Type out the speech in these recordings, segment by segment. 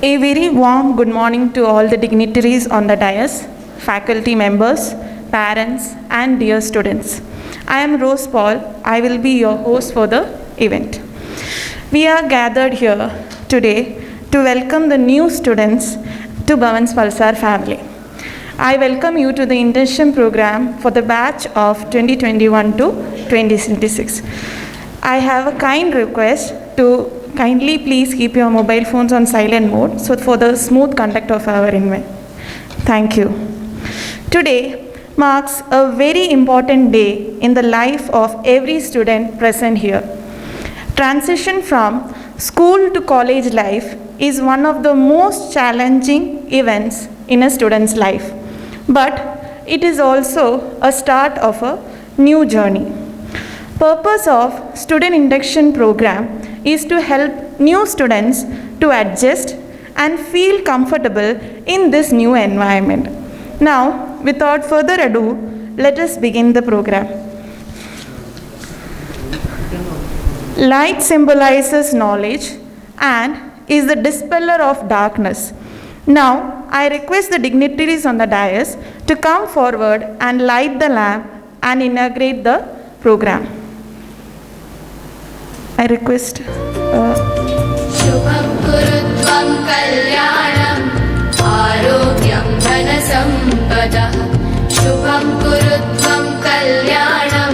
A very warm good morning to all the dignitaries on the dais, faculty members, parents, and dear students. I am Rose Paul. I will be your host for the event. We are gathered here today to welcome the new students to Bhavan's Pulsar family. I welcome you to the Induction program for the batch of 2021 to 2026. I have a kind request to kindly please keep your mobile phones on silent mode so for the smooth conduct of our event. Thank you. Today marks a very important day in the life of every student present here. Transition from school to college life is one of the most challenging events in a student's life, but it is also a start of a new journey. Purpose of Student Induction program is to help new students to adjust and feel comfortable in this new environment. Now, without further ado, let us begin the program. Light symbolizes knowledge and is the dispeller of darkness. Now, I request the dignitaries on the dais to come forward and light the lamp and inaugurate the program. I request. Shubham kurutvam kalyanam arogyam dhanasampadah. Shubham kurutvam kalyanam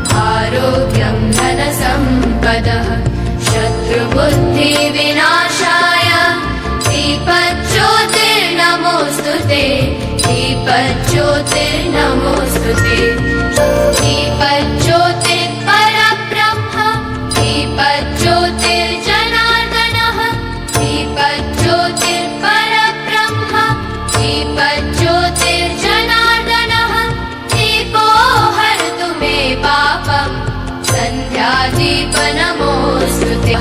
arogyam dhanasampadah. Shatru buddhi vinashaya deepajyotir namostute. Deepajyotir namostute. Deepajyotir Deepajyotirjanardanah, Deepajyotirparabramha, Deepajyotirjanardanah, Deepo hartu me papam, Sandhyadeepanamostute.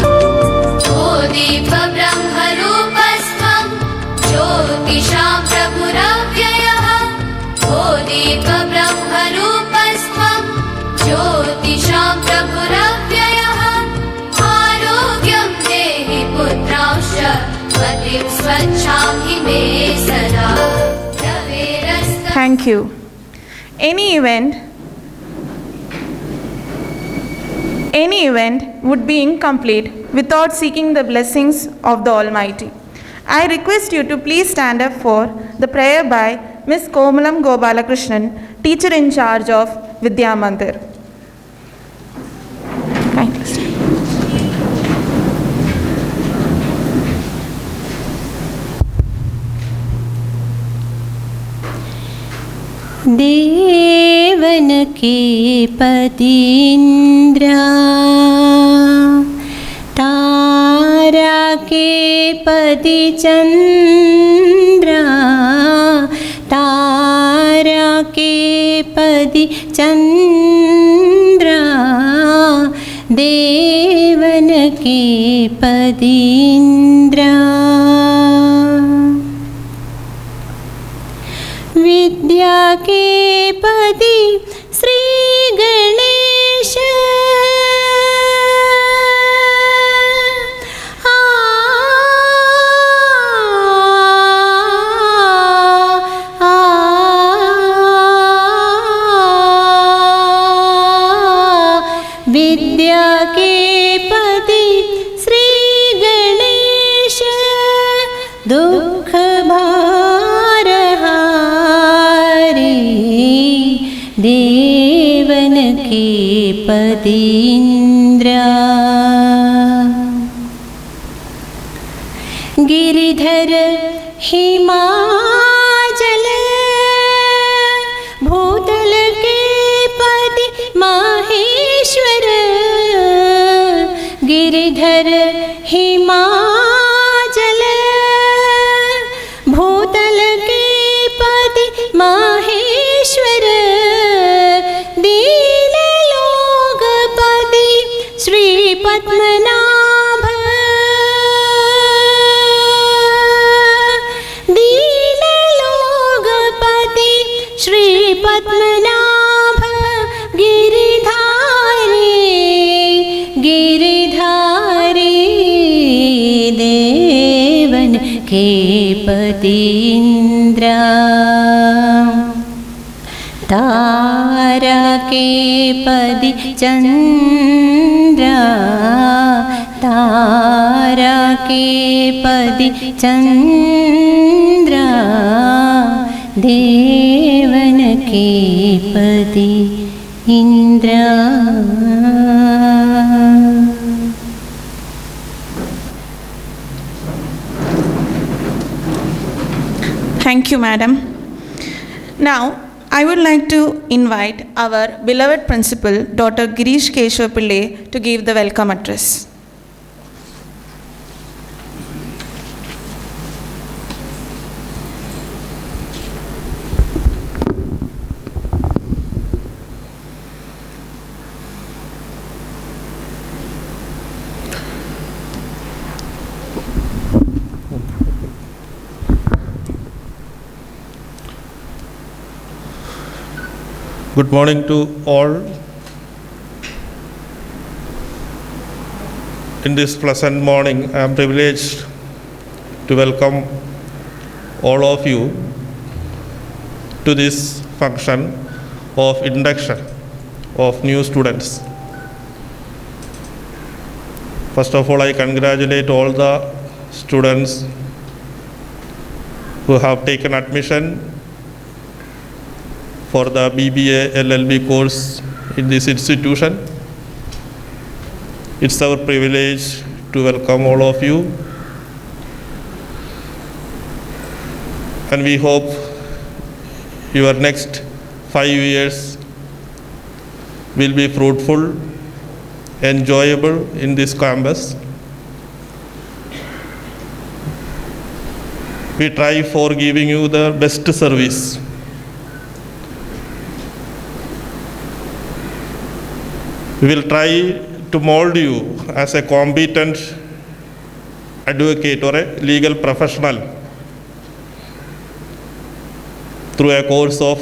O Deepa Brahma Rupastham, Jyotisham Prabhuravyayah, O Deepa Brahma Rupastham, Jyotisham Prabhuravyayah. Thank you. Any event would be incomplete without seeking the blessings of the Almighty. I request you to please stand up for the prayer by Ms. Komalam Gopalakrishnan, teacher in charge of Vidya Mandir. देवनके पतीन्द्रा तारा के पति चंद्रा तारा के पति चंद्रा देवन के पतीन्द्रा विद्या के पति श्री गणेश विद्या के पति श्री गणेश दुख देवन के पतीन्द्रा गिरिधर हिमाचल भूतल के पति माहेश्वर गिरिधर हिमाचल भूतल के पति माहेश्वर श्री पद्मनाभ दीनलोकपति श्री पद्मनाभ गिरिधारी गिरिधारी देवन के पतीन्द्रा तारा के पति चंद्रा तारा के पति चंद्रा देवन के पति Indira. Thank you, madam. Now, I would like to invite our beloved principal, Dr. Girish Keshav Pillai, to give the welcome address. Good morning to all. In this pleasant morning, I am privileged to welcome all of you to this function of induction of new students. First of all, I congratulate all the students who have taken admission for the BBA LLB course in this institution. It's our privilege to welcome all of you, and we hope your next 5 years will be fruitful, enjoyable in this campus. We try for giving you the best service. We will try to mold you as a competent advocate or a legal professional through a course of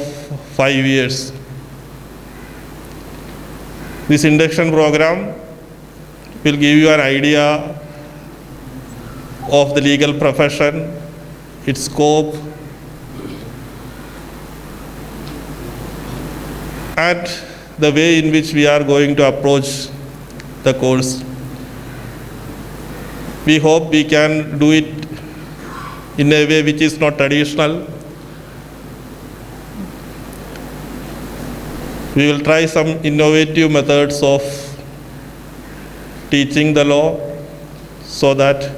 5 years. This induction program will give you an idea of the legal profession, its scope, and the way in which we are going to approach the course. We hope we can do it in a way which is not traditional. We will try some innovative methods of teaching the law so that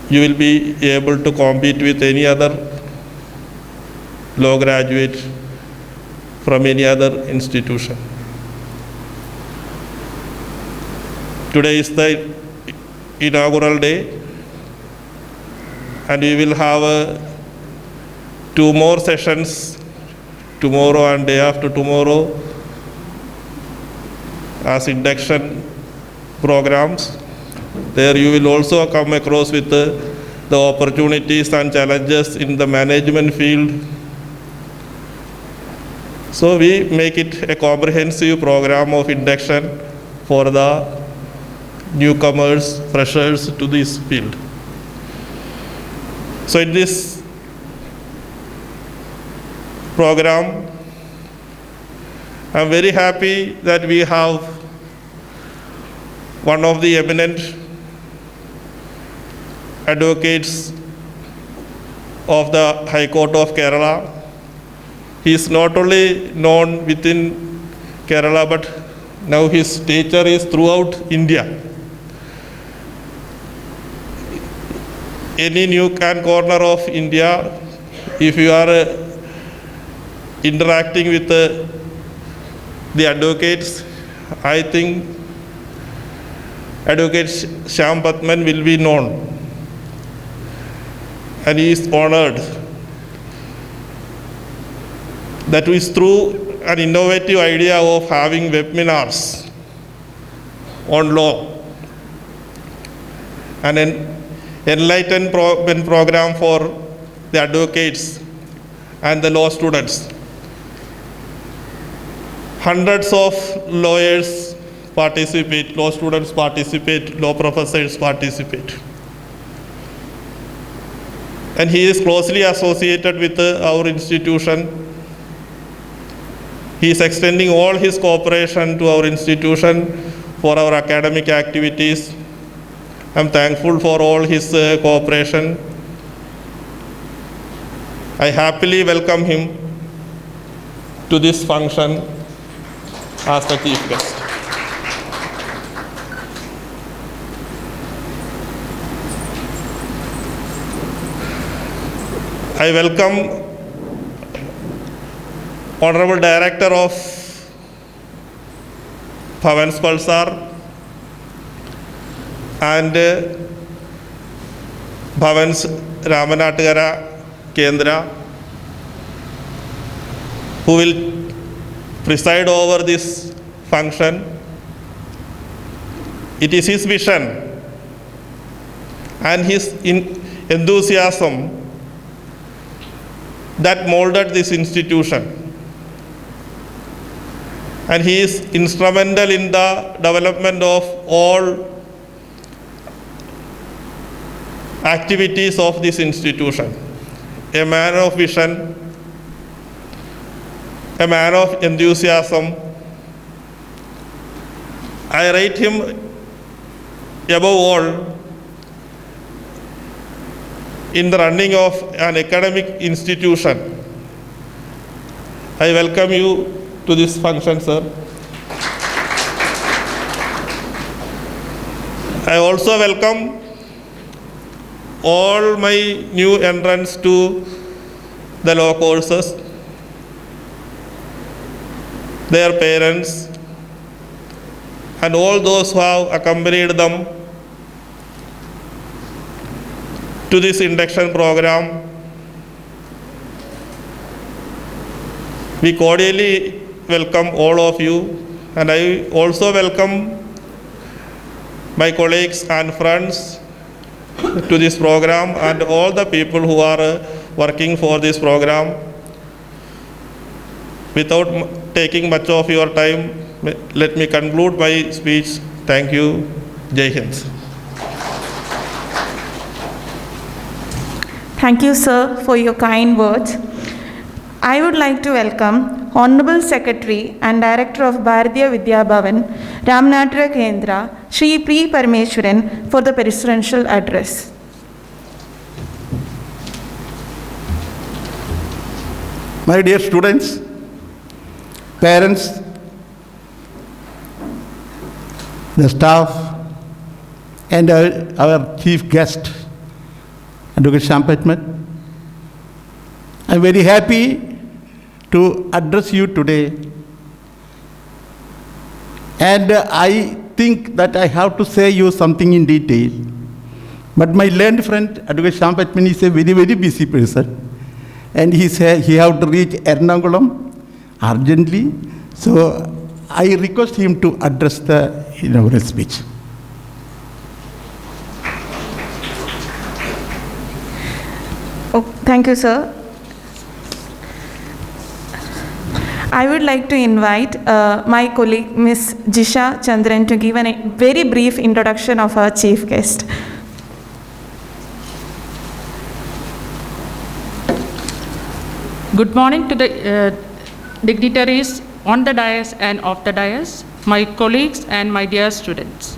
you will be able to compete with any other law graduate from any other institution. Today is the inaugural day, and we will have 2 more sessions tomorrow and day after tomorrow as induction programs. There you will also come across with the opportunities and challenges in the management field. So we make it a comprehensive program of induction for the newcomers, freshers to this field. So in this program, I'm very happy that we have one of the eminent advocates of the High Court of Kerala. He is not only known within Kerala, but now his stature is throughout India. Any nook and corner of India, if you are interacting with the advocates, I think Advocate Shyam Patman will be known, and he is honored. That is through an innovative idea of having webinars on law, and an enlightened program for the advocates and the law students. Hundreds of lawyers participate, law students participate, law professors participate. and he is closely associated with our institution. He is extending all his cooperation to our institution for our academic activities. I'm thankful for all his cooperation. I happily welcome him to this function as the chief guest. I welcome Honorable Director of Bhavan's Pulsar and Bhavan's Ramanatagara Kendra, who will preside over this function. It is his vision and his enthusiasm that molded this institution. And he is instrumental in the development of all activities of this institution. A man of vision, a man of enthusiasm. I rate him above all in the running of an academic institution. I welcome you to this function, sir. I also welcome all my new entrants to the law courses, their parents, and all those who have accompanied them to this induction program. We cordially welcome all of you, and I also welcome my colleagues and friends to this program and all the people who are working for this program. Without taking much of your time, let me conclude my speech. Thank you. Jai Hind. Thank you, sir, for your kind words. I would like to welcome Honorable Secretary and Director of Bharatiya Vidya Bhavan, Ramanatagara Kendra, Shri P. Parameshwaran, for the presidential address. My dear students, parents, the staff, and our chief guest, Advocate Shyam Patman, I'm very happy to address you today. And I think that I have to say you something in detail. But my learned friend, Advocate Shyam Patman, is a very, very busy person. And he have to reach Ernakulam urgently. So I request him to address the inaugural speech. Oh, thank you, sir. I would like to invite my colleague, Ms. Jisha Chandran, to give a very brief introduction of our chief guest. Good morning to the dignitaries on the dais and off the dais, my colleagues and my dear students.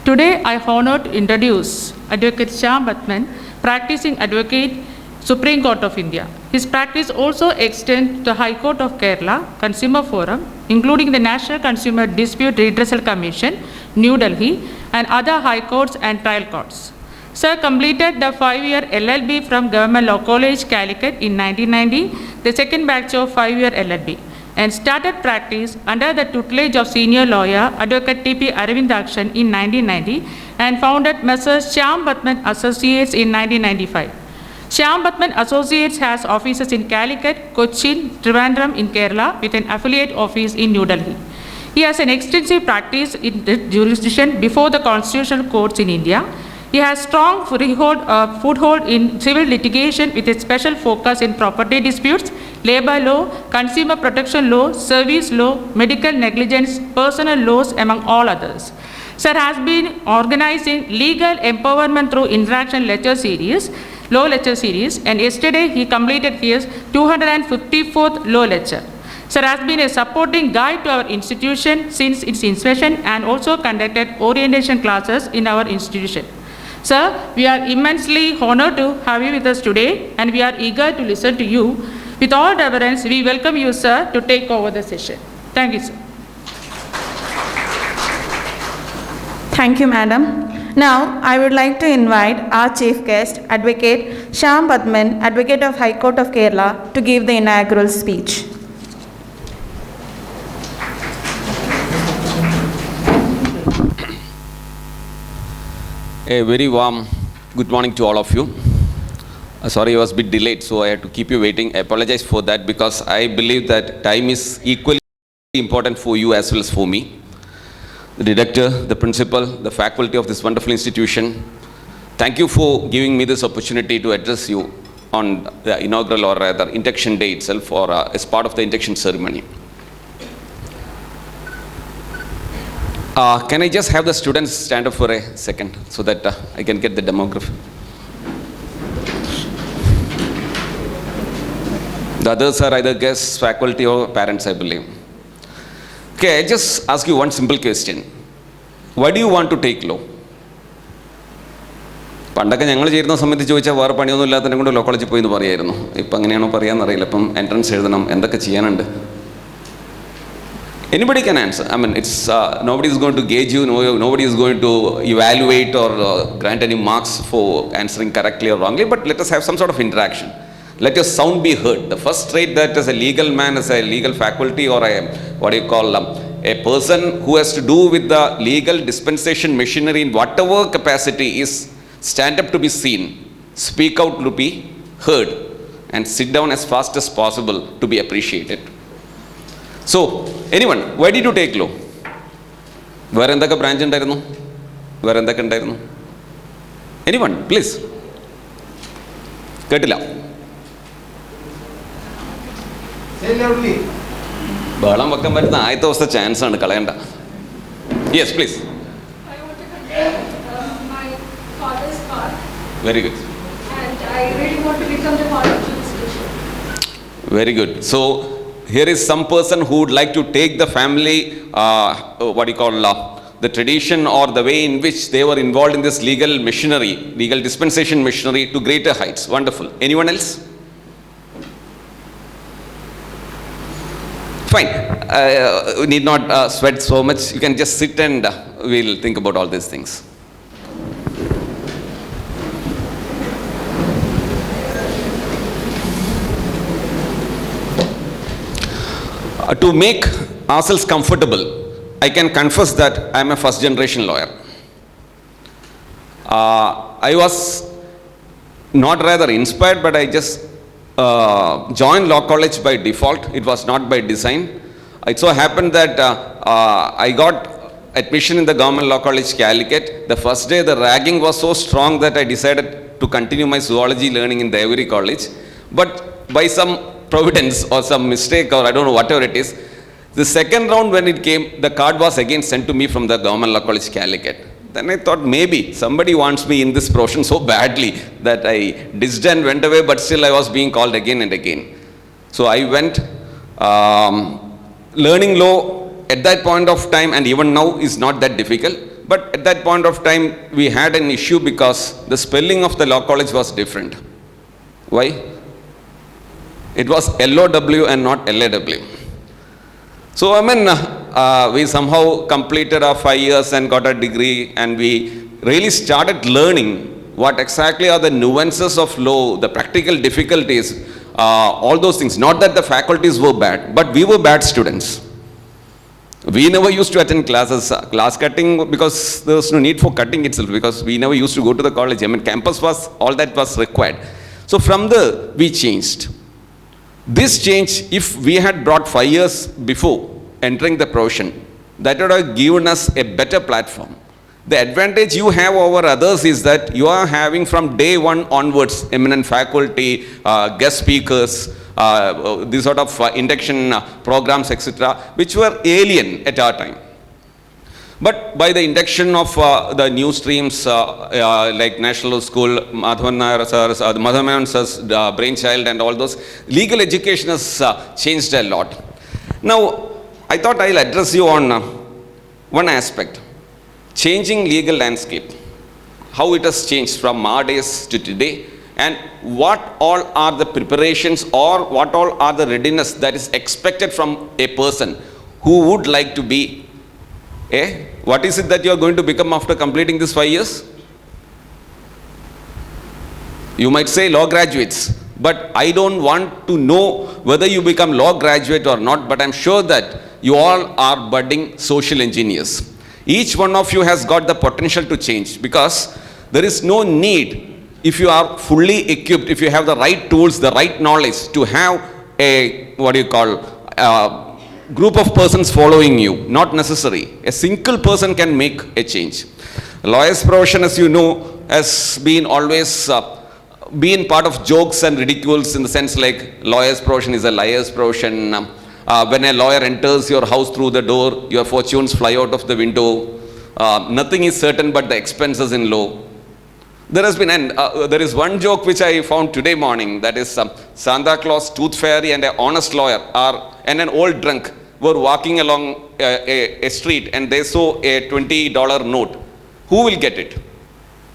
Today I honor to introduce Advocate Shyam Patman, practicing advocate, Supreme Court of India. His practice also extends to the High Court of Kerala, Consumer Forum, including the National Consumer Dispute Redressal Commission, New Delhi, and other high courts and trial courts. Sir completed the 5-year LLB from Government Law College, Calicut in 1990, the second batch of 5-year LLB, and started practice under the tutelage of senior lawyer Advocate T.P. Aravindakshan in 1990 and founded Messrs. Shyam Patman Associates in 1995. Shyam Patman Associates has offices in Calicut, Cochin, Trivandrum in Kerala with an affiliate office in New Delhi. He has an extensive practice in the jurisdiction before the constitutional courts in India. He has strong foothold in civil litigation with a special focus in property disputes, labor law, consumer protection law, service law, medical negligence, personal laws, among all others. Sir has been organizing legal empowerment through interaction lecture series, law lecture series, and yesterday he completed his 254th law lecture. Sir has been a supporting guide to our institution since its inception and also conducted orientation classes in our institution. Sir, we are immensely honored to have you with us today, and we are eager to listen to you. With all reverence, we welcome you, sir, to take over the session. Thank you, sir. Thank you, madam. Now, I would like to invite our chief guest, Advocate Shyam Padman, Advocate of High Court of Kerala, to give the inaugural speech. A very warm good morning to all of you. Sorry I was a bit delayed, so I had to keep you waiting. I apologize for that because I believe that time is equally important for you as well as for me. The director, the principal, the faculty of this wonderful institution, thank you for giving me this opportunity to address you on the inaugural or rather induction day itself or as part of the induction ceremony. Can I just have the students stand up for a second so that I can get the demographic? The others are either guests, faculty or parents, I believe. Okay, I just ask you one simple question. Why do you want to take law? പണ്ടൊക്കെ ഞങ്ങൾ ചേരുന്ന സമയത്ത് ചോദിച്ചാൽ വേറെ പണിയൊന്നും ഇല്ലാത്തതിനെ കൊണ്ട് law കോളേജിൽ പോയി എന്ന് പറയായിരുന്നു. ഇപ്പം അങ്ങനെയാണോ പറയാമെന്നറിയില്ല. ഇപ്പം എൻട്രൻസ് എഴുതണം, എന്തൊക്കെ ചെയ്യാനുണ്ട്. Anybody can answer. I mean, it's nobody is going to gauge you. Nobody is going to evaluate or grant any marks for answering correctly or wrongly. But let us have some sort of interaction. Let your sound be heard. The first trait that as a legal man, as a legal faculty, or a person who has to do with the legal dispensation machinery in whatever capacity is stand up to be seen, speak out to be heard, and sit down as fast as possible to be appreciated. So, anyone, why did you take law? വേറെ എന്തൊക്കെ branch ഉണ്ടായിരുന്നു? വേറെ എന്തൊക്കെ ഉണ്ടായിരുന്നു? Anyone, please. കേട്ടില്ല. ബഹളം വെക്കാൻ പറ്റുന്ന ആദ്യത്തെ ദിവസത്തെ ചാൻസ് ആണ്, കളയണ്ട. Yes please. I want to condemn my father's path. Very good. And I really want to become the part of jurisdiction. Very good. So, here is some person who would like to take the family, the tradition or the way in which they were involved in this legal machinery, legal dispensation machinery to greater heights. Wonderful. Anyone else? Fine. We need not sweat so much. You can just sit and we'll think about all these things. To make ourselves comfortable, I can confess that I am a first generation lawyer. I was not rather inspired, but I just joined law college by default. It was not by design. It so happened that I got admission in the government law college Calicut. The first day the ragging was so strong that I decided to continue my zoology learning in the Avery College. But by some providence or some mistake or I don't know whatever it is, the second round when it came, the card was again sent to me from the government law college Calicut. Then I thought maybe somebody wants me in this profession so badly that I ditched and went away, but still I was being called again and again. So I went learning law at that point of time, and even now is not that difficult. But at that point of time we had an issue because the spelling of the law college was different. Why? It was LOW and not LAW. So I mean, we somehow completed our 5 years and got a degree, and we really started learning what exactly are the nuances of law, the practical difficulties, all those things. Not that the faculties were bad, but we were bad students. We never used to attend classes, class cutting, because there was no need for cutting itself, because we never used to go to the college. I mean, campus was, all that was required. So from there, we changed. This change, if we had brought 5 years before entering the profession, that would have given us a better platform. The advantage you have over others is that you are having from day one onwards eminent faculty, guest speakers, these sort of induction programs, etc., which were alien at our time. But by the induction of the new streams like National School, Madhavan Nair sir's brainchild and all those, legal education has changed a lot. Now, I thought I'll address you on one aspect, changing legal landscape, how it has changed from our days to today, and what all are the preparations or what all are the readiness that is expected from a person who would like to be what is it that you are going to become after completing this 5 years? You might say law graduates, but I don't want to know whether you become law graduate or not, but I'm sure that you all are budding social engineers. Each one of you has got the potential to change, because there is no need, if you are fully equipped, if you have the right tools, the right knowledge, to have a group of persons following you. Not necessary. A single person can make a change. Lawyer's profession, as you know, has been always been part of jokes and ridicules, in the sense like lawyer's profession is a liar's profession. When a lawyer enters your house through the door, your fortunes fly out of the window. Nothing is certain but the expenses in law. There has been, there is one joke which I found today morning, that is Santa Claus, Tooth Fairy and an honest lawyer and an old drunk were walking along a street, and they saw a $20 note. Who will get it?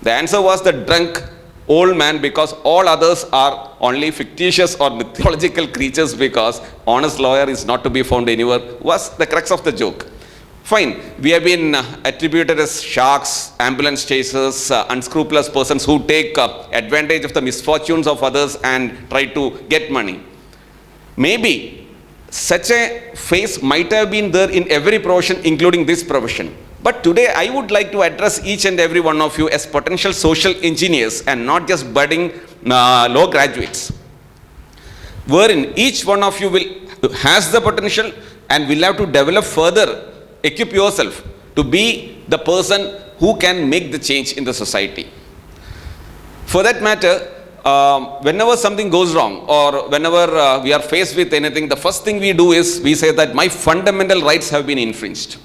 The answer was the drunk old man, because all others are only fictitious or mythological creatures, because honest lawyer is not to be found anywhere, was the crux of the joke. Fine, we have been attributed as sharks, ambulance chasers, unscrupulous persons who take advantage of the misfortunes of others and try to get money. Maybe such a phase might have been there in every profession, including this profession. But today I would like to address each and every one of you as potential social engineers and not just budding law graduates, wherein each one of you has the potential and will have to develop further, equip yourself to be the person who can make the change in the society. For that matter, whenever something goes wrong or whenever we are faced with anything, the first thing we do is we say that my fundamental rights have been infringed.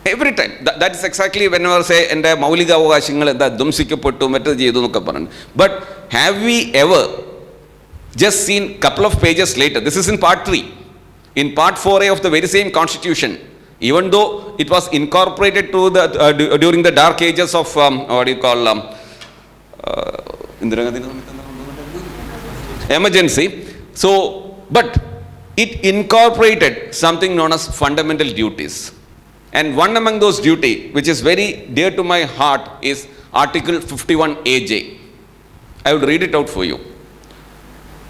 Every time. That is exactly whenever say, but have we ever just seen couple of pages later, this is in part 3, in part 4A of the very same constitution, even though it was incorporated to the during the dark ages of emergency. So, but it incorporated something known as fundamental duties. And one among those duty, which is very dear to my heart, is Article 51AJ. I would read it out for you.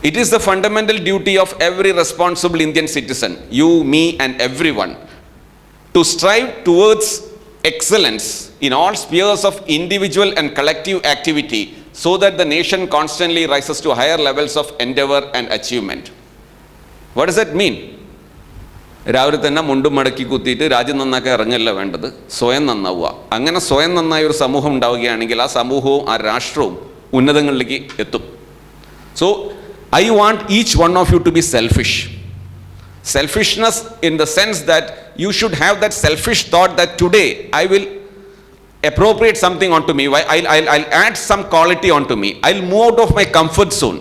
It is the fundamental duty of every responsible Indian citizen, you, me, and everyone, to strive towards excellence in all spheres of individual and collective activity, so that the nation constantly rises to higher levels of endeavor and achievement. What does that mean? രാവിലെ തന്നെ മുണ്ടും മടക്കി കുത്തിയിട്ട് രാജ്യം നന്നാക്കാൻ ഇറങ്ങല്ല വേണ്ടത്, സ്വയം നന്നാവുക. അങ്ങനെ സ്വയം നന്നായ ഒരു സമൂഹം ഉണ്ടാവുകയാണെങ്കിൽ ആ സമൂഹവും ആ രാഷ്ട്രവും ഉന്നതങ്ങളിലേക്ക് എത്തും. So I want each one of you to be selfish. Selfishness in the sense that you should have that selfish thought that today I will appropriate something onto me. I'll add some quality onto me. I'll move out of my comfort zone.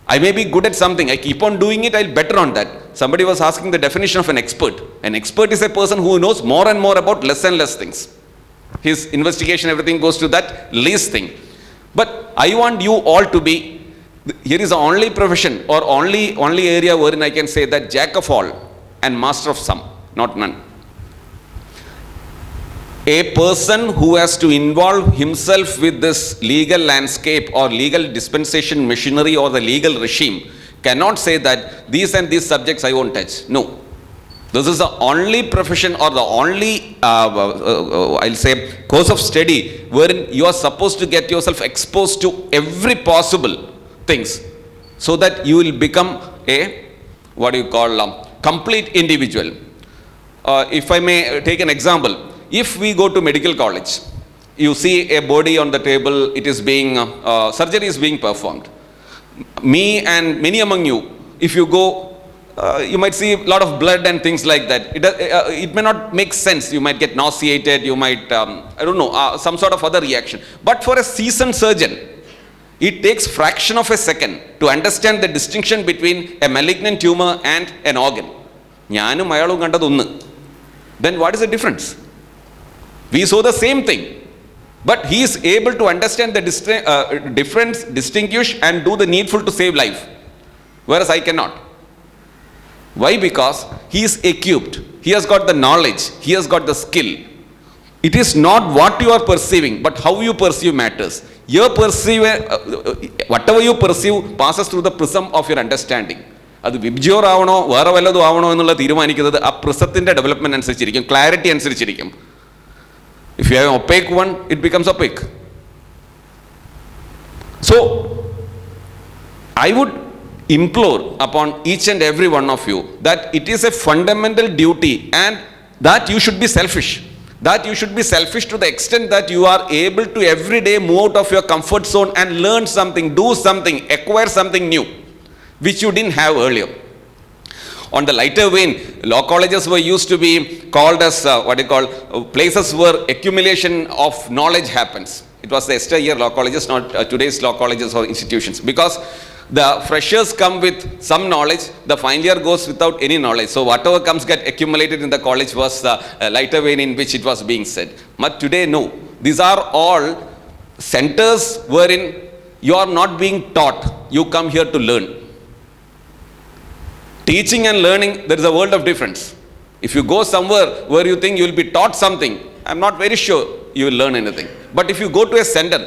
I may be good at something. I keep on doing it. I'll better on that. Somebody was asking the definition of an expert. An expert is a person who knows more and more about less and less things. His investigation, everything goes to that least thing. But I want you all to be, here is the only profession or only area wherein I can say that jack of all and master of some, not none. A person who has to involve himself with this legal landscape or legal dispensation machinery or the legal regime cannot say that these and these subjects I won't touch. No. This is the only profession or the only, I'll say, course of study wherein you are supposed to get yourself exposed to every possible things, so that you will become a, complete individual. If I may take an example, if we go to medical college, you see a body on the table, it is being, surgery is being performed. Me and many among you, if you go you might see a lot of blood and things like that. It may not make sense. You might get nauseated, you might, some sort of other reaction. But for a seasoned surgeon, it takes fraction of a second to understand the distinction between a malignant tumor and an organ. Then what is the difference? We saw the same thing, but he is able to understand the difference, distinguish and do the needful to save life, whereas I cannot. Why? Because he is equipped, he has got the knowledge, he has got the skill. It is not what you are perceiving, but how you perceive matters. Whatever you perceive passes through the prism of your understanding. അത് VIBGYOR ആവണോ വേറെ വല്ലതും ആവണോ എന്നുള്ള തീരുമാനിക്കുന്നത് ആ പ്രിസത്തിൻ്റെ development അനുസരിച്ചിരിക്കും, clarity അനുസരിച്ചിരിക്കും. If you have an opaque one, it becomes opaque. So, I would implore upon each and every one of you that it is a fundamental duty and that you should be selfish. That you should be selfish to the extent that you are able to every day move out of your comfort zone and learn something, do something, acquire something new, which you didn't have earlier. On the lighter vein, law colleges were used to be called as places where accumulation of knowledge happens. It was the yesteryear law colleges, not today's law colleges or institutions, because the freshers come with some knowledge, the final year goes without any knowledge. So whatever comes get accumulated in the college was the lighter vein in which it was being said. But today, no. These are all centers wherein you are not being taught. You come here to learn. Teaching and learning, there is a world of difference. If you go somewhere where you think you will be taught something, I'm not very sure you will learn anything. But if you go to a center,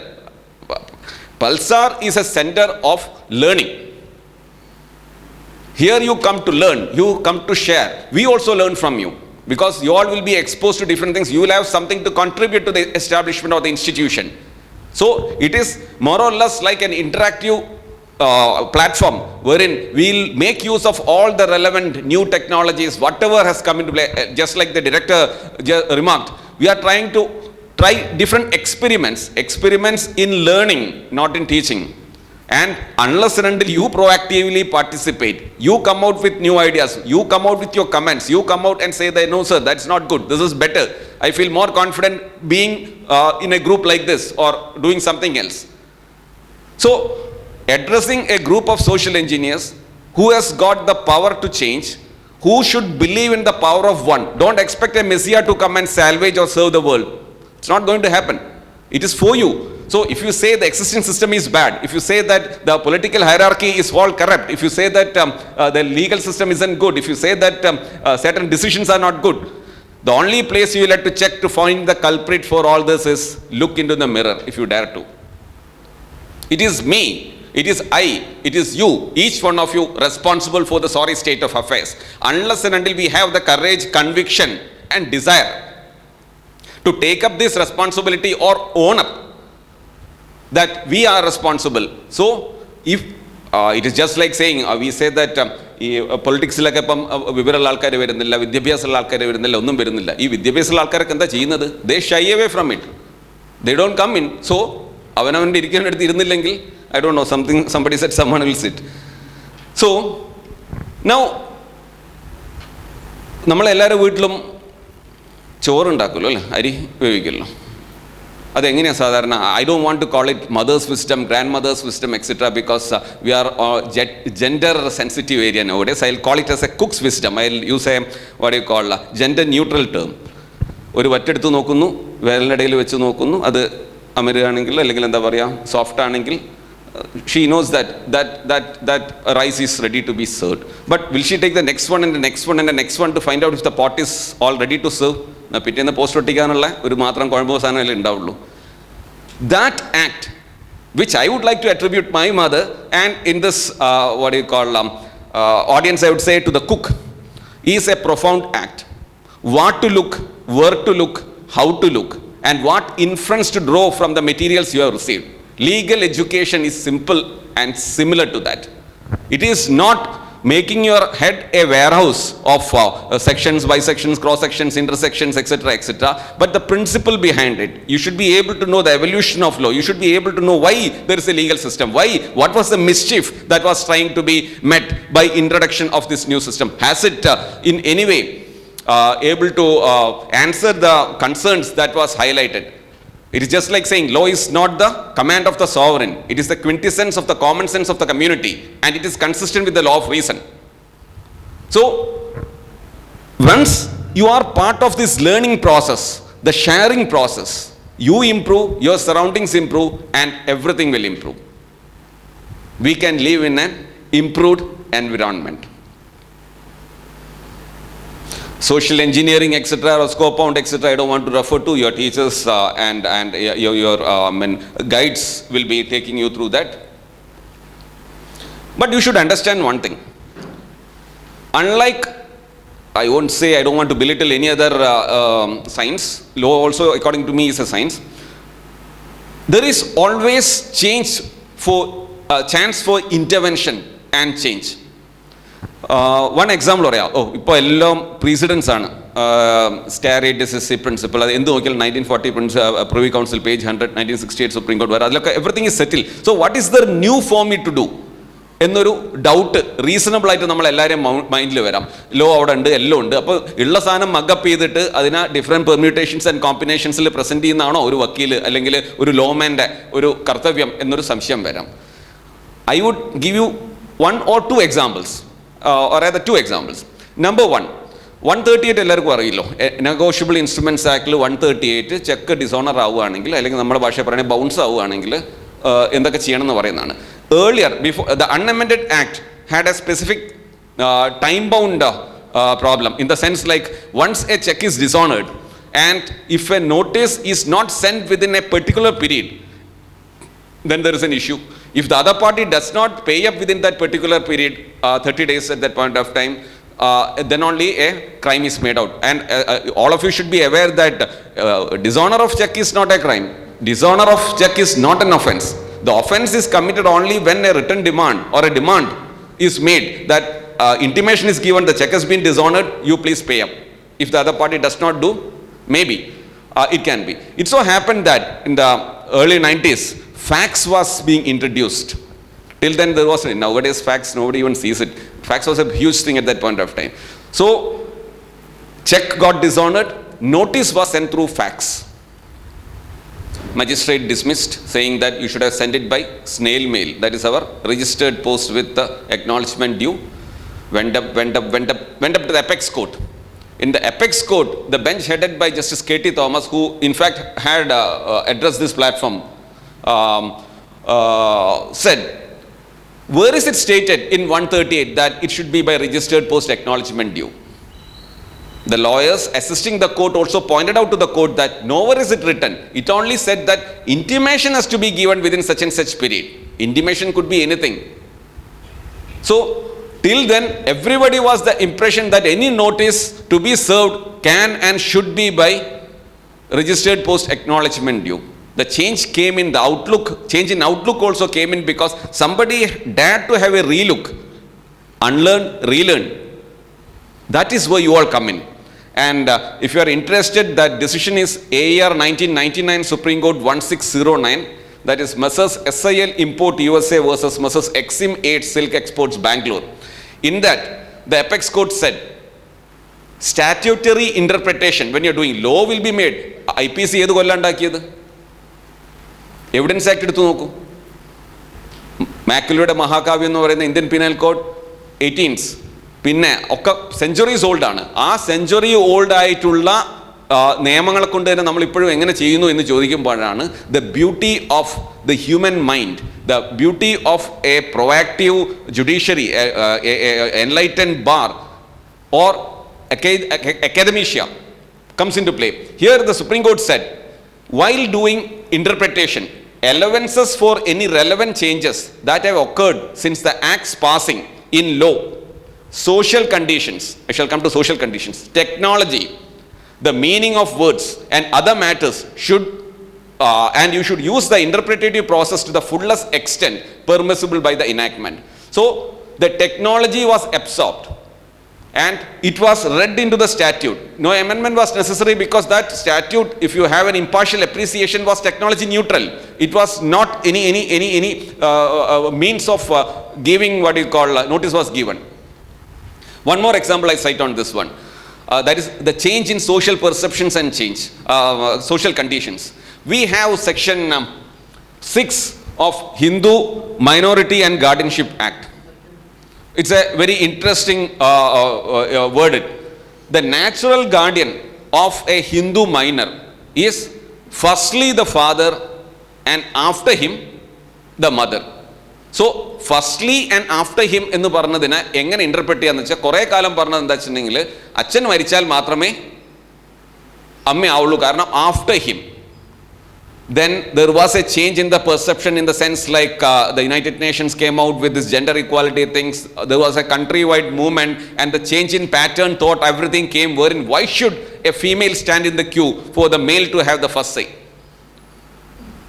Pulsar is a center of learning. Here you come to learn, you come to share. We also learn from you because you all will be exposed to different things. You will have something to contribute to the establishment of the institution. So it is more or less like an interactive platform wherein we'll make use of all the relevant new technologies, whatever has come into play. Just like the director remarked, we are trying to try different experiments in learning, not in teaching. And unless and until you proactively participate, you come out with new ideas, you come out with your comments, you come out and say that no sir, that's not good, this is better, I feel more confident being in a group like this or doing something else. So addressing a group of social engineers who has got the power to change, who should believe in the power of one. Don't expect a messiah to come and salvage or serve the world. It's not going to happen. It is for you. So if you say the existing system is bad, if you say that the political hierarchy is all corrupt, if you say that the legal system isn't good, if you say that certain decisions are not good, the only place you will have to check to find the culprit for all this is look into the mirror if you dare to. It is me, it is I, it is you, each one of you responsible for the sorry state of affairs. Unless and until we have the courage, conviction and desire to take up this responsibility or own up that we are responsible. So if it is just like saying we say that പൊളിറ്റിക്സിലൊക്കെ ഇപ്പം വിവരമുള്ള ആൾക്കാർ വരുന്നില്ല, വിദ്യാഭ്യാസമുള്ള ആൾക്കാർ വരുന്നില്ല, ഒന്നും വരുന്നില്ല. ഈ വിദ്യാഭ്യാസമുള്ള ആൾക്കാരൊക്കെ എന്താ ചെയ്യുന്നത്? They shy away from it, they don't come in. So അവനവൻ്റെ ഇരിക്കേണ്ടടുത്ത് ഇരുന്നില്ലെങ്കിൽ I don't know, somebody said someone will sit. So now നമ്മളെല്ലാവരും വീട്ടിലും ചോറുണ്ടാക്കുമല്ലോ അല്ലേ, അരി വേവിക്കുമല്ലോ. അതെങ്ങനെയാണ് സാധാരണ? I don't want to call it mother's wisdom, grandmother's wisdom, etc. because we are gender sensitive area nowadays. I'll call it as a cook's wisdom. I'll use a gender neutral term. ഒരു വറ്റെടുത്ത് നോക്കുന്നു, വിരലിനിടയിൽ വെച്ച് നോക്കുന്നു, അത് അമരുകയാണെങ്കിൽ അല്ലെങ്കിൽ എന്താ പറയുക soft ആണെങ്കിൽ she knows that rice is ready to be served. But will she take the next one and the next one and the next one to find out if the pot is all ready to serve? പിറ്റേന്ന് post ഒട്ടിക്കാനുള്ള ഒരു മാത്രം കുഴമ്പോ സാധനമല്ലേ ഉണ്ടാവുള്ളൂ. That act, which I would like to attribute my mother, and in this audience I would say to the cook, is a profound act. What to look, where to look, how to look, and what inference to draw from the materials you have received. Legal education is simple and similar to that. It is not making your head a warehouse of sections, bisections, cross sections, intersections, etc., etc. But the principle behind it, you should be able to know the evolution of law. You should be able to know why there is a legal system. What was the mischief that was trying to be met by introduction of this new system? Has it in any way able to answer the concerns that was highlighted? It is just like saying law is not the command of the sovereign. It is the quintessence of the common sense of the community, and it is consistent with the law of reason. So, once you are part of this learning process, the sharing process, you improve, your surroundings improve, and everything will improve. We can live in an improved environment. Social engineering, etc., or scopound, etc., I don't want to refer to. Your teachers and your guides will be taking you through that. But you should understand one thing. Unlike, I won't say, I don't want to belittle any other science, law also according to me is a science. There is always chance for intervention and change. One example പറയാം. ഇപ്പോൾ എല്ലാം precedence ആണ്. Stare decisis principle, അത് എന്ത് നോക്കിയാൽ 1940 Privy Council page 100, 1968 Supreme Court വരെ അതിലൊക്കെ everything is settled. So what is the new for me to do എന്നൊരു ഡൗട്ട് റീസണബിൾ ആയിട്ട് നമ്മൾ എല്ലാവരും മൈൻഡിൽ വരാം. ലോ അവിടെ ഉണ്ട്, എല്ലാം ഉണ്ട്. അപ്പോൾ ഉള്ള സാധനം മഗപ്പ് ചെയ്തിട്ട് അതിനെ ഡിഫറെൻറ്റ് പെർമ്യൂട്ടേഷൻസ് ആൻഡ് കോമ്പിനേഷൻസിൽ പ്രസൻറ്റ് ചെയ്യുന്നതാണോ ഒരു വക്കീൽ അല്ലെങ്കിൽ ഒരു ലോമാൻ്റെ ഒരു കർത്തവ്യം എന്നൊരു സംശയം വരാം. I would give you one or two examples. Or rather 2 examples. Number 1, 138 എല്ലാവർക്കും അറിയില്ലോ. നെഗോഷ്യബിൾ ഇൻസ്ട്രുമെൻറ്റ്സ് ആക്ടിൽ 138 ചെക്ക് ഡിസോണർ ആവുകയാണെങ്കിൽ അല്ലെങ്കിൽ നമ്മുടെ ഭാഷയിൽ പറയുന്നത് ബൗൺസ് ആവുകയാണെങ്കിൽ എന്തൊക്കെ ചെയ്യണമെന്ന് പറയുന്നതാണ്. Earlier, before the unamended act had a specific time bound problem, in the sense like once a check is dishonored and if a notice is not sent within a particular period, then there is an issue. If the other party does not pay up within that particular period, 30 days at that point of time, then only a crime is made out. And all of you should be aware that dishonor of check is not a crime. Dishonor of check is not an offense. The offense is committed only when a written demand or a demand is made that intimation is given, the check has been dishonored, you please pay up. If the other party does not do, maybe it can be. It so happened that in the early 90s, fax was being introduced. Till then there was, nowadays fax, nobody even sees it. Fax was a huge thing at that point of time. So, check got dishonored, notice was sent through fax. Magistrate dismissed, saying that you should have sent it by snail mail. That is our registered post with the acknowledgement due. Went up to the apex court. In the apex court, the bench headed by Justice K.T. Thomas, who in fact had addressed this platform, said, where is it stated in 138 that it should be by registered post acknowledgement due? The lawyers assisting the court also pointed out to the court that nowhere is it written. It only said that intimation has to be given within such and such period. Intimation could be anything. So, till then, everybody was the impression that any notice to be served can and should be by registered post acknowledgement due. The change came in the outlook, change in outlook also came in because somebody dared to have a relook, unlearn, relearn. That is where you all come in. And if you are interested, that decision is AR 1999 Supreme Court 1609, that is Messrs. SIL Import USA versus Messrs. Exim 8 Silk Exports Bangalore. In that, the apex court said, statutory interpretation, when you are doing, law will be made. IPC ഏത് കൊല്ലാണ്ടാക്കിയത്? Evidence act എടുത്തു നോക്കൂ. മാക്കുലയുടെ മഹാകാവ്യം എന്ന് പറയുന്ന Indian penal code 18s, പിന്നെ ഒക്കെ centuries ഓൾഡാണ്. ആ century old ആയിട്ടുള്ള നിയമങ്ങളെ കൊണ്ട് തന്നെ നമ്മളിപ്പോഴും എങ്ങനെ ചെയ്യുന്നു എന്ന് ചോദിക്കുമ്പോഴാണ് the beauty of the human mind, the beauty of a proactive judiciary, enlightened bar or academia comes into play. Here the Supreme Court said, while doing interpretation, allowances for any relevant changes that have occurred since the act's passing in law, social conditions, I shall come to social conditions, technology, the meaning of words and other matters should and you should use the interpretative process to the fullest extent permissible by the enactment. So the technology was absorbed and it was read into the statute. No amendment was necessary because that statute, if you have an impartial appreciation, was technology neutral. It was not any means of giving what you call notice was given. One more example I cite on this one. That is the change in social perceptions and change, social conditions. We have section 6 of Hindu Minority and Guardianship Act. It's a very interesting worded. The natural guardian of a Hindu minor is firstly the father and after him the mother. So firstly and after him എന്ന് പറഞ്ഞതിനെ എങ്ങനെ interpret ചെയ്യാന്ന് വെച്ചാൽ കുറേ കാലം പറഞ്ഞത് എന്താ വെച്ചിട്ടുണ്ടെങ്കിൽ അച്ഛൻ മരിച്ചാൽ മാത്രമേ അമ്മയാവുള്ളൂ, കാരണം after him. Then there was a change in the perception in the sense like the United Nations came out with this gender equality things. There was a countrywide movement and the change in pattern thought everything came wherein why should a female stand in the queue for the male to have the first say.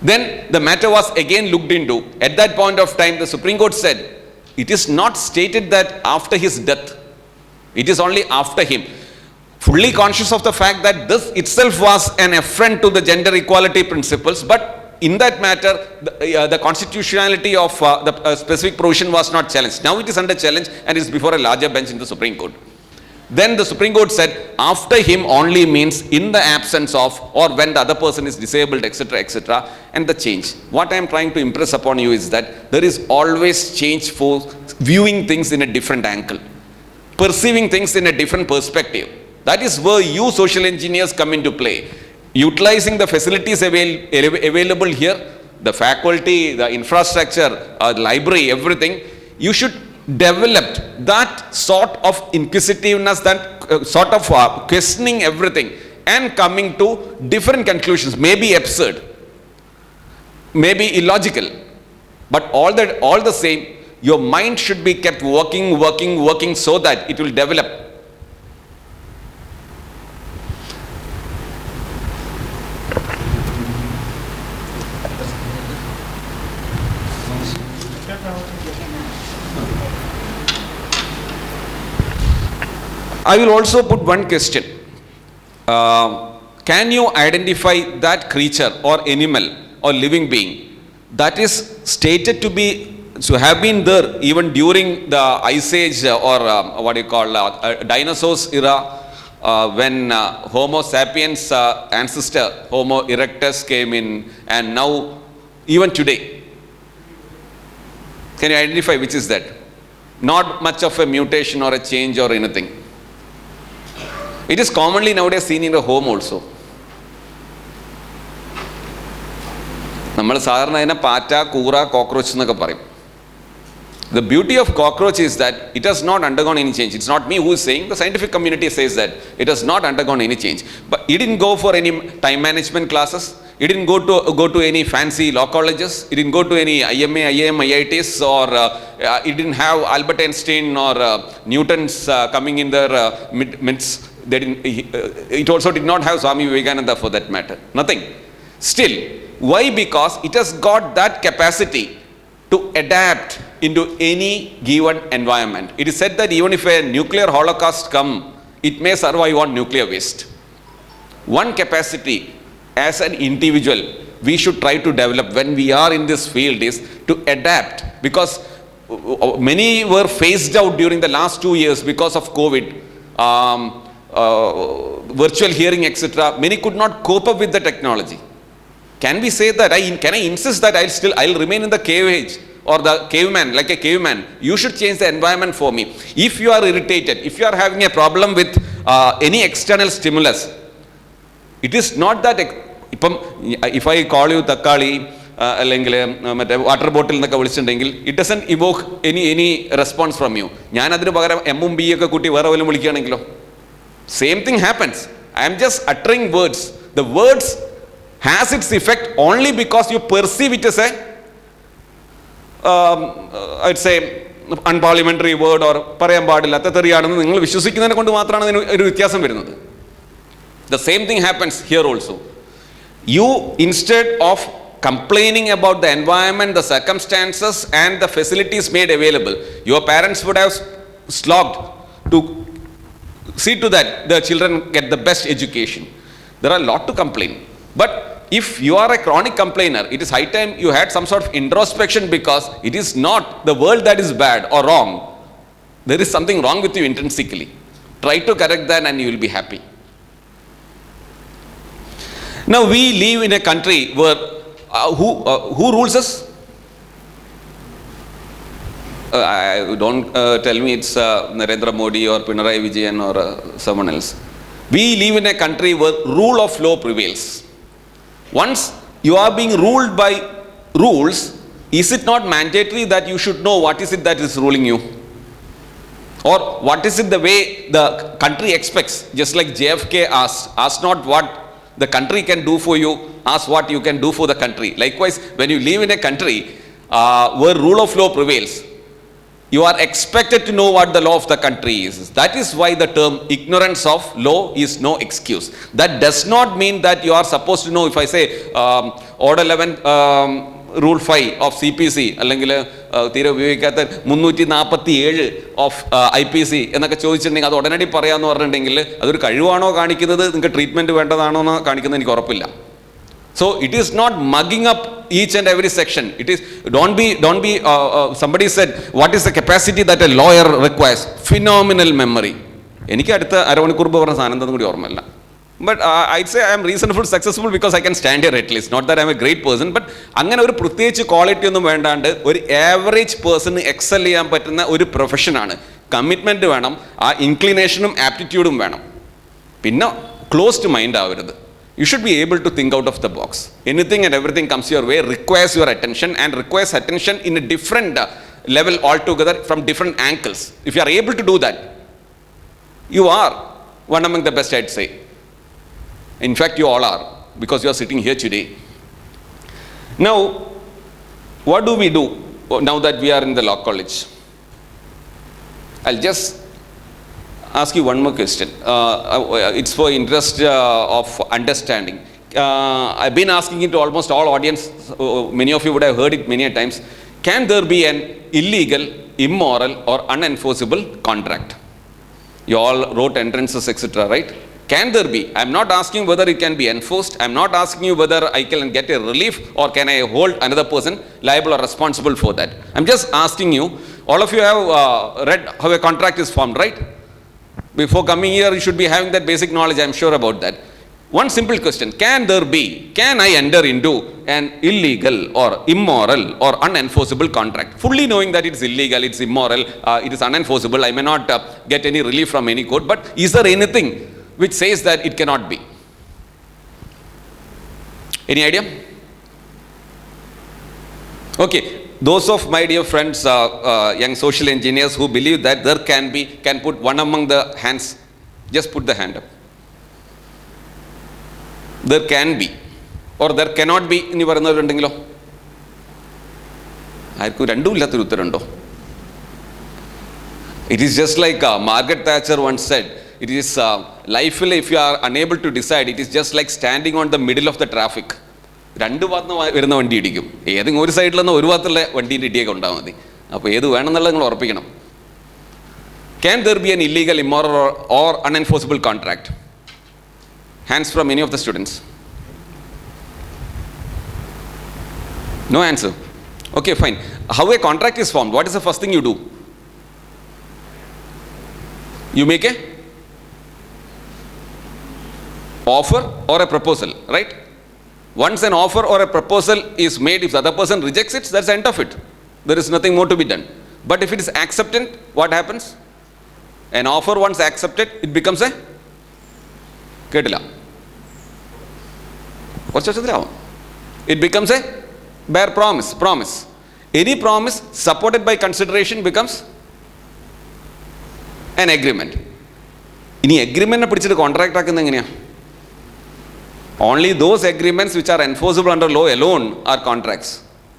Then the matter was again looked into. At that point of time the Supreme Court said it is not stated that after his death, it is only after him. Fully conscious of the fact that this itself was an affront to the gender equality principles, but in that matter the constitutionality of the specific provision was not challenged. Now it is under challenge and is before a larger bench in the Supreme Court. Then the Supreme Court said after him only means in the absence of or when the other person is disabled, etc., etc. And the change. What I am trying to impress upon you is that there is always change for viewing things in a different angle, perceiving things in a different perspective. That is where you social engineers come into play. Utilizing the facilities available here, the faculty, the infrastructure, library, everything, you should develop that sort of inquisitiveness, that sort of questioning everything and coming to different conclusions, maybe absurd, maybe illogical, but all the same, your mind should be kept working so that it will develop. I will also put one question. Can you identify that creature or animal or living being that is stated to have been there even during the Ice Age or what do you call dinosaurs era, when Homo sapiens ancestor Homo erectus came in, and now even today? Can you identify which is that? Not much of a mutation or a change or anything. It is commonly nowadays seen in the home also. നമ്മൾ സാധാരണ അതിനെ പാറ്റ, കൂറ, cockroach എന്നൊക്കെ പറയും. The beauty of cockroach is that it has not undergone any change. It's not me who is saying, the scientific community says that it has not undergone any change. But it didn't go for any time management classes. It didn't go to any fancy law colleges. It didn't go to any IMA, IIM, IITs, or it didn't have Albert Einstein or Newton's coming in their midst. It also did not have Swami Vivekananda for that matter. Nothing. Still, why? Because it has got that capacity to adapt into any given environment. It is said that even if a nuclear holocaust come, it may survive on nuclear waste. One capacity as an individual we should try to develop when we are in this field is to adapt, because many were phased out during the last 2 years because of COVID. Virtual hearing, etc. Many could not cope up with the technology. Can we say that can I insist that I'll remain in the cave age or the caveman, like a caveman? You should change the environment for me. If you are irritated, if you are having a problem with any external stimulus, it is not that if I call you Takali അല്ലെങ്കിൽ മറ്റേ water bottle എന്നൊക്കെ വിളിച്ചിട്ടുണ്ടെങ്കിൽ it doesn't evoke any response from you. ഞാൻ അതിന് പകരം എമ്മും B ഒക്കെ കൂട്ടി വേറെ വല്ലതും വിളിക്കുകയാണെങ്കിലോ? Same thing happens. I am just uttering words. The words has its effect only because you perceive it as a I'd say unparliamentary word or പറയാൻ പാടില്ലാത്ത തെറിയാണെന്ന് നിങ്ങൾ വിശ്വസിക്കുന്നതിനെ കൊണ്ട് മാത്രമാണ് അതിന് ഒരു വ്യത്യാസം വരുന്നത്. The same thing happens here also. You, instead of complaining about the environment, the circumstances, and the facilities made available. Your parents would have slogged to see to that the children get the best education. There are a lot to complain. But if you are a chronic complainer, it is high time you had some sort of introspection, because it is not the world that is bad or wrong. There is something wrong with you intrinsically. Try to correct that and you will be happy. Now we live in a country where who rules us? Don't tell me it's Narendra Modi or Pinarayi Vijayan or someone else. We live in a country where rule of law prevails. Once you are being ruled by rules, is it not mandatory that you should know what is it that is ruling you? Or what is it the way the country expects? Just like JFK ask not what the country can do for you, ask what you can do for the country. Likewise, when you live in a country where rule of law prevails, you are expected to know what the law of the country is. That is why the term ignorance of law is no excuse. That does not mean that you are supposed to know. If I say Order 11 Rule 5 of CPC, അല്ലെങ്കിൽ തീരെ ഉപയോഗിക്കാത്ത 347 of IPC എന്നൊക്കെ ചോദിച്ചിട്ടുണ്ടെങ്കിൽ അത് ഉടനടി പറയാമെന്ന് പറഞ്ഞിട്ടുണ്ടെങ്കിൽ അതൊരു കഴിവാണോ കാണിക്കുന്നത്, നിങ്ങൾക്ക് ട്രീറ്റ്മെൻറ്റ് വേണ്ടതാണോ എന്ന് കാണിക്കുന്നത് എനിക്ക് ഉറപ്പില്ല. So it is not mugging up each and every section. It is, don't be somebody said, what is the capacity that a lawyer requires? Phenomenal memory. എനിക്ക് അടുത്ത അരമണിക്കൂർ പറഞ്ഞ സാധനം എന്തെന്നും കൂടി ഓർമ്മയില്ല. But I'd say I am reasonably successful because I can stand here at least. Not that I am a great person, but അങ്ങനെ ഒരു പ്രത്യേകിച്ച് ക്വാളിറ്റി ഒന്നും വേണ്ടാണ്ട് ഒരു ആവറേജ് പേഴ്സണ് എക്സൽ ചെയ്യാൻ പറ്റുന്ന ഒരു പ്രൊഫഷനാണ്. കമ്മിറ്റ്മെൻറ്റ് വേണം, ആ ഇൻക്ലിനേഷനും ആപ്റ്റിറ്റ്യൂഡും വേണം. പിന്നെ ക്ലോസ്ഡ് മൈൻഡ് ആവരുത്. You should be able to think out of the box. Anything and everything comes your way requires your attention, and requires attention in a different level altogether, from different angles. If you are able to do that, you are one among the best, I'd say. In fact, you all are, because you are sitting here today. Now, what do we do now that we are in the law college? I'll just ask you one more question. It's for interest of understanding. I've been asking it to almost all audience. Many of you would have heard it many a times. Can there be an illegal, immoral or unenforceable contract? You all wrote entrances, etc., right? Can there be? I'm not asking whether it can be enforced. I'm not asking you whether I can get a relief or can I hold another person liable or responsible for that. I'm just asking you. All of you have read how a contract is formed, right? Before coming here, you should be having that basic knowledge, I'm sure about that. One simple question, can I enter into an illegal or immoral or unenforceable contract? Fully knowing that it's illegal, it's immoral, it is unenforceable, I may not get any relief from any court, but is there anything which says that it cannot be? Any idea? Okay, those of my dear friends, young social engineers who believe that there can put one among the hands, just put the hand up. There can be or there cannot be എന്ന് പറയുന്നവരുണ്ടെങ്കിലോ? ആർക്കും രണ്ടും ഇല്ലാത്തൊരു ഉത്തരമുണ്ടോ? It is just like Margaret Thatcher once said, it is life, if you are unable to decide, it is just like standing on the middle of the traffic. രണ്ട് ഭാഗത്ത് വരുന്ന വണ്ടി ഇടിക്കും. ഏതെങ്കിലും ഒരു സൈഡിൽ നിന്ന് ഒരു ഭാഗത്തുള്ള വണ്ടീൻ്റെ ഇടിയൊക്കെ ഉണ്ടാൽ മതി. അപ്പോൾ ഏത് വേണമെന്നുള്ളത് നിങ്ങൾ ഉറപ്പിക്കണം. Can there be an illegal, immoral or unenforceable contract? Hands from any of the students. No answer. Okay, fine. How a contract is formed? What is the first thing you do? You make a offer or a proposal, right? Once an offer or a proposal is made, if the other person rejects it, that's the end of it. There is nothing more to be done. But if it is accepted, what happens? An offer once accepted, it becomes a ketila. It becomes a bare promise. Any promise supported by consideration becomes an agreement. ഇനി എഗ്രിമെന്റിനെ പിടിച്ചിട്ട് contract ആക്കുന്നത് എങ്ങനെയാ? Only those agreements which are enforceable under law alone are contracts.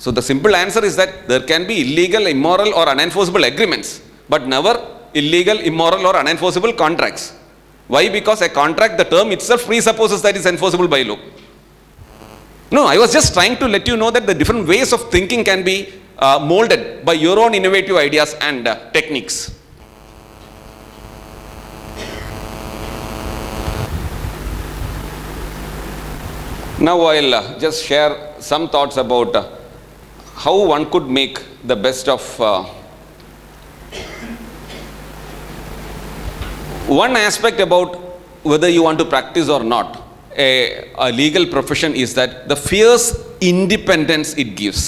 So the simple answer is that there can be illegal, immoral or unenforceable agreements, but never illegal, immoral or unenforceable contracts. Why? Because a contract, the term itself presupposes that it's enforceable by law. No, I was just trying to let you know that the different ways of thinking can be molded by your own innovative ideas and techniques. Now I'll just share some thoughts about how one could make the best of one aspect about whether you want to practice or not a legal profession is that the fierce independence it gives.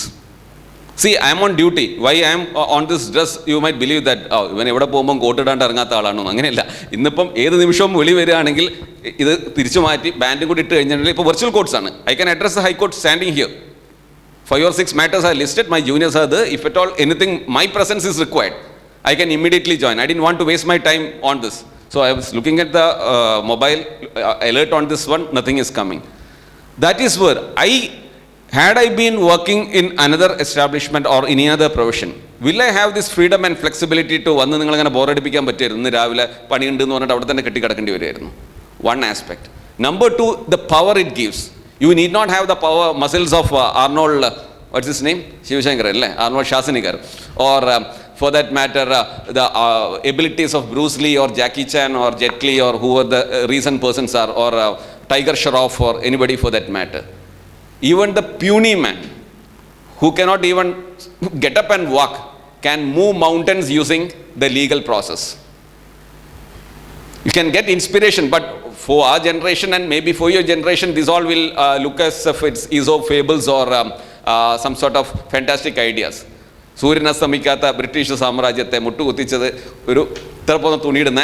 See, I am on duty. Why I am on this dress, you might believe that ഇവൻ എവിടെ പോകുമ്പം coat ഇടാണ്ട് ഇറങ്ങാത്ത ആളാണോ? അങ്ങനെയല്ല. ഇന്നിപ്പം ഏത് നിമിഷവും വെളി വരികയാണെങ്കിൽ ഇത് തിരിച്ചു മാറ്റി ബാൻഡും കൂടി ഇട്ട് കഴിഞ്ഞിട്ടുണ്ടെങ്കിൽ ഇപ്പോൾ വെർച്വൽ കോർട്സ് ആണ്. I can address the High Court standing here. 5 or 6 matters are listed. My juniors are there. If at all anything, my presence is required, I can immediately join. I didn't want to waste my time on this. So I was looking at the mobile alert on this one, nothing is coming. That is where had I been working in another establishment or any other profession, will I have this freedom and flexibility to വന്ന് നിങ്ങളങ്ങനെ ബോറടിപ്പിക്കാൻ പറ്റിയിരുന്നു? ഇന്ന് രാവിലെ പണിയുണ്ടെന്ന് പറഞ്ഞിട്ട് അവിടെ തന്നെ കെട്ടിക്കിടക്കേണ്ടി വരുമായിരുന്നു. One aspect. Number 2, the power it gives. You need not have the power muscles of Arnold, what's his name? Shivashankar, Arnold Schwarzenegger, or for that matter, the abilities of Bruce Lee or Jackie Chan or Jet Li or whoever the recent persons are, or Tiger Shroff or anybody for that matter. Even the puny man who cannot even get up and walk can move mountains using the legal process. You can get inspiration, but for our generation and maybe for your generation, this all will look as if it's Aesop fables or some sort of fantastic ideas. സൂര്യൻ അസ്തമിക്കാത്ത British സാമ്രാജ്യത്തെ മുട്ടുകുത്തിച്ചത് ഒരു ഇത്ര പോകുന്ന തുണിയിടുന്ന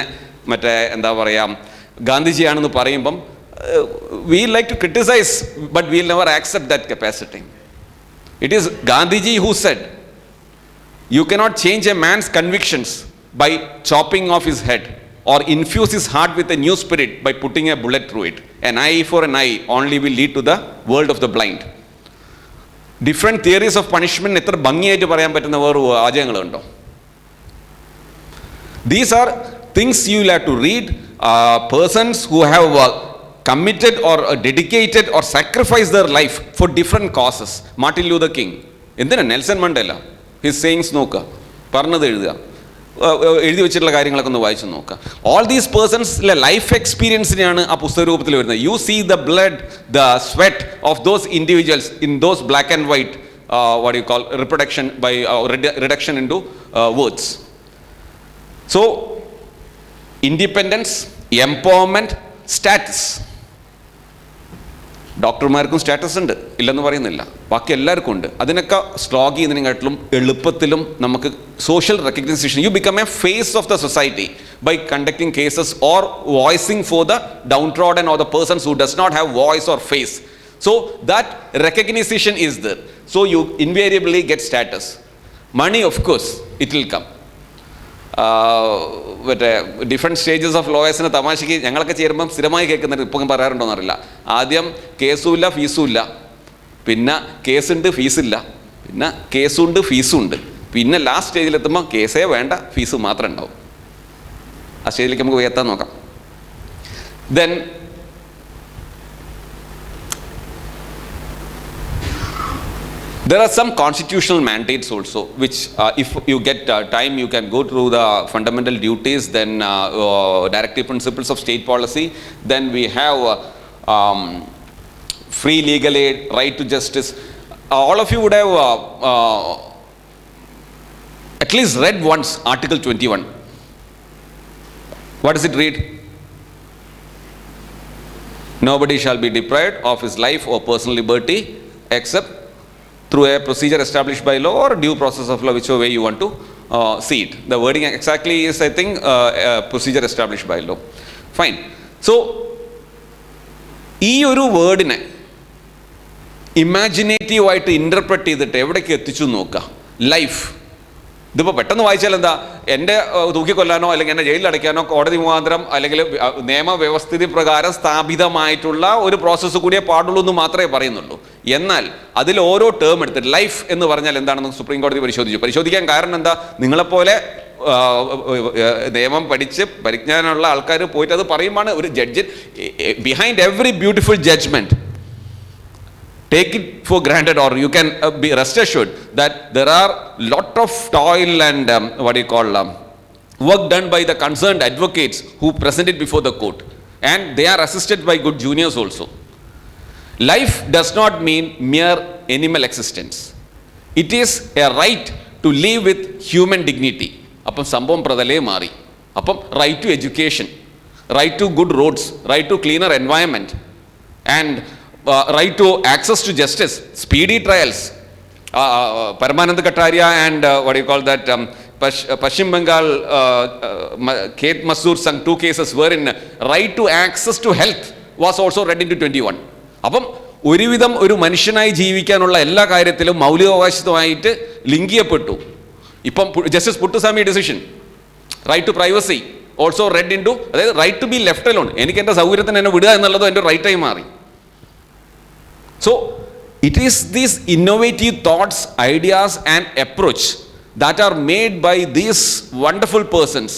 മറ്റേ എന്താ പറയുക ഗാന്ധിജിയാണെന്ന് പറയുമ്പം we like to criticize, but we will never accept that capacity. It is Gandhiji who said, you cannot change a man's convictions by chopping off his head or infuse his heart with a new spirit by putting a bullet through it. An eye for an eye only will lead to the world of the blind. Different theories of punishment എത്ര ഭംഗിയായിട്ട് പറയാൻ പറ്റുന്ന വേറെ ആചാരങ്ങളുണ്ടോ? These are things you will have to read. Persons who have committed or dedicated or sacrificed their life for different causes. Martin Luther King, എന്തിനാ Nelson Mandela, his sayings നോക്കുക, പറഞ്ഞത് എഴുതുക, എഴുതി വെച്ചിട്ടുള്ള കാര്യങ്ങളൊക്കെ ഒന്ന് വായിച്ചു നോക്കുക. All these persons ലൈഫ് എക്സ്പീരിയൻസിനെയാണ് ആ പുസ്തക രൂപത്തിൽ വരുന്നത്. You see the blood, the sweat of those individuals in those black and white, what do you call, reduction into words. So independence, empowerment, status. ഡോക്ടർമാർക്കും സ്റ്റാറ്റസ് ഉണ്ട്, ഇല്ലെന്ന് പറയുന്നില്ല, ബാക്കി എല്ലാവർക്കും ഉണ്ട്. അതിനൊക്കെ സ്ട്രോങ് ചെയ്യുന്നതിനെക്കാട്ടിലും എളുപ്പത്തിലും നമുക്ക് social recognition, you become a face of the society by conducting cases or voicing for the downtrodden or the persons who does not have voice or face. So that recognition is there. So you invariably get status. Money of course it will come. മറ്റേ different stages of ലോയേഴ്സിന് തമാശയ്ക്ക് ഞങ്ങളൊക്കെ ചേരുമ്പം സ്ഥിരമായി കേൾക്കുന്നത്, ഇപ്പം പറയാറുണ്ടോയെന്ന് അറിയില്ല, ആദ്യം കേസുമില്ല ഫീസുമില്ല, പിന്നെ കേസുണ്ട് ഫീസില്ല, പിന്നെ കേസുണ്ട് ഫീസുണ്ട്, പിന്നെ ലാസ്റ്റ് സ്റ്റേജിലെത്തുമ്പോൾ കേസേ വേണ്ട ഫീസ് മാത്രമേ ഉണ്ടാവും. ആ സ്റ്റേജിലേക്ക് നമുക്ക് ഉയർത്താൻ നോക്കാം. Then there are some constitutional mandates also, which if you get time, you can go through the fundamental duties, then directive principles of state policy. Then we have free legal aid, right to justice. All of you would have at least read once Article 21. What does it read? Nobody shall be deprived of his life or personal liberty except through a procedure established by law or due process of law, whichever way you want to see it. The wording exactly is, I think, procedure established by law. Fine. So, ഈ ഒരു വേർഡിനെ ഇമാജിനേറ്റീവായിട്ട് interpret ചെയ്തിട്ട് എവിടേക്ക് എത്തിച്ചു നോക്കുക. Life, ഇതിപ്പോൾ പെട്ടെന്ന് വായിച്ചാൽ എന്താ, എൻ്റെ തൂക്കിക്കൊല്ലാനോ അല്ലെങ്കിൽ എന്നെ ജയിലിൽ അടയ്ക്കാനോ കോടതി മുഖാന്തരം അല്ലെങ്കിൽ നിയമവ്യവസ്ഥിതി പ്രകാരം സ്ഥാപിതമായിട്ടുള്ള ഒരു പ്രോസസ്സ് കൂടിയേ പാടുള്ളൂ എന്ന് മാത്രമേ പറയുന്നുള്ളൂ. എന്നാൽ അതിൽ ഓരോ ടേം എടുത്തിട്ട് ലൈഫ് എന്ന് പറഞ്ഞാൽ എന്താണെന്ന് സുപ്രീം കോടതി പരിശോധിക്കാൻ കാരണം എന്താ, നിങ്ങളെപ്പോലെ നിയമം പഠിച്ച് പരിജ്ഞാനമുള്ള ആൾക്കാർ പോയിട്ട് അത് പറയുമ്പോൾ ഒരു judge, behind every beautiful judgement take it for granted, or you can be rest assured that there are lot of toil and work done by the concerned advocates who present it before the court, and they are assisted by good juniors also. Life does not mean mere animal existence. It is a right to live with human dignity. അപ്പം സംഭവം പ്രതലേ മാറി. അപ്പം right to education, right to good roads, right to cleaner environment, and right to access to justice, speedy trials. Paramanand Kataria and Pashchim Bengal, Kate Masoor Sangh, 2 cases wherein right to access to health was also read into 21. അപ്പം ഒരുവിധം ഒരു മനുഷ്യനായി ജീവിക്കാനുള്ള എല്ലാ കാര്യത്തിലും മൗലികാവകാശത്തുമായിട്ട് link ചെയ്യപ്പെട്ടു. ഇപ്പം justice Puttaswamy decision, right to privacy also read into, അതായത് right to be left alone, എനിക്ക് എൻ്റെ സൗകര്യത്തിന് എന്നെ വിടുക എന്നുള്ളതും എൻ്റെ റൈറ്റായി മാറി. So, it is these innovative thoughts, ideas and approach that are made by these wonderful persons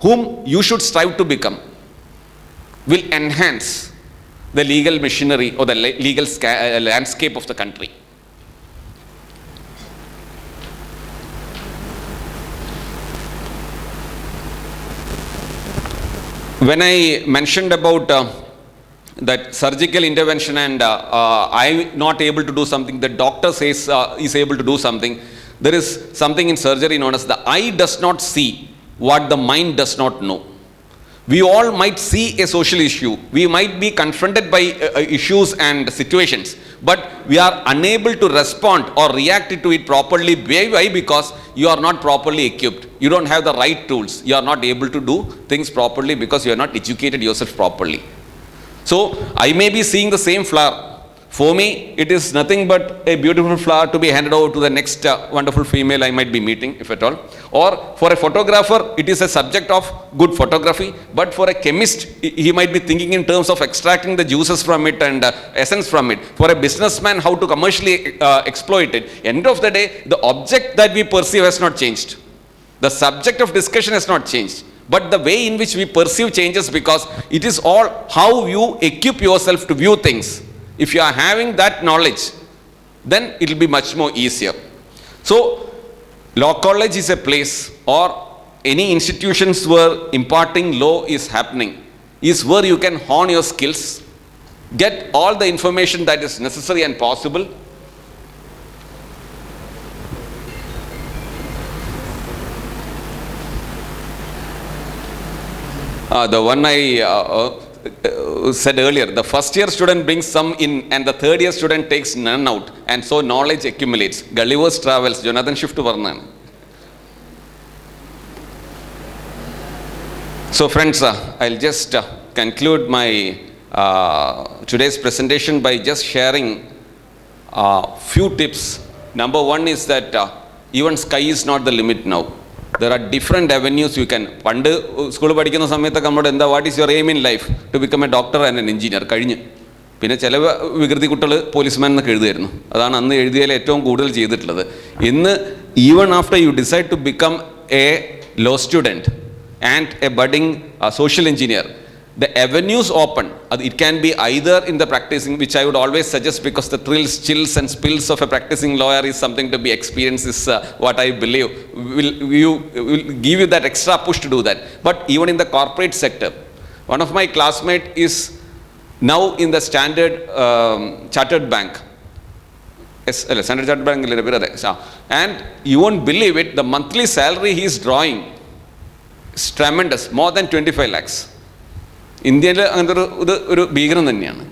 whom you should strive to become will enhance the legal machinery or the legal landscape of the country. When I mentioned about that surgical intervention and I'm not able to do something, the doctor says is able to do something. There is something in surgery known as the eye does not see what the mind does not know. We all might see a social issue, we might be confronted by issues and situations, but we are unable to respond or react to it properly. Why? Because you are not properly equipped, you don't have the right tools, you are not able to do things properly because you are not educated yourself properly. So, I may be seeing the same flower. For me, it is nothing but a beautiful flower to be handed over to the next wonderful female I might be meeting, if at all. Or for a photographer, it is a subject of good photography. But for a chemist, he might be thinking in terms of extracting the juices from it and essence from it. For a businessman, how to commercially exploit it. End of the day, the object that we perceive has not changed. The subject of discussion has not changed. But the way in which we perceive changes, because it is all how you equip yourself to view things. If you are having that knowledge, then it will be much more easier. So, law college is a place, or any institutions where imparting law is happening, is where you can hone your skills, get all the information that is necessary and possible. The one I said earlier, the first year student brings some in and the third year student takes none out, and so knowledge accumulates. Gulliver's Travels, Jonathan Swift പറഞ്ഞാണ്. So friends, I'll just conclude my today's presentation by just sharing few tips. Number one is that even sky is not the limit now. There are different avenues you can. പണ്ട് സ്കൂളിൽ പഠിക്കുന്ന സമയത്തൊക്കെ നമ്മുടെ എന്താ, what is your aim in life? To become a doctor and an engineer. കഴിഞ്ഞ് പിന്നെ ചില വികൃതി കുട്ടികൾ പോലീസ്മാൻ എന്നൊക്കെ എഴുതുമായിരുന്നു. അതാണ് അന്ന് എഴുതിയതിൽ ഏറ്റവും കൂടുതൽ ചെയ്തിട്ടുള്ളത്. ഇന്ന് even after you decide to become a law student and a budding social engineer, the avenues open. It can be either in the practicing, which I would always suggest, because the thrills, chills and spills of a practicing lawyer is something to be experienced, is what I believe will give you that extra push to do that. But even in the corporate sector, one of my classmates is now in the Standard Chartered Bank. Yes, Standard Chartered Bank, and you won't believe it, the monthly salary he is drawing is tremendous, more than 25 lakhs. ഇന്ത്യയിൽ അങ്ങനത്തെ ഒരു ഭീകരം തന്നെയാണ്.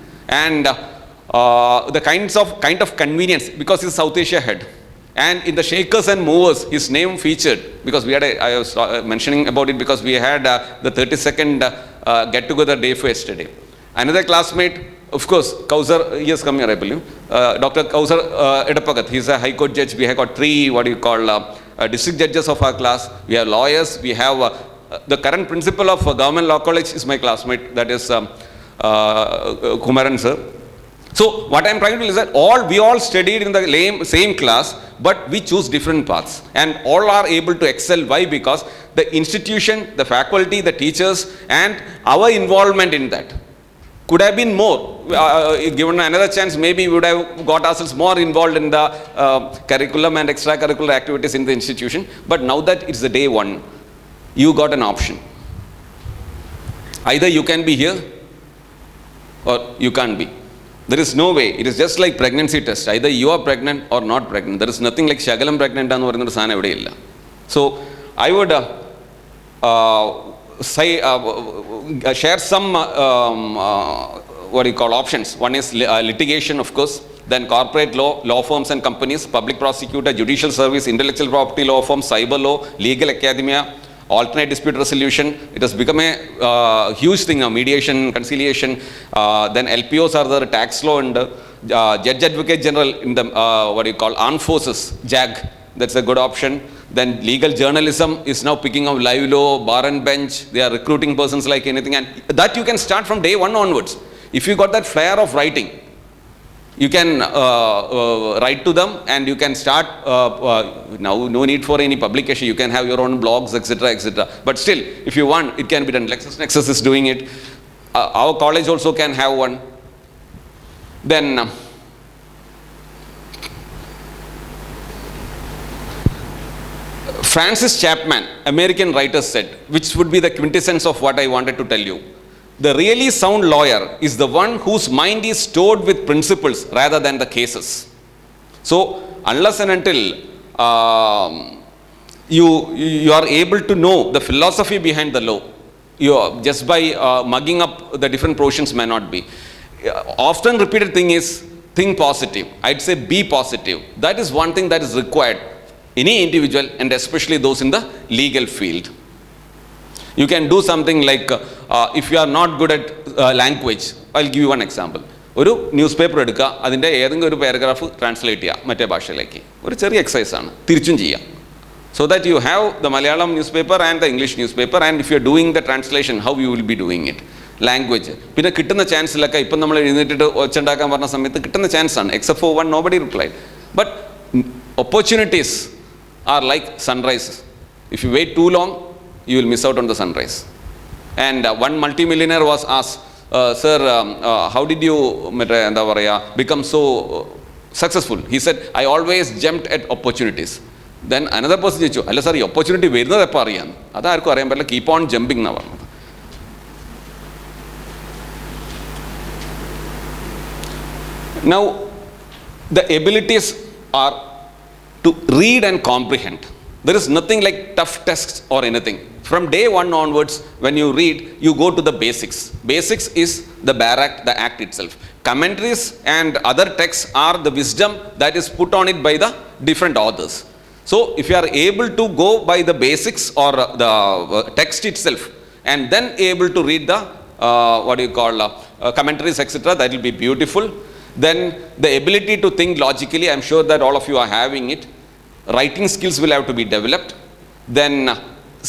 And the kind of convenience, because he's South Asia head, and in the Shakers and Movers his name featured, because we had I was mentioning about it because we had the 32nd get together day for yesterday. Another classmate, of course, Kausar, he has come here, I believe, Dr. Kausar Edapagat. He's a high court judge. We have got 3 district judges of our class. We have lawyers. We have the current principal of Government Law College is my classmate, that is Kumaran sir. So what I am trying to tell is that we all studied in the same class, but we choose different paths, and all are able to excel. Why? Because the institution, the faculty, the teachers and our involvement in that. Could have been more. Given another chance, maybe we would have got ourselves more involved in the curriculum and extracurricular activities in the institution. But now that it's the day one, you got an option. Either you can be here or you can't be. There is no way. It is just like pregnancy test. Either you are pregnant or not pregnant. There is nothing like Shagalam pregnant and പറയുന്ന ഒരു സാധനം എവിടെയില്ല. So I would share some what do you call options. One is litigation, of course, then corporate law, law firms and companies, public prosecutor, judicial service, intellectual property law firms, cyber law, legal academia, alternate dispute resolution. It has become a huge thing now. Mediation, conciliation, then LPOs are there, tax law, and judge advocate general in the what do you call armed forces, JAG. That's a good option. Then legal journalism is now picking up, live law, bar and bench. They are recruiting persons like anything, and that you can start from day one onwards. If you got that flair of writing, you can write to them and you can start. Now no need for any publication. You can have your own blogs, etc., etc. But still, if you want, it can be done. LexisNexis is doing it. Our college also can have one. Then Francis Chapman, American writer, said, which would be the quintessence of what I wanted to tell you. The really sound lawyer is the one whose mind is stored with principles rather than the cases. So unless and until you are able to know the philosophy behind the law, you just by mugging up the different portions may not be. Often repeated thing is think positive. I'd say be positive. That is one thing that is required. Any individual, and especially those in the legal field. You can do something like, if you are not good at language, I'll give you one example. ഒരു news paper എടുക്കുക, അതിൻ്റെ ഏതെങ്കിലും ഒരു paragraph translate ചെയ്യുക മറ്റേ ഭാഷയിലേക്ക്. ഒരു ചെറിയ എക്സസൈസ് ആണ്, തിരിച്ചും ചെയ്യാം. So that you have the Malayalam newspaper and the English newspaper, and if you are doing the translation, how you will be doing it. Language. പിന്നെ കിട്ടുന്ന ചാൻസിലൊക്കെ ഇപ്പം നമ്മൾ എഴുന്നേറ്റിട്ട് ഒച്ചുണ്ടാക്കാൻ പറഞ്ഞ സമയത്ത് കിട്ടുന്ന ചാൻസാണ്. Except for one, nobody replied. But opportunities are like sunrise. If you wait too long, you will miss out on the sunrise. And one multimillionaire was asked, sir, how did you become so successful? He said, I always jumped at opportunities. Then another person said, alla sir, opportunity വരുന്നത് എപ്പോൾ അറിയാം? അതാർക്കും അറിയാൻ പറ്റില്ല, keep on jumping എന്നാണ് പറഞ്ഞത്. Now, the abilities are to read and comprehend. There is nothing like tough tests or anything. From day one onwards, when you read, you go to the basics. Basics is the bare act, the act itself. Commentaries and other texts are the wisdom that is put on it by the different authors. So, if you are able to go by the basics or the text itself, and then able to read the commentaries, etc., that will be beautiful. Then the ability to think logically, I am sure that all of you are having it. Writing skills will have to be developed. Then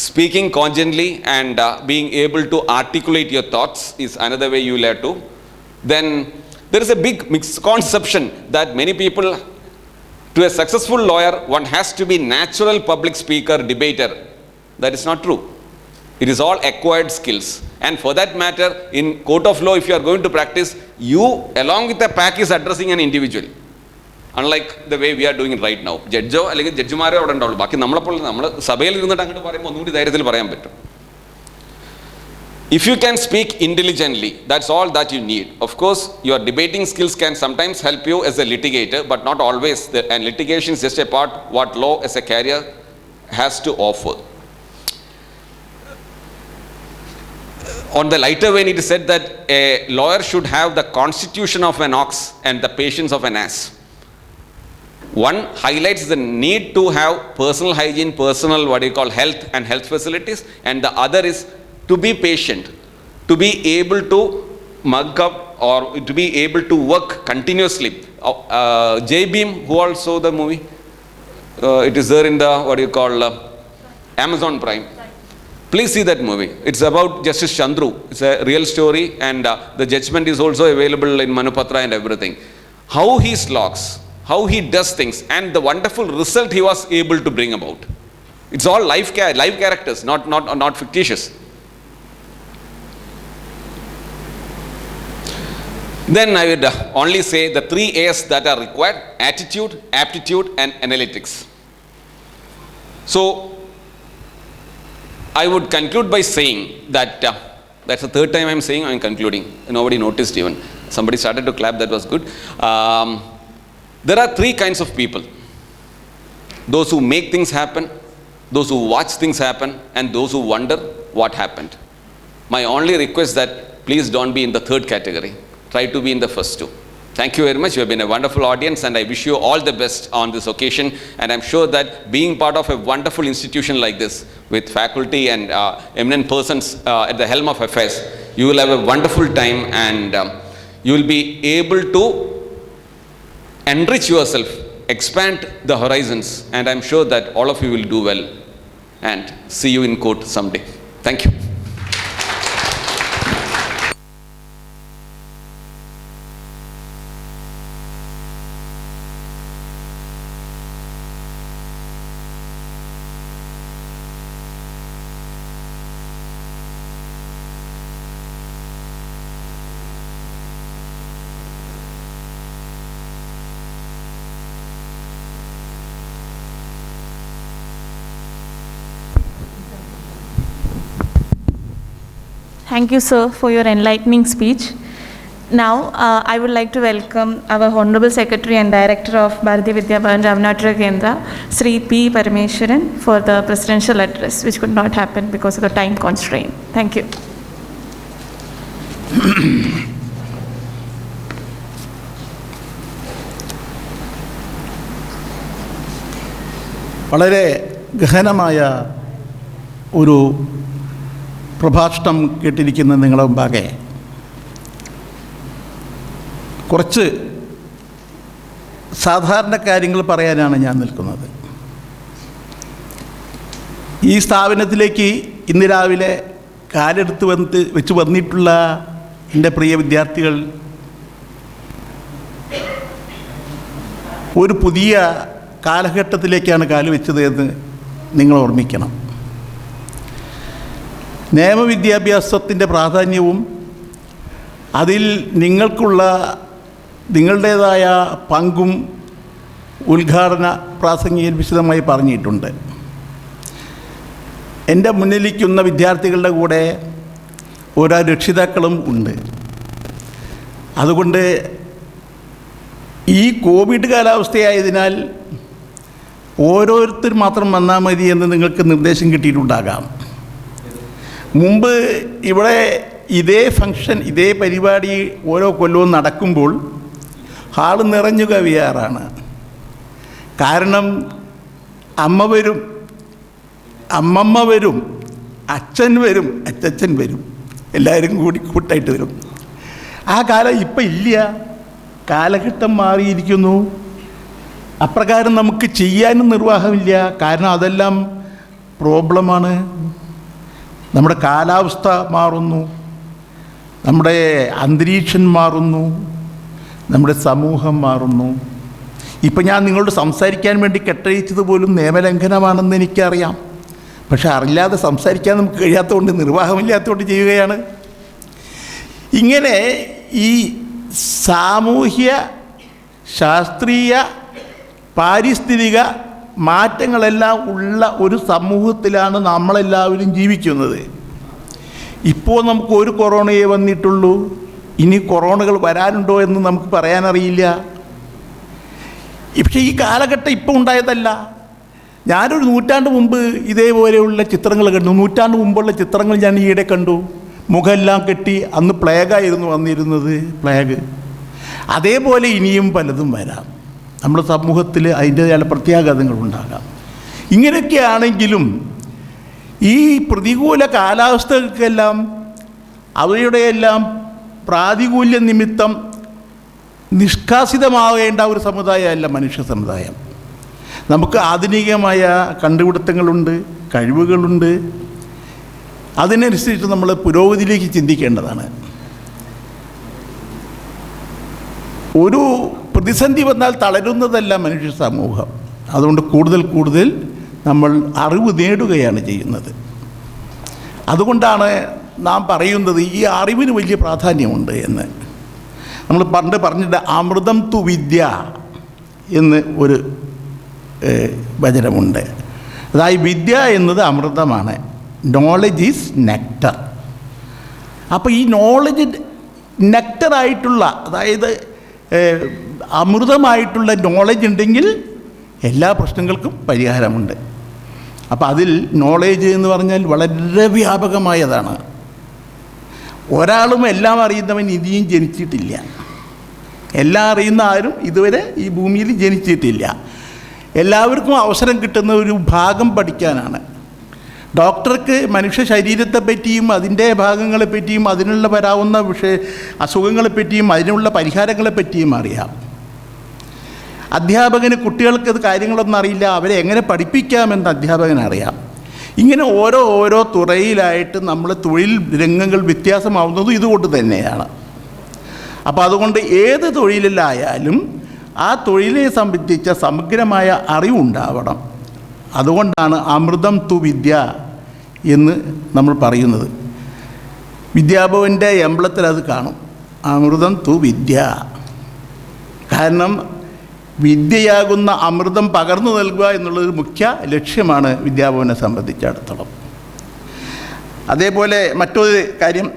speaking cogently and being able to articulate your thoughts is another way you will have to. Then there is a big misconception that many people, to a successful lawyer, one has to be natural public speaker, debater. That is not true. It is all acquired skills. And for that matter, in court of law, if you are going to practice, you along with the pack is addressing an individual. Unlike the way we are doing it right now. ജഡ്ജോ അല്ലെങ്കിൽ ജഡ്ജിമാരോ അവിടെ ഉണ്ടാവുള്ളൂ. ബാക്കി നമ്മളെപ്പോലെ നമ്മൾ സഭയിൽ ഇരുന്നിട്ട് അങ്ങോട്ട് പറയുമ്പോൾ ഒന്നുകൂടി ധൈര്യത്തിൽ പറയാൻ പറ്റും. If you can speak intelligently, that's all that you need. Of course, your debating skills can sometimes help you as a litigator, but not always. And litigation is just a part what law as a career has to offer. On the lighter vein, it is said that a lawyer should have the constitution of an ox and the patience of an ass. One highlights the need to have personal hygiene, personal health and health facilities, and the other is to be patient, to be able to mug up or to be able to work continuously. J. Beam, who all saw the movie? It is there in the Amazon Prime. Please see that movie. It's about Justice Chandru. It's a real story, and the judgment is also available in Manupatra and everything. How he slogs, how he does things, and the wonderful result he was able to bring about. It's all live characters, not fictitious. Then I would only say the 3 A's that are required: attitude, aptitude, and analytics. So I would conclude by saying that that's the third time I'm saying I'm concluding. Nobody noticed even. Somebody started to clap, that was good. There are 3 kinds of people: those who make things happen, those who watch things happen, and those who wonder what happened. My only request that please don't be in the third category. Try to be in the first 2. Thank you very much. You have been a wonderful audience, and I wish you all the best on this occasion. And I'm sure that being part of a wonderful institution like this, with faculty and eminent persons at the helm of affairs, you will have a wonderful time, and you will be able to enrich yourself, expand the horizons, and I'm sure that all of you will do well and see you in court someday. Thank you. Thank you, sir, for your enlightening speech. Now, I would like to welcome our Honorable Secretary and Director of Bharatiya Vidya Bhavan Ramanatara Kendra, Sri P. Parameswaran, for the presidential address, which could not happen because of the time constraint. Thank you. വളരെ ഗഹനമായ ഒരു പ്രഭാഷണം കേട്ടിരിക്കുന്ന നിങ്ങളുടെ മുമ്പാകെ കുറച്ച് സാധാരണ കാര്യങ്ങൾ പറയാനാണ് ഞാൻ നിൽക്കുന്നത്. ഈ സ്ഥാപനത്തിലേക്ക് ഇന്ന് രാവിലെ കാലെടുത്ത് വെച്ച് വന്നിട്ടുള്ള എൻ്റെ പ്രിയ വിദ്യാർത്ഥികൾ ഒരു പുതിയ കാലഘട്ടത്തിലേക്കാണ് കാല് വെച്ചത് എന്ന് നിങ്ങൾ ഓർമ്മിക്കണം. നിയമവിദ്യാഭ്യാസത്തിൻ്റെ പ്രാധാന്യവും അതിൽ നിങ്ങളുടേതായ പങ്കും ഉദ്ഘാടന പ്രാസംഗികൻ വിശദമായി പറഞ്ഞിട്ടുണ്ട്. എൻ്റെ മുന്നിലിരിക്കുന്ന വിദ്യാർത്ഥികളുടെ കൂടെ ഓരോ രക്ഷിതാക്കളും ഉണ്ട്. അതുകൊണ്ട് ഈ കോവിഡ് കാലാവസ്ഥയായതിനാൽ ഓരോരുത്തർ മാത്രം വന്നാൽ മതി എന്ന് നിങ്ങൾക്ക് നിർദ്ദേശം കിട്ടിയിട്ടുണ്ടാകാം. മുമ്പ് ഇവിടെ ഇതേ ഫംഗ്ഷൻ, ഇതേ പരിപാടി ഓരോ കൊല്ലവും നടക്കുമ്പോൾ ഹാള് നിറഞ്ഞു കവിയാറാണ്. കാരണം അമ്മമ്മ വരും, അച്ഛൻ വരും, അച്ചച്ചൻ വരും, എല്ലാവരും കൂടി കൂട്ടായിട്ട് വരും. ആ കാലം ഇപ്പം ഇല്ല. കാലഘട്ടം മാറിയിരിക്കുന്നു. അപ്രകാരം നമുക്ക് ചെയ്യാനും നിർവാഹമില്ല. കാരണം അതെല്ലാം പ്രോബ്ലമാണ്. നമ്മുടെ കാലാവസ്ഥ മാറുന്നു, നമ്മുടെ അന്തരീക്ഷം മാറുന്നു, നമ്മുടെ സമൂഹം മാറുന്നു. ഇപ്പം ഞാൻ നിങ്ങളോട് സംസാരിക്കാൻ വേണ്ടി കെട്ടഴിച്ചത് പോലും നിയമലംഘനമാണെന്ന് എനിക്കറിയാം. പക്ഷെ അറിയാതെ സംസാരിക്കാൻ നമുക്ക് കഴിയാത്തതുകൊണ്ട്, നിർവാഹമില്ലാത്തതുകൊണ്ട് ചെയ്യുകയാണ്. ഇങ്ങനെ ഈ സാമൂഹ്യ, ശാസ്ത്രീയ, പാരിസ്ഥിതിക മാറ്റങ്ങളെല്ലാം ഉള്ള ഒരു സമൂഹത്തിലാണ് നമ്മളെല്ലാവരും ജീവിക്കുന്നത്. ഇപ്പോൾ നമുക്ക് ഒരു കൊറോണയെ വന്നിട്ടുള്ളൂ. ഇനി കൊറോണകൾ വരാനുണ്ടോ എന്ന് നമുക്ക് പറയാനറിയില്ല. പക്ഷേ ഈ കാലഘട്ടം ഇപ്പോൾ ഉണ്ടായതല്ല. ഞാനൊരു നൂറ്റാണ്ട് മുമ്പ് ഇതേപോലെയുള്ള ചിത്രങ്ങൾ കണ്ടു. നൂറ്റാണ്ട് മുമ്പുള്ള ചിത്രങ്ങൾ ഞാൻ ഈയിടെ കണ്ടു. മുഖമെല്ലാം കെട്ടി, അന്ന് പ്ലേഗായിരുന്നു വന്നിരുന്നത്, പ്ലേഗ്. അതേപോലെ ഇനിയും പലതും വരാം. നമ്മുടെ സമൂഹത്തിൽ അതിൻ്റേതായ പ്രത്യാഘാതങ്ങളുണ്ടാകാം. ഇങ്ങനെയൊക്കെയാണെങ്കിലും ഈ പ്രതികൂല കാലാവസ്ഥകൾക്കെല്ലാം അവയുടെയെല്ലാം പ്രാതികൂല്യ നിമിത്തം നിഷ്കാസിതമാവേണ്ട ഒരു സമുദായമല്ല മനുഷ്യ സമുദായം. നമുക്ക് ആധുനികമായ കണ്ടുപിടുത്തങ്ങളുണ്ട്, കഴിവുകളുണ്ട്. അതിനനുസരിച്ച് നമ്മൾ പുരോഗതിയിലേക്ക് ചിന്തിക്കേണ്ടതാണ്. ഒരു പ്രതിസന്ധി വന്നാൽ തളരുന്നതല്ല മനുഷ്യ സമൂഹം. അതുകൊണ്ട് കൂടുതൽ നമ്മൾ അറിവ് നേടുകയാണ് ചെയ്യുന്നത്. അതുകൊണ്ടാണ് നാം പറയുന്നത് ഈ അറിവിന് വലിയ പ്രാധാന്യമുണ്ട് എന്ന്. നമ്മൾ പണ്ട് പറഞ്ഞിട്ട് അമൃതം തു വിദ്യ എന്ന് ഒരു വചനമുണ്ട്. അതായത് വിദ്യ എന്നത് അമൃതമാണ്, നോളജ് ഈസ് നെക്ടർ. അപ്പോൾ ഈ നോളജ് നെക്ടറായിട്ടുള്ള, അതായത് അമൃതമായിട്ടുള്ള നോളജ് ഉണ്ടെങ്കിൽ എല്ലാ പ്രശ്നങ്ങൾക്കും പരിഹാരമുണ്ട്. അപ്പോൾ അതിൽ നോളേജ് എന്ന് പറഞ്ഞാൽ വളരെ വ്യാപകമായതാണ്. ഒരാളും എല്ലാം അറിയുന്നവൻ ഇനിയും ജനിച്ചിട്ടില്ല. എല്ലാം അറിയുന്ന ആരും ഇതുവരെ ഈ ഭൂമിയിൽ ജനിച്ചിട്ടില്ല. എല്ലാവർക്കും അവസരം കിട്ടുന്ന ഒരു ഭാഗം പഠിക്കാനാണ്. ഡോക്ടർക്ക് മനുഷ്യ ശരീരത്തെപ്പറ്റിയും അതിൻ്റെ ഭാഗങ്ങളെപ്പറ്റിയും അതിനുള്ള വരാവുന്ന അസുഖങ്ങളെപ്പറ്റിയും അതിനുള്ള പരിഹാരങ്ങളെപ്പറ്റിയും അറിയാം. അധ്യാപകന് കുട്ടികൾക്ക് അത് കാര്യങ്ങളൊന്നും അറിയില്ല, അവരെ എങ്ങനെ പഠിപ്പിക്കാമെന്ന് അധ്യാപകനറിയാം. ഇങ്ങനെ ഓരോ തുറയിലായിട്ട് നമ്മൾ തൊഴിൽ രംഗങ്ങൾ വ്യത്യാസമാവുന്നതും ഇതുകൊണ്ട് തന്നെയാണ്. അപ്പോൾ അതുകൊണ്ട് ഏത് തൊഴിലിലായാലും ആ തൊഴിലെ സംബന്ധിച്ച സമഗ്രമായ അറിവുണ്ടാവണം. അതുകൊണ്ടാണ് അമൃതം തു വിദ്യ എന്ന് നമ്മൾ പറയുന്നത്. വിദ്യാഭവൻ്റെ എംബ്ലത്തിൽ അത് കാണും, അമൃതം തു വിദ്യ. കാരണം വിദ്യയാകുന്ന അമൃതം പകർന്നു നൽകുക എന്നുള്ളൊരു മുഖ്യ ലക്ഷ്യമാണ് വിദ്യാഭവനെ സംബന്ധിച്ചിടത്തോളം. അതേപോലെ മറ്റൊരു കാര്യം,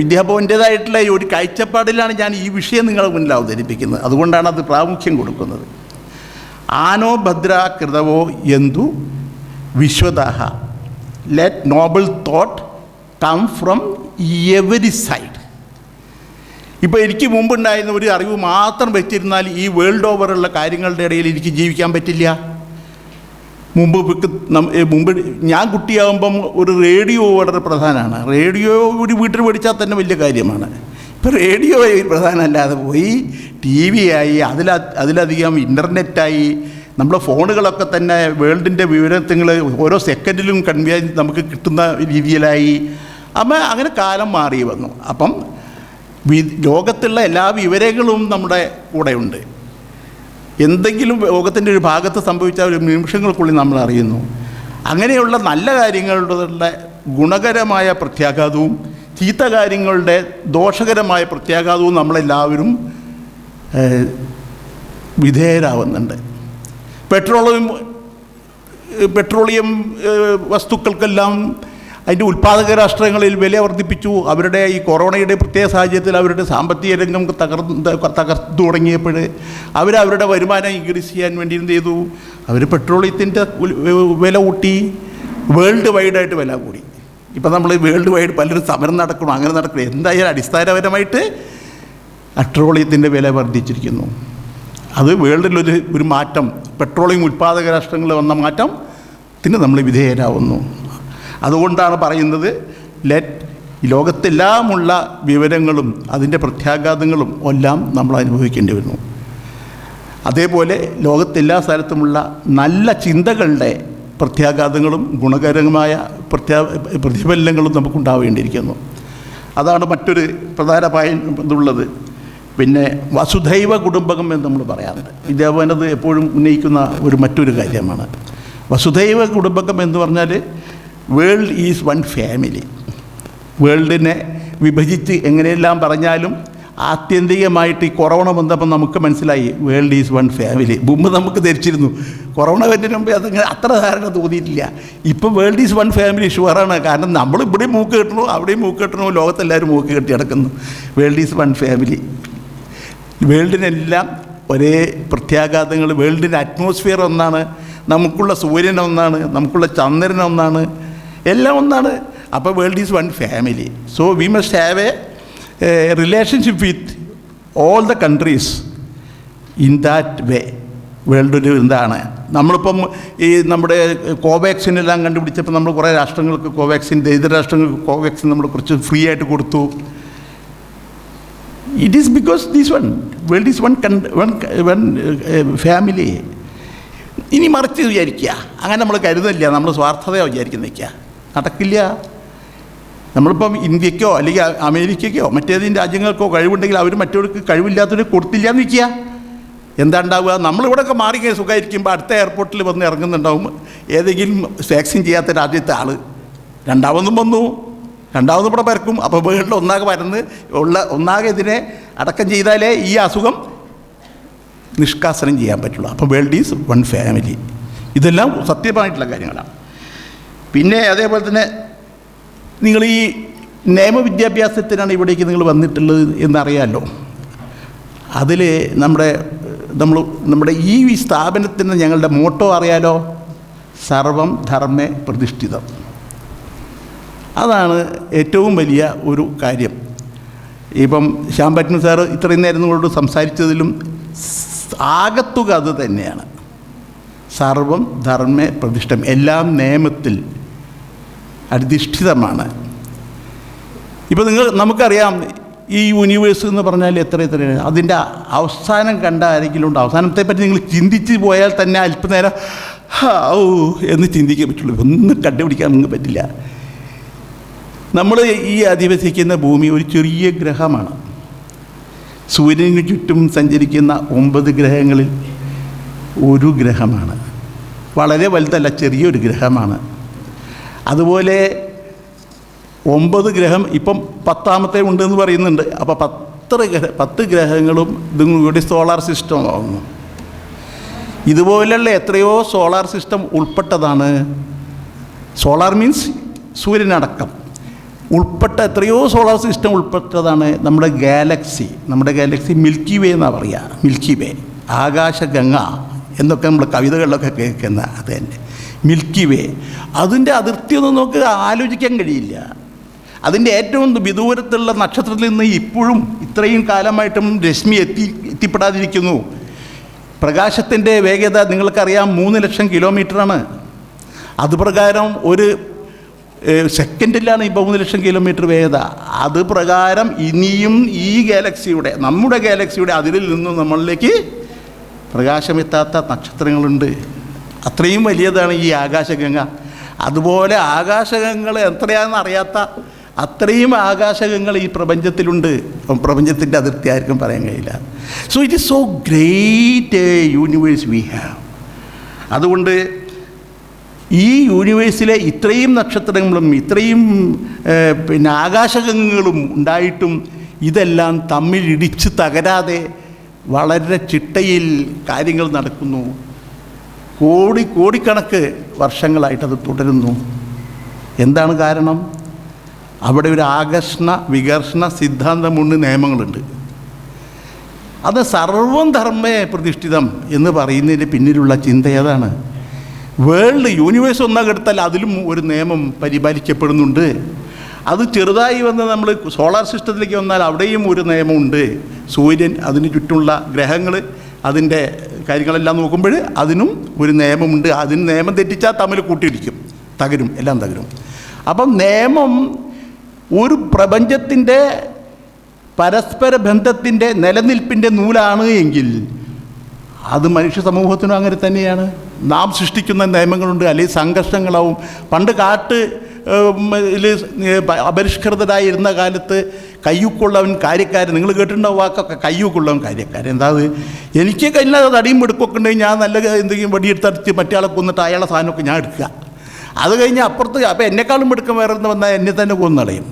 വിദ്യാഭവൻ്റേതായിട്ടുള്ള ഒരു കാഴ്ചപ്പാടിലാണ് ഞാൻ ഈ വിഷയം നിങ്ങളുടെ മുന്നിൽ അവതരിപ്പിക്കുന്നത്. അതുകൊണ്ടാണ് അത് പ്രാമുഖ്യം കൊടുക്കുന്നത്. ആനോ ഭദ്ര കൃതവോ എന്തു വിശ്വദാഹ, let noble thought come from every side. ഇപ്പോൾ എനിക്ക് മുമ്പുണ്ടായിരുന്ന ഒരു അറിവ് മാത്രം വെച്ചിരുന്നാൽ ഈ വേൾഡ് ഓവറുള്ള കാര്യങ്ങളുടെ ഇടയിൽ എനിക്ക് ജീവിക്കാൻ പറ്റില്ല. മുമ്പ് ഞാൻ കുട്ടിയാകുമ്പം ഒരു റേഡിയോ വളരെ പ്രധാനമാണ്. റേഡിയോ ഒരു വീട്ടിൽ മേടിച്ചാൽ തന്നെ വലിയ കാര്യമാണ്. ഇപ്പോൾ റേഡിയോ പ്രധാനമല്ലാതെ പോയി, ടി വി ആയി, അതിലധികം ഇൻ്റർനെറ്റായി, നമ്മുടെ ഫോണുകളൊക്കെ തന്നെ വേൾഡിൻ്റെ വിവരങ്ങൾ ഓരോ സെക്കൻഡിലും നമുക്ക് കിട്ടുന്ന രീതിയിലായി. അപ്പം അങ്ങനെ കാലം മാറി വന്നു. അപ്പം ലോകത്തുള്ള എല്ലാ വിവരങ്ങളും നമ്മുടെ കൂടെയുണ്ട്. എന്തെങ്കിലും ലോകത്തിൻ്റെ ഒരു ഭാഗത്ത് സംഭവിച്ച ഒരു നിമിഷങ്ങൾക്കുള്ളിൽ നമ്മൾ അറിയുന്നു. അങ്ങനെയുള്ള നല്ല കാര്യങ്ങളുടെ ഗുണകരമായ പ്രത്യാഘാതവും ചീത്ത കാര്യങ്ങളുടെ ദോഷകരമായ പ്രത്യാഘാതവും നമ്മളെല്ലാവരും വിധേയരാകുന്നുണ്ട്. പെട്രോളിയം വസ്തുക്കൾക്കെല്ലാം അതിൻ്റെ ഉൽപ്പാദക രാഷ്ട്രങ്ങളിൽ വില വർദ്ധിപ്പിച്ചു. അവരുടെ ഈ കൊറോണയുടെ പ്രത്യേക സാഹചര്യത്തിൽ അവരുടെ സാമ്പത്തിക രംഗം തകർത്തു തുടങ്ങിയപ്പോൾ അവരുടെ വരുമാനം ഇൻക്രീസ് ചെയ്യാൻ വേണ്ടി എന്ത് ചെയ്തു? അവർ പെട്രോളിയത്തിൻ്റെ വില കൂട്ടി. വേൾഡ് വൈഡായിട്ട് വില കൂടി. ഇപ്പം നമ്മൾ വേൾഡ് വൈഡ് പലരും സമരം നടക്കണം, അങ്ങനെ നടക്കണം. എന്തായാലും അടിസ്ഥാനപരമായിട്ട് പെട്രോളിയത്തിൻ്റെ വില വർദ്ധിച്ചിരിക്കുന്നു. അത് വേൾഡിലൊരു മാറ്റം, പെട്രോളിയം ഉൽപ്പാദക രാഷ്ട്രങ്ങളിൽ വന്ന മാറ്റത്തിന് നമ്മൾ വിധേയരാകുന്നു. അതുകൊണ്ടാണ് പറയുന്നത്, ലോകത്തെല്ലാമുള്ള വിവരങ്ങളും അതിൻ്റെ പ്രത്യാഘാതങ്ങളും എല്ലാം നമ്മൾ അനുഭവിക്കേണ്ടി വരുന്നു. അതേപോലെ ലോകത്തെല്ലാ സ്ഥലത്തുമുള്ള നല്ല ചിന്തകളുടെ പ്രത്യാഘാതങ്ങളും ഗുണകരമായ പ്രതിഫലനങ്ങളും നമുക്കുണ്ടാവേണ്ടിയിരിക്കുന്നു. അതാണ് മറ്റൊരു പ്രധാനമായ ഇതുള്ളത്. പിന്നെ വസുധൈവ കുടുംബകം എന്ന് നമ്മൾ പറയാറുണ്ട്. വിദ്യാഭവനത് എപ്പോഴും ഉന്നയിക്കുന്ന മറ്റൊരു കാര്യമാണ്. വസുധൈവ കുടുംബകം എന്ന് പറഞ്ഞാൽ വേൾഡ് ഈസ് വൺ ഫാമിലി. വേൾഡിനെ വിഭജിച്ച് എങ്ങനെയെല്ലാം പറഞ്ഞാലും ആത്യന്തികമായിട്ട് ഈ കൊറോണ വന്നപ്പോൾ നമുക്ക് മനസ്സിലായി വേൾഡ് ഈസ് വൺ ഫാമിലി. മുമ്പ് നമുക്ക് ധരിച്ചിരുന്നു, കൊറോണ വരുന്നതിന് മുമ്പേ അതങ്ങനെ അത്ര ധാരണ തോന്നിയിട്ടില്ല. ഇപ്പം വേൾഡ് ഈസ് വൺ ഫാമിലി ഷുവറാണ്. കാരണം നമ്മൾ ഇവിടെയും മൂക്ക് കെട്ടണു, അവിടെയും മൂക്ക് കെട്ടണു, ലോകത്തെല്ലാവരും മൂക്ക് കെട്ടി കിടക്കുന്നു. World is one family. വേൾഡിനെല്ലാം ഒരേ പ്രത്യാഘാതങ്ങൾ. വേൾഡിൻ്റെ അറ്റ്മോസ്ഫിയർ ഒന്നാണ്, നമുക്കുള്ള സൂര്യൻ ഒന്നാണ്, നമുക്കുള്ള ചന്ദ്രൻ ഒന്നാണ്, എല്ലാം ഒന്നാണ്. അപ്പോൾ world is one family. So we must have A relationship with all the countries in that way. World ഒരു എന്താണ്, നമ്മളിപ്പം ഈ നമ്മുടെ കോവാക്സിനെല്ലാം കണ്ടുപിടിച്ചപ്പോൾ നമ്മൾ കുറേ രാഷ്ട്രങ്ങൾക്ക് കോവാക്സിൻ, ദരിദ്ര രാഷ്ട്രങ്ങൾക്ക് കോവാക്സിൻ നമ്മൾ കുറച്ച് ഫ്രീ ആയിട്ട് കൊടുത്തു. It is because this one world is one family. ഇനി മറിച്ച് വിചാരിക്കുക, അങ്ങനെ നമ്മൾ കരുതില്ല, നമ്മൾ സ്വാർത്ഥതയോ വിചാരിക്കുന്നേക്കുക, നടക്കില്ല. നമ്മളിപ്പം ഇന്ത്യക്കോ അല്ലെങ്കിൽ അമേരിക്കയ്ക്കോ മറ്റേതെങ്കിലും രാജ്യങ്ങൾക്കോ കഴിവുണ്ടെങ്കിൽ അവർ മറ്റവർക്ക് കഴിവില്ലാത്തവർ കൊടുത്തില്ല എന്ന് വയ്ക്കുക. എന്താ ഉണ്ടാവുക? നമ്മളിവിടെയൊക്കെ മാറി സുഖമായിരിക്കുമ്പോൾ അടുത്ത എയർപോർട്ടിൽ വന്ന് ഇറങ്ങുന്നുണ്ടാവും ഏതെങ്കിലും വാക്സിൻ ചെയ്യാത്ത രാജ്യത്തെ ആൾ. രണ്ടാമതും വന്നു. രണ്ടാമത് ഇവിടെ പരക്കും. അപ്പോൾ വേൾഡ് ഒന്നാകെ പരന്ന് ഒന്നാകെ ഇതിനെ അടക്കം ചെയ്താലേ ഈ അസുഖം നിഷ്കാസനം ചെയ്യാൻ പറ്റുള്ളൂ. അപ്പോൾ വേൾഡ് ഈസ് വൺ ഫാമിലി. ഇതെല്ലാം സത്യമായിട്ടുള്ള കാര്യങ്ങളാണ്. പിന്നെ അതേപോലെ തന്നെ നിങ്ങൾ ഈ നിയമവിദ്യാഭ്യാസത്തിനാണ് ഇവിടേക്ക് നിങ്ങൾ വന്നിട്ടുള്ളത് എന്നറിയാമല്ലോ. അതിൽ നമ്മുടെ ഈ സ്ഥാപനത്തിന് ഞങ്ങളുടെ മോട്ടോ അറിയാലോ, സർവം ധർമ്മേ പ്രതിഷ്ഠിതം. അതാണ് ഏറ്റവും വലിയ ഒരു കാര്യം. ഇപ്പം ശ്യാംപത്മൻ സാറ് ഇത്രയും നേരം നിങ്ങളോട് സംസാരിച്ചതിലും ആകത്തുക അത് തന്നെയാണ്. സർവം ധർമ്മേ പ്രതിഷ്ഠം, എല്ലാം നിയമത്തിൽ അധിഷ്ഠിതമാണ്. ഇപ്പോൾ നമുക്കറിയാം ഈ യൂണിവേഴ്സ് എന്ന് പറഞ്ഞാൽ എത്രയാണ്. അതിൻ്റെ അവസാനം കണ്ട ആരെങ്കിലും ഉണ്ട്? അവസാനത്തെ പറ്റി നിങ്ങൾ ചിന്തിച്ച് പോയാൽ തന്നെ അല്പനേരം എന്ന് ചിന്തിക്കാൻ പറ്റുള്ളൂ. ഒന്നും കണ്ടുപിടിക്കാൻ നിങ്ങൾക്ക് പറ്റില്ല. നമ്മൾ ഈ അധിവസിക്കുന്ന ഭൂമി ഒരു ചെറിയ ഗ്രഹമാണ്. സൂര്യന് ചുറ്റും സഞ്ചരിക്കുന്ന 9 ഗ്രഹങ്ങളിൽ ഒരു ഗ്രഹമാണ്. വളരെ വലുതല്ല, ചെറിയൊരു ഗ്രഹമാണ്. അതുപോലെ 9 ഗ്രഹം, ഇപ്പം 10ാമത്തെ ഉണ്ടെന്ന് പറയുന്നുണ്ട്. അപ്പോൾ 10 ഗ്രഹങ്ങളും ഇതും കൂടി സോളാർ സിസ്റ്റം ആവുന്നു. ഇതുപോലെയുള്ള എത്രയോ സോളാർ സിസ്റ്റം ഉൾപ്പെട്ടതാണ്. സോളാർ മീൻസ് സൂര്യനടക്കം ഉൾപ്പെട്ട എത്രയോ സോളാർ സിസ്റ്റം ഉൾപ്പെട്ടതാണ് നമ്മുടെ ഗാലക്സി മിൽക്കി വേ എന്നാണ് പറയുക. മിൽക്കി വേ, ആകാശഗംഗ എന്നൊക്കെ നമ്മൾ കവിതകളിലൊക്കെ കേൾക്കുന്ന അത് തന്നെ മിൽക്കി വേ. അതിൻ്റെ അതിർത്തിയൊന്നും നമുക്ക് ആലോചിക്കാൻ കഴിയില്ല. അതിൻ്റെ ഏറ്റവും വിദൂരത്തുള്ള നക്ഷത്രത്തിൽ നിന്ന് ഇപ്പോഴും ഇത്രയും കാലമായിട്ടും രശ്മി എത്തിപ്പെടാതിരിക്കുന്നു. പ്രകാശത്തിൻ്റെ വേഗത നിങ്ങൾക്കറിയാം 3 ലക്ഷം കിലോമീറ്ററാണ്. അതുപ്രകാരം ഒരു സെക്കൻഡിലാണ് ഇപ്പോൾ 3 ലക്ഷം കിലോമീറ്റർ വേഗത. അത് പ്രകാരം ഇനിയും ഈ നമ്മുടെ ഗാലക്സിയുടെ അതിരിൽ നിന്നും നമ്മളിലേക്ക് പ്രകാശമെത്താത്ത നക്ഷത്രങ്ങളുണ്ട്. അത്രയും വലിയതാണ് ഈ ആകാശഗംഗ. അതുപോലെ ആകാശഗംഗകൾ എത്രയാണെന്ന് അറിയാത്ത അത്രയും ആകാശഗംഗകൾ ഈ പ്രപഞ്ചത്തിലുണ്ട്. പ്രപഞ്ചത്തിൻ്റെ അതിർത്തി ആർക്കും പറയാൻ കഴിയില്ല. So it is so great universe we have. അതുകൊണ്ട് ഈ യൂണിവേഴ്സിലെ ഇത്രയും നക്ഷത്രങ്ങളും ഇത്രയും ആകാശഗംഗകളും ഉണ്ടായിട്ടും ഇതെല്ലാം തമ്മിൽ ഇടിച്ച് തകരാതെ വളരെ ചിട്ടയിൽ കാര്യങ്ങൾ നടക്കുന്നു. കോടിക്കണക്ക് വർഷങ്ങളായിട്ടത് തുടരുന്നു. എന്താണ് കാരണം? അവിടെ ഒരു ആകർഷണ വികർഷണ സിദ്ധാന്തമുണ്ട്, നിയമങ്ങളുണ്ട്. അത് സർവം ധർമ്മേ പ്രതിഷ്ഠിതം എന്ന് പറയുന്നതിന് പിന്നിലുള്ള ചിന്ത ഏതാണ്? വേൾഡ് യൂണിവേഴ്സ് ഒന്നാകെടുത്താൽ അതിലും ഒരു നിയമം പരിപാലിക്കപ്പെടുന്നുണ്ട്. അത് ചെറുതായി വന്ന് നമ്മൾ സോളാർ സിസ്റ്റത്തിലേക്ക് വന്നാൽ അവിടെയും ഒരു നിയമമുണ്ട്. സൂര്യൻ, അതിന് ചുറ്റുമുള്ള ഗ്രഹങ്ങൾ, അതിൻ്റെ കാര്യങ്ങളെല്ലാം നോക്കുമ്പോൾ അതിനും ഒരു നിയമമുണ്ട്. അതിന് നിയമം തെറ്റിച്ചാൽ തമ്മിൽ കൂട്ടിയിടിക്കും, എല്ലാം തകരും. അപ്പം നിയമം ഒരു പ്രപഞ്ചത്തിൻ്റെ പരസ്പര ബന്ധത്തിൻ്റെ നിലനിൽപ്പിൻ്റെ നൂലാണ് എങ്കിൽ അത് മനുഷ്യ സമൂഹത്തിനും അങ്ങനെ തന്നെയാണ്. നാം സൃഷ്ടിക്കുന്ന നിയമങ്ങളുണ്ട്, അല്ലെങ്കിൽ സംഘർഷങ്ങളാവും. പണ്ട് അപരിഷ്കൃതരായിരുന്ന കാലത്ത് കയ്യൂക്കുള്ളവൻ കാര്യക്കാരൻ, നിങ്ങൾ കേട്ടിട്ടുണ്ടാവും വാക്കൊക്കെ, കയ്യൂക്കുള്ളവൻ കാര്യക്കാരൻ. എന്താ എനിക്ക് കഴിഞ്ഞാൽ തടിയും വെടുക്കൊക്കെ ഉണ്ടെങ്കിൽ ഞാൻ നല്ല എന്തെങ്കിലും വടിയെടുത്തടിച്ച് മറ്റേ കൊന്നിട്ട് അയാളെ സാധനമൊക്കെ ഞാൻ എടുക്കുക. അത് കഴിഞ്ഞ് അപ്പുറത്ത് അപ്പോൾ എന്നെക്കാളും എടുക്കാൻ വേറെ വന്നാൽ എന്നെ തന്നെ കൊന്നളയും.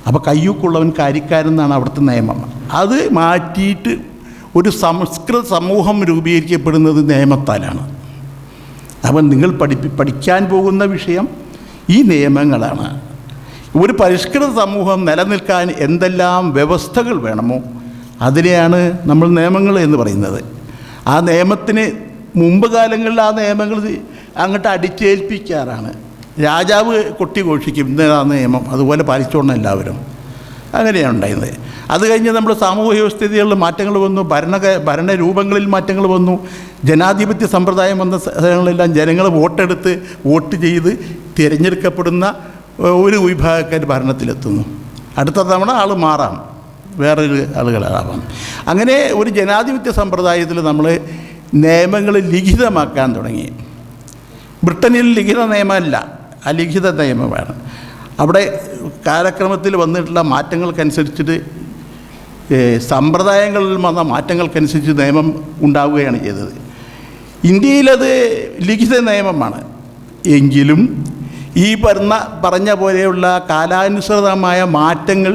അപ്പോൾ കയ്യൂക്കുള്ളവൻ കാര്യക്കാരൻ എന്നാണ് അവിടുത്തെ നിയമം. അത് മാറ്റിയിട്ട് ഒരു സംസ്കൃത സമൂഹം രൂപീകരിക്കപ്പെടുന്നത് നിയമത്താലാണ്. അപ്പം നിങ്ങൾ പഠിക്കാൻ പോകുന്ന വിഷയം ഈ നിയമങ്ങളാണ്. ഒരു പരിഷ്കൃത സമൂഹം നിലനിൽക്കാൻ എന്തെല്ലാം വ്യവസ്ഥകൾ വേണമോ അതിനെയാണ് നമ്മൾ നിയമങ്ങൾ എന്ന് പറയുന്നത്. ആ നിയമത്തിന് മുമ്പ് കാലങ്ങളിൽ ആ നിയമങ്ങൾ അങ്ങോട്ട് അടിച്ചേൽപ്പിക്കാറാണ്. രാജാവ് കൊട്ടിഘോഷിക്കും ഇന്നതാ നിയമം, അതുപോലെ പാലിച്ചോണം എല്ലാവരും. അങ്ങനെയാണ് ഉണ്ടായിരുന്നത്. അത് കഴിഞ്ഞ് നമ്മൾ സാമൂഹ്യ വ്യവസ്ഥിതികളിൽ മാറ്റങ്ങൾ വന്നു, ഭരണരൂപങ്ങളിൽ മാറ്റങ്ങൾ വന്നു. ജനാധിപത്യ സമ്പ്രദായം വന്ന സ്ഥലങ്ങളെല്ലാം ജനങ്ങൾ വോട്ട് ചെയ്ത് തിരഞ്ഞെടുക്കപ്പെടുന്ന ഒരു വിഭാഗക്കാർ ഭരണത്തിലെത്തുന്നു. അടുത്ത തവണ ആൾ മാറാം, വേറൊരു ആളുകളാവാം. അങ്ങനെ ഒരു ജനാധിപത്യ സമ്പ്രദായത്തിൽ നമ്മൾ നിയമങ്ങൾ ലിഖിതമാക്കാൻ തുടങ്ങി. ബ്രിട്ടനിൽ ലിഖിത നിയമമല്ല, അലിഖിത നിയമമാണ്. അവിടെ കാലക്രമത്തിൽ വന്നിട്ടുള്ള മാറ്റങ്ങൾക്കനുസരിച്ചിട്ട് സമ്പ്രദായങ്ങളിൽ വന്ന മാറ്റങ്ങൾക്കനുസരിച്ച് നിയമം ഉണ്ടാവുകയാണ് ചെയ്തത്. ഇന്ത്യയിലത് ലിഖിത നിയമമാണ്. എങ്കിലും ഈ പറഞ്ഞ പോലെയുള്ള കാലാനുസൃതമായ മാറ്റങ്ങൾ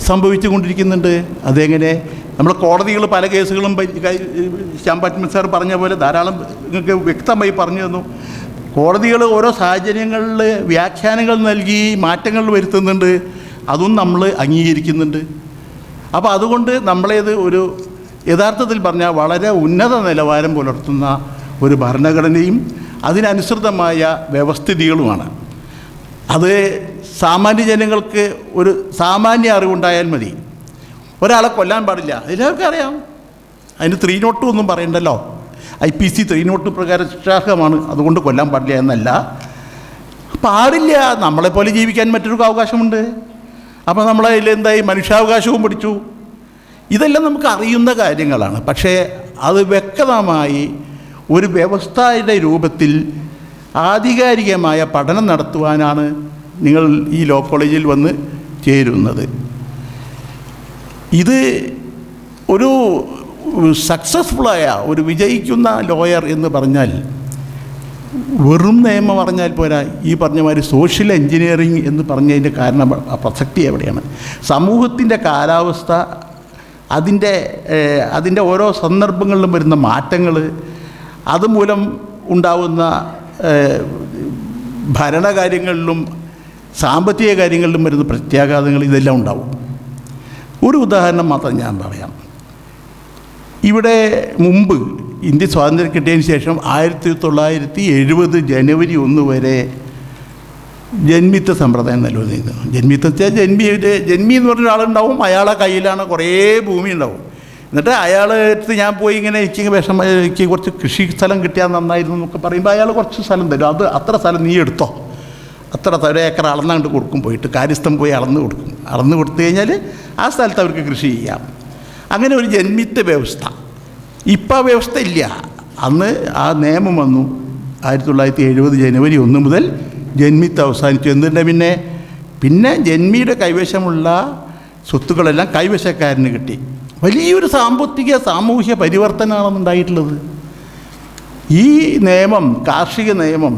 സംഭവിച്ചു കൊണ്ടിരിക്കുന്നുണ്ട്. അതെങ്ങനെ? നമ്മൾ കോടതികൾ പല കേസുകളും ശ്യാംപാറ്റ്മൻ സാർ പറഞ്ഞ പോലെ ധാരാളം നിങ്ങൾക്ക് വ്യക്തമായി പറഞ്ഞു തന്നു. കോടതികൾ ഓരോ സാഹചര്യങ്ങളിൽ വ്യാഖ്യാനങ്ങൾ നൽകി മാറ്റങ്ങൾ വരുത്തുന്നുണ്ട്. അതും നമ്മൾ അംഗീകരിക്കുന്നുണ്ട്. അപ്പോൾ അതുകൊണ്ട് നമ്മളേത് ഒരു യഥാർത്ഥത്തിൽ പറഞ്ഞാൽ വളരെ ഉന്നത നിലവാരം പുലർത്തുന്ന ഒരു ഭരണഘടനയും അതിനനുസൃതമായ വ്യവസ്ഥിതികളുമാണ്. അത് സാമാന്യ ജനങ്ങൾക്ക് ഒരു സാമാന്യ അറിവുണ്ടായാൽ മതി. ഒരാളെ കൊല്ലാൻ പാടില്ല, എല്ലാവർക്കും അറിയാം. അതിന് 302 ഒന്നും പറയണ്ടല്ലോ. IPC 302 പ്രകാരം ശിക്ഷാർഹമാണ്. അതുകൊണ്ട് കൊല്ലാൻ പാടില്ല എന്നല്ല, പാടില്ല. നമ്മളെപ്പോലെ ജീവിക്കാൻ മറ്റൊരു അവകാശമുണ്ട്. അപ്പോൾ നമ്മളതിൽ എന്തായി മനുഷ്യാവകാശവും പഠിച്ചു. ഇതെല്ലാം നമുക്ക് അറിയുന്ന കാര്യങ്ങളാണ്. പക്ഷേ അത് വ്യക്തമായി ഒരു വ്യവസ്ഥയുടെ രൂപത്തിൽ ആധികാരികമായ പഠനം നടത്തുവാനാണ് നിങ്ങൾ ഈ ലോ കോളേജിൽ വന്ന് ചേരുന്നത്. ഇത് ഒരു സക്സസ്ഫുള്ളായ ഒരു വിജയിക്കുന്ന ലോയർ എന്ന് പറഞ്ഞാൽ വെറും നിയമം പറഞ്ഞാൽ പോരാ. ഈ പറഞ്ഞ മാതിരി സോഷ്യൽ എൻജിനീയറിങ് എന്ന് പറഞ്ഞതിൻ്റെ കാരണം പ്രസക്തി എവിടെയാണ്? സമൂഹത്തിൻ്റെ കാലാവസ്ഥ, അതിൻ്റെ ഓരോ സന്ദർഭങ്ങളിലും വരുന്ന മാറ്റങ്ങൾ, അതുമൂലം ഉണ്ടാവുന്ന ഭരണകാര്യങ്ങളിലും സാമ്പത്തിക കാര്യങ്ങളിലും വരുന്ന പ്രത്യാഘാതങ്ങൾ, ഇതെല്ലാം ഉണ്ടാവും. ഒരു ഉദാഹരണം മാത്രം ഞാൻ പറയാം. ഇവിടെ മുമ്പ് ഇന്ത്യ സ്വാതന്ത്ര്യം കിട്ടിയതിന് ശേഷം 1970 ജനുവരി 1 വരെ ജന്മിത്വ സമ്പ്രദായം നിലനിന്നിരുന്നു. ജന്മിത്വം വെച്ചാൽ ജന്മി എന്ന് പറഞ്ഞ ഒരാളുണ്ടാവും. അയാളെ കയ്യിലാണ് കുറേ ഭൂമി ഉണ്ടാവും. എന്നിട്ട് അയാളെ അടുത്ത് ഞാൻ പോയി ഇങ്ങനെ എനിക്ക് കുറച്ച് കൃഷി സ്ഥലം കിട്ടിയാൽ നന്നായിരുന്നു എന്നൊക്കെ പറയുമ്പോൾ അയാൾ കുറച്ച് സ്ഥലം തരും. അത് അത്ര സ്ഥലം നീ എടുത്തോ, അത്ര 1 ഏക്കർ അളന്നങ്ങോട്ട് കൊടുക്കും. പോയിട്ട് കാര്യസ്ഥം പോയി അളന്ന് കൊടുക്കും. അളന്ന് കൊടുത്തു കഴിഞ്ഞാൽ ആ സ്ഥലത്ത് അവർക്ക് കൃഷി ചെയ്യാം. അങ്ങനെ ഒരു ജന്മിത്വ വ്യവസ്ഥ. ഇപ്പം ആ വ്യവസ്ഥ ഇല്ല. അന്ന് ആ നിയമം വന്നു. 1970 ജനുവരി 1 മുതൽ ജന്മിത്വം അവസാനിച്ചു. എന്തുണ്ട് പിന്നെ ജന്മിയുടെ കൈവശമുള്ള സ്വത്തുക്കളെല്ലാം കൈവശക്കാരന് കിട്ടി. വലിയൊരു സാമൂഹ്യ പരിവർത്തനമാണ് ഉണ്ടായിട്ടുള്ളത്. ഈ നിയമം, കാർഷിക നിയമം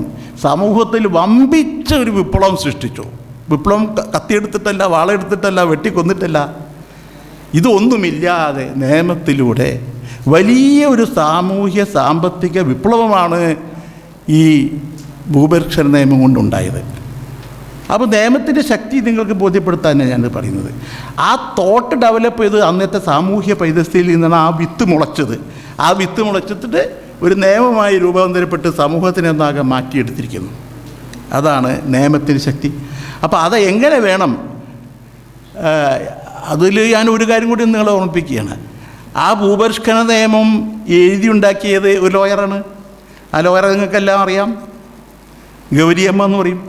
സമൂഹത്തിൽ വമ്പിച്ച ഒരു വിപ്ലവം സൃഷ്ടിച്ചു. വിപ്ലവം കത്തിയെടുത്തിട്ടല്ല, വാളെടുത്തിട്ടല്ല, വെട്ടിക്കൊന്നിട്ടല്ല. ഇതൊന്നുമില്ലാതെ നിയമത്തിലൂടെ വലിയ ഒരു സാമ്പത്തിക വിപ്ലവമാണ് ഈ ഭൂപരിഷ്കരണ നിയമം കൊണ്ടുണ്ടായത്. അപ്പോൾ നിയമത്തിൻ്റെ ശക്തി നിങ്ങൾക്ക് ബോധ്യപ്പെടുത്താനാണ് ഞാൻ പറയുന്നത്. ആ തോട്ട് ഡെവലപ്പ് ചെയ്ത് അന്നത്തെ സാമൂഹ്യ പരിതസ്ഥിതിയിൽ നിന്നാണ് ആ വിത്ത് മുളച്ചത്. ആ വിത്ത് മുളച്ചിട്ട് ഒരു നിയമമായി രൂപാന്തരപ്പെട്ട് സമൂഹത്തിനെ ഒന്നാകെ മാറ്റിയെടുത്തിരിക്കുന്നു. അതാണ് നിയമത്തിൻ്റെ ശക്തി. അപ്പോൾ അത് എങ്ങനെ വേണം, അതിൽ ഞാൻ ഒരു കാര്യം കൂടി നിങ്ങളെ ഓർമ്മിപ്പിക്കുകയാണ്. ആ ഭൂപരിഷ്കരണ നിയമം എഴുതിയുണ്ടാക്കിയത് ഒരു ലോയറാണ്. ആ ലോയറെ നിങ്ങൾക്കെല്ലാം അറിയാം, ഗൗരിയമ്മ എന്ന് പറയും.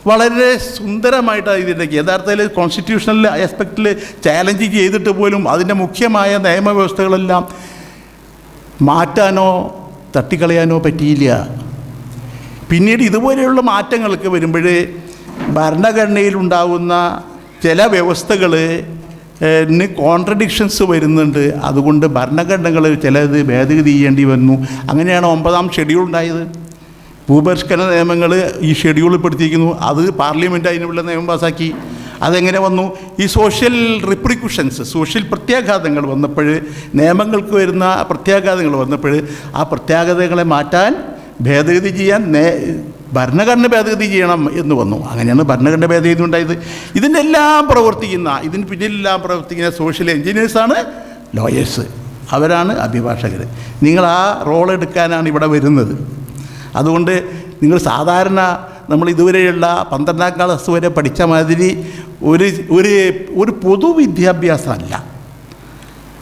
വളരെ സുന്ദരമായിട്ടാണ് ഇതിൻ്റെ യഥാർത്ഥത്തിൽ കോൺസ്റ്റിറ്റ്യൂഷണൽ ആസ്പെക്റ്റിൽ ചാലഞ്ച് ചെയ്തിട്ട് പോലും അതിൻ്റെ മുഖ്യമായ നിയമവ്യവസ്ഥകളെല്ലാം മാറ്റാനോ തട്ടിക്കളയാനോ പറ്റിയില്ല. പിന്നീട് ഇതുപോലെയുള്ള മാറ്റങ്ങൾക്ക് വരുമ്പോൾ ഭരണഘടനയിലുണ്ടാകുന്ന ചില വ്യവസ്ഥകൾ കോൺട്രഡിക്ഷൻസ് വരുന്നുണ്ട്. അതുകൊണ്ട് ഭരണഘടനകൾ ചിലത് ഭേദഗതി ചെയ്യേണ്ടി വന്നു. അങ്ങനെയാണ് 9ാം ഷെഡ്യൂൾ ഉണ്ടായത്. ഭൂപരിഷ്കരണ നിയമങ്ങൾ ഈ ഷെഡ്യൂളിൽ പെടുത്തിയിരിക്കുന്നു. അത് പാർലമെൻറ്റ് അതിനുള്ള നിയമം പാസാക്കി. അതെങ്ങനെ വന്നു? ഈ സോഷ്യൽ റിപ്രിക്കുഷൻസ്, സോഷ്യൽ പ്രത്യാഘാതങ്ങൾ വന്നപ്പോൾ, നിയമങ്ങൾക്ക് വരുന്ന പ്രത്യാഘാതങ്ങൾ വന്നപ്പോൾ ആ പ്രത്യാഘാതങ്ങളെ മാറ്റാൻ ഭേദഗതി ചെയ്യാൻ ഭരണഘടന ഭേദഗതി ചെയ്യണം എന്ന് വന്നു. അങ്ങനെയാണ് ഭരണഘടന ഭേദഗതി ഉണ്ടായത്. ഇതിൻ്റെ എല്ലാം ഇതിന് പിന്നിലെല്ലാം പ്രവർത്തിക്കുന്ന സോഷ്യൽ എൻജിനീയേഴ്സാണ് ലോയേഴ്സ്. അവരാണ് അഭിഭാഷകർ. നിങ്ങൾ ആ റോൾ എടുക്കാനാണ് ഇവിടെ വരുന്നത്. അതുകൊണ്ട് നിങ്ങൾ സാധാരണ നമ്മൾ ഇതുവരെയുള്ള 12ാം ക്ലാസ് വരെ പഠിച്ച മാതിരി ഒരു പൊതുവിദ്യാഭ്യാസമല്ല.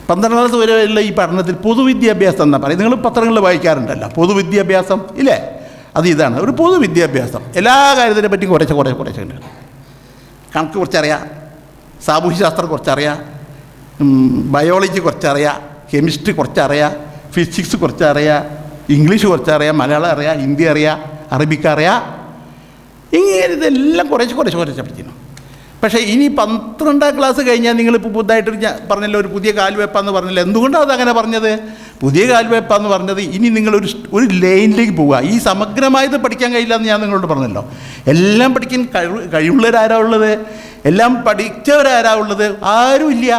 12ാം ക്ലാസ് വരെയുള്ള ഈ പഠനത്തിൽ പൊതുവിദ്യാഭ്യാസം എന്നാ പറയും. നിങ്ങൾ പത്രങ്ങളിൽ വായിക്കാറുണ്ടല്ലോ പൊതുവിദ്യാഭ്യാസം ഇല്ലേ? അത് ഇതാണ് ഒരു പൊതുവിദ്യാഭ്യാസം. എല്ലാ കാര്യത്തിനെ പറ്റി കുറച്ച് ഉണ്ട്. കണക്ക് കുറച്ചറിയാം, സാമൂഹ്യശാസ്ത്രം കുറച്ചറിയാം, ബയോളജി കുറച്ചറിയാം, കെമിസ്ട്രി കുറച്ചറിയാം, ഫിസിക്സ് കുറച്ചറിയാം, ഇംഗ്ലീഷ് കുറച്ചറിയാം, മലയാളം അറിയാം, ഹിന്ദി അറിയാം, അറബിക്ക് അറിയാം. ഇങ്ങനെ ഇതെല്ലാം കുറച്ച് പഠിച്ചിരുന്നു. പക്ഷേ ഇനി 12ാം ക്ലാസ് കഴിഞ്ഞാൽ നിങ്ങളിപ്പോൾ പുതുതായിട്ട് പറഞ്ഞല്ലോ ഒരു പുതിയ കാൽവെപ്പാന്ന് പറഞ്ഞല്ലോ. എന്തുകൊണ്ടാണ് അതങ്ങനെ പറഞ്ഞത്? പുതിയ കാൽവെപ്പാന്ന് പറഞ്ഞത് ഇനി നിങ്ങളൊരു ലൈനിലേക്ക് പോവുക. ഈ സമഗ്രമായത് പഠിക്കാൻ കഴിയില്ല എന്ന് ഞാൻ നിങ്ങളോട് പറഞ്ഞല്ലോ. എല്ലാം പഠിക്കാൻ കഴിവുള്ളവരാരാ ഉള്ളത്? എല്ലാം പഠിച്ചവരാരാ ഉള്ളത്? ആരുമില്ല.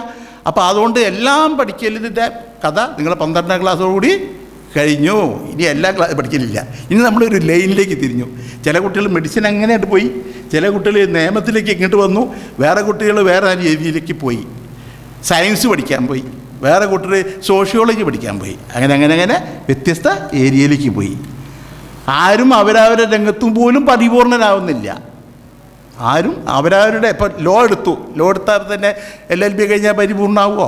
അപ്പോൾ അതുകൊണ്ട് എല്ലാം പഠിക്കലിൻ്റെ കഥ നിങ്ങളെ 12ാം ക്ലാസ്സോടുകൂടി കഴിഞ്ഞു. ഇനി എല്ലാ ക്ലാസ് പഠിക്കലില്ല. ഇനി നമ്മളൊരു ലൈനിലേക്ക് തിരിഞ്ഞു. ചില കുട്ടികൾ മെഡിസിൻ അങ്ങനെയായിട്ട് പോയി, ചില കുട്ടികൾ നിയമത്തിലേക്ക് ഇങ്ങോട്ട് വന്നു, വേറെ കുട്ടികൾ വേറെ രീതിയിലേക്ക് പോയി, സയൻസ് പഠിക്കാൻ പോയി, വേറെ കുട്ടികൾ സോഷ്യോളജി പഠിക്കാൻ പോയി, അങ്ങനെ വ്യത്യസ്ത ഏരിയയിലേക്ക് പോയി. ആരും അവരവരുടെ രംഗത്തും പോലും പരിപൂർണനാവുന്നില്ല. ആരും അവരവരുടെ ഇപ്പോൾ ലോ എടുത്താൽ തന്നെ LLB കഴിഞ്ഞാൽ പരിപൂർണ്ണമാവുമോ?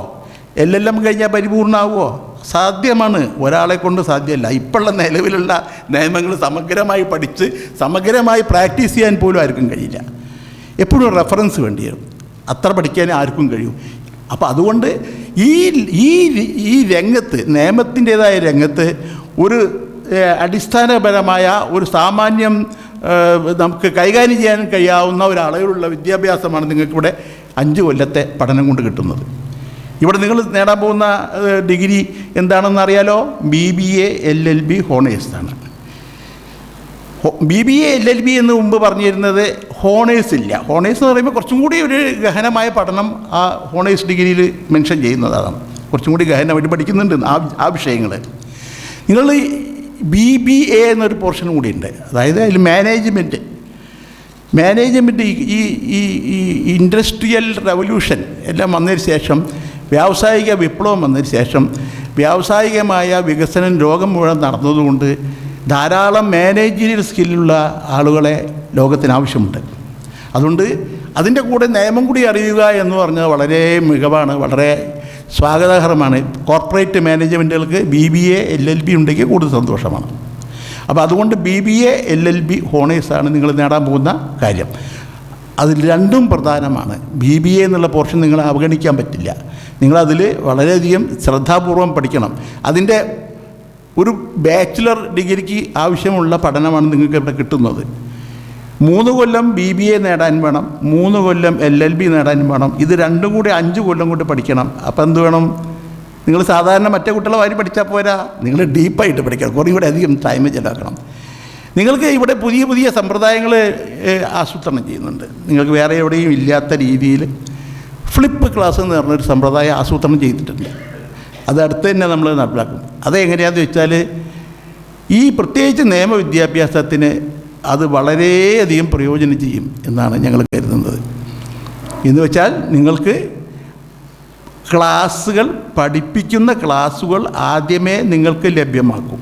LLM കഴിഞ്ഞാൽ പരിപൂർണ്ണമാവുമോ? സാധ്യമാണ്, ഒരാളെ കൊണ്ട് സാധ്യമല്ല. ഇപ്പോഴുള്ള നിലവിലുള്ള നിയമങ്ങൾ സമഗ്രമായി പഠിച്ച് സമഗ്രമായി പ്രാക്ടീസ് ചെയ്യാൻ പോലും ആർക്കും കഴിയില്ല. എപ്പോഴും റെഫറൻസ് വേണ്ടി വരും. അത്ര പഠിക്കാൻ ആർക്കും കഴിയും. അപ്പോൾ അതുകൊണ്ട് ഈ രംഗത്ത്, നിയമത്തിൻ്റേതായ രംഗത്ത് ഒരു അടിസ്ഥാനപരമായ ഒരു സാമാന്യം നമുക്ക് കൈകാര്യം ചെയ്യാൻ കഴിയാവുന്ന ഒരളവിലുള്ള വിദ്യാഭ്യാസമാണ് നിങ്ങൾക്കിവിടെ 5 കൊല്ലത്തെ പഠനം കൊണ്ട് കിട്ടുന്നത്. ഇവിടെ നിങ്ങൾ നേടാൻ പോകുന്ന ഡിഗ്രി എന്താണെന്ന് അറിയാലോ? BBA LLB ഹോണേഴ്സാണ്. BBA LLB എന്ന് മുമ്പ് പറഞ്ഞിരുന്നത് ഹോണേഴ്സ് ഇല്ല. ഹോണേഴ്സ് എന്ന് പറയുമ്പോൾ കുറച്ചും കൂടി ഒരു ഗഹനമായ പഠനം ആ ഹോണേഴ്സ് ഡിഗ്രിയിൽ മെൻഷൻ ചെയ്യുന്നതാണ്. കുറച്ചും കൂടി ഗഹനമായിട്ട് പഠിക്കുന്നുണ്ട് ആ വിഷയങ്ങൾ. നിങ്ങൾ BBA എന്നൊരു പോർഷൻ കൂടി ഉണ്ട്. അതായത് അതിൽ മാനേജ്മെൻറ്റ് ഈ ഇൻഡസ്ട്രിയൽ റവല്യൂഷൻ എല്ലാം വന്നതിന് ശേഷം, വ്യാവസായിക വിപ്ലവം വന്നതിന് ശേഷം വ്യാവസായികമായ വികസനം ലോകം മുഴുവൻ നടന്നതുകൊണ്ട് ധാരാളം മാനേജീരിയൽ സ്കില്ലുള്ള ആളുകളെ ലോകത്തിന് ആവശ്യമുണ്ട്. അതുകൊണ്ട് അതിൻ്റെ കൂടെ നിയമം കൂടി അറിയുക എന്ന് പറഞ്ഞാൽ വളരെ മികവാണ്, വളരെ സ്വാഗതാർഹമാണ്. കോർപ്പറേറ്റ് മാനേജ്മെൻറ്റുകൾക്ക് BBA LLB ഉണ്ടെങ്കിൽ കൂടുതൽ സന്തോഷമാണ്. അപ്പോൾ അതുകൊണ്ട് BBA LLB ഹോണേഴ്സാണ് നിങ്ങൾ നേടാൻ പോകുന്ന കാര്യം. അതിൽ രണ്ടും പ്രധാനമാണ്. BBA എന്നുള്ള പോർഷൻ നിങ്ങൾ അവഗണിക്കാൻ പറ്റില്ല. നിങ്ങളതിൽ വളരെയധികം ശ്രദ്ധാപൂർവം പഠിക്കണം. അതിൻ്റെ ഒരു ബാച്ചിലർ ഡിഗ്രിക്ക് ആവശ്യമുള്ള പഠനമാണ് നിങ്ങൾക്ക് ഇവിടെ കിട്ടുന്നത്. 3 കൊല്ലം BBA നേടാൻ വേണം, 3 കൊല്ലം LLB നേടാൻ വേണം. ഇത് രണ്ടും കൂടി 5 കൊല്ലം കൊണ്ട് പഠിക്കണം. അപ്പോൾ എന്ത് വേണം? നിങ്ങൾ സാധാരണ മറ്റേ കുട്ടികളെ വാരി പഠിച്ചാൽ പോരാ, നിങ്ങൾ ഡീപ്പായിട്ട് പഠിക്കണം, കുറേ കൂടെ അധികം ടൈം ചിലവാക്കണം. നിങ്ങൾക്ക് ഇവിടെ പുതിയ സമ്പ്രദായങ്ങൾ ആസൂത്രണം ചെയ്യുന്നുണ്ട്. നിങ്ങൾക്ക് വേറെ എവിടെയും ഇല്ലാത്ത രീതിയിൽ ഫ്ലിപ്പ് ക്ലാസ് എന്ന് പറഞ്ഞൊരു സമ്പ്രദായം ആസൂത്രണം ചെയ്തിട്ടുണ്ട്. അത് അടുത്ത് തന്നെ നമ്മൾ നടപ്പിലാക്കും. അതെങ്ങനെയാണെന്ന് വെച്ചാൽ ഈ പ്രത്യേകിച്ച് നിയമവിദ്യാഭ്യാസത്തിന് അത് വളരെയധികം പ്രയോജനം ചെയ്യും എന്നാണ് ഞങ്ങൾ കരുതുന്നത്. എന്ന് വെച്ചാൽ നിങ്ങൾക്ക് പഠിപ്പിക്കുന്ന ക്ലാസ്സുകൾ ആദ്യമേ നിങ്ങൾക്ക് ലഭ്യമാക്കും.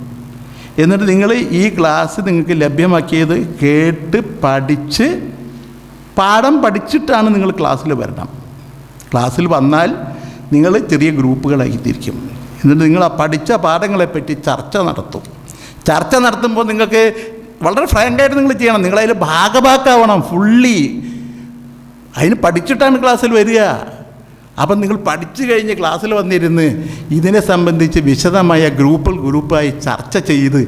എന്നിട്ട് നിങ്ങൾ ഈ ക്ലാസ് നിങ്ങൾക്ക് ലഭ്യമാക്കിയത് കേട്ട് പഠിച്ച് പാഠം പഠിച്ചിട്ടാണ് നിങ്ങൾ ക്ലാസ്സിൽ വരണം. ക്ലാസ്സിൽ വന്നാൽ നിങ്ങൾ ചെറിയ ഗ്രൂപ്പുകളായി തിരിക്കും. എന്നിട്ട് നിങ്ങൾ ആ പഠിച്ച പാഠങ്ങളെപ്പറ്റി ചർച്ച നടത്തും. ചർച്ച നടത്തുമ്പോൾ നിങ്ങൾക്ക് വളരെ ഫ്രാങ്കായിട്ട് നിങ്ങൾ ചെയ്യണം. നിങ്ങളതിൽ ഭാഗഭാക്കാവണം ഫുള്ളി. അതിന് പഠിച്ചിട്ടാണ് ക്ലാസ്സിൽ വരിക. അപ്പം നിങ്ങൾ പഠിച്ചു കഴിഞ്ഞ് ക്ലാസ്സിൽ വന്നിരുന്ന് ഇതിനെ സംബന്ധിച്ച് വിശദമായ ഗ്രൂപ്പായി ചർച്ച ചെയ്ത്,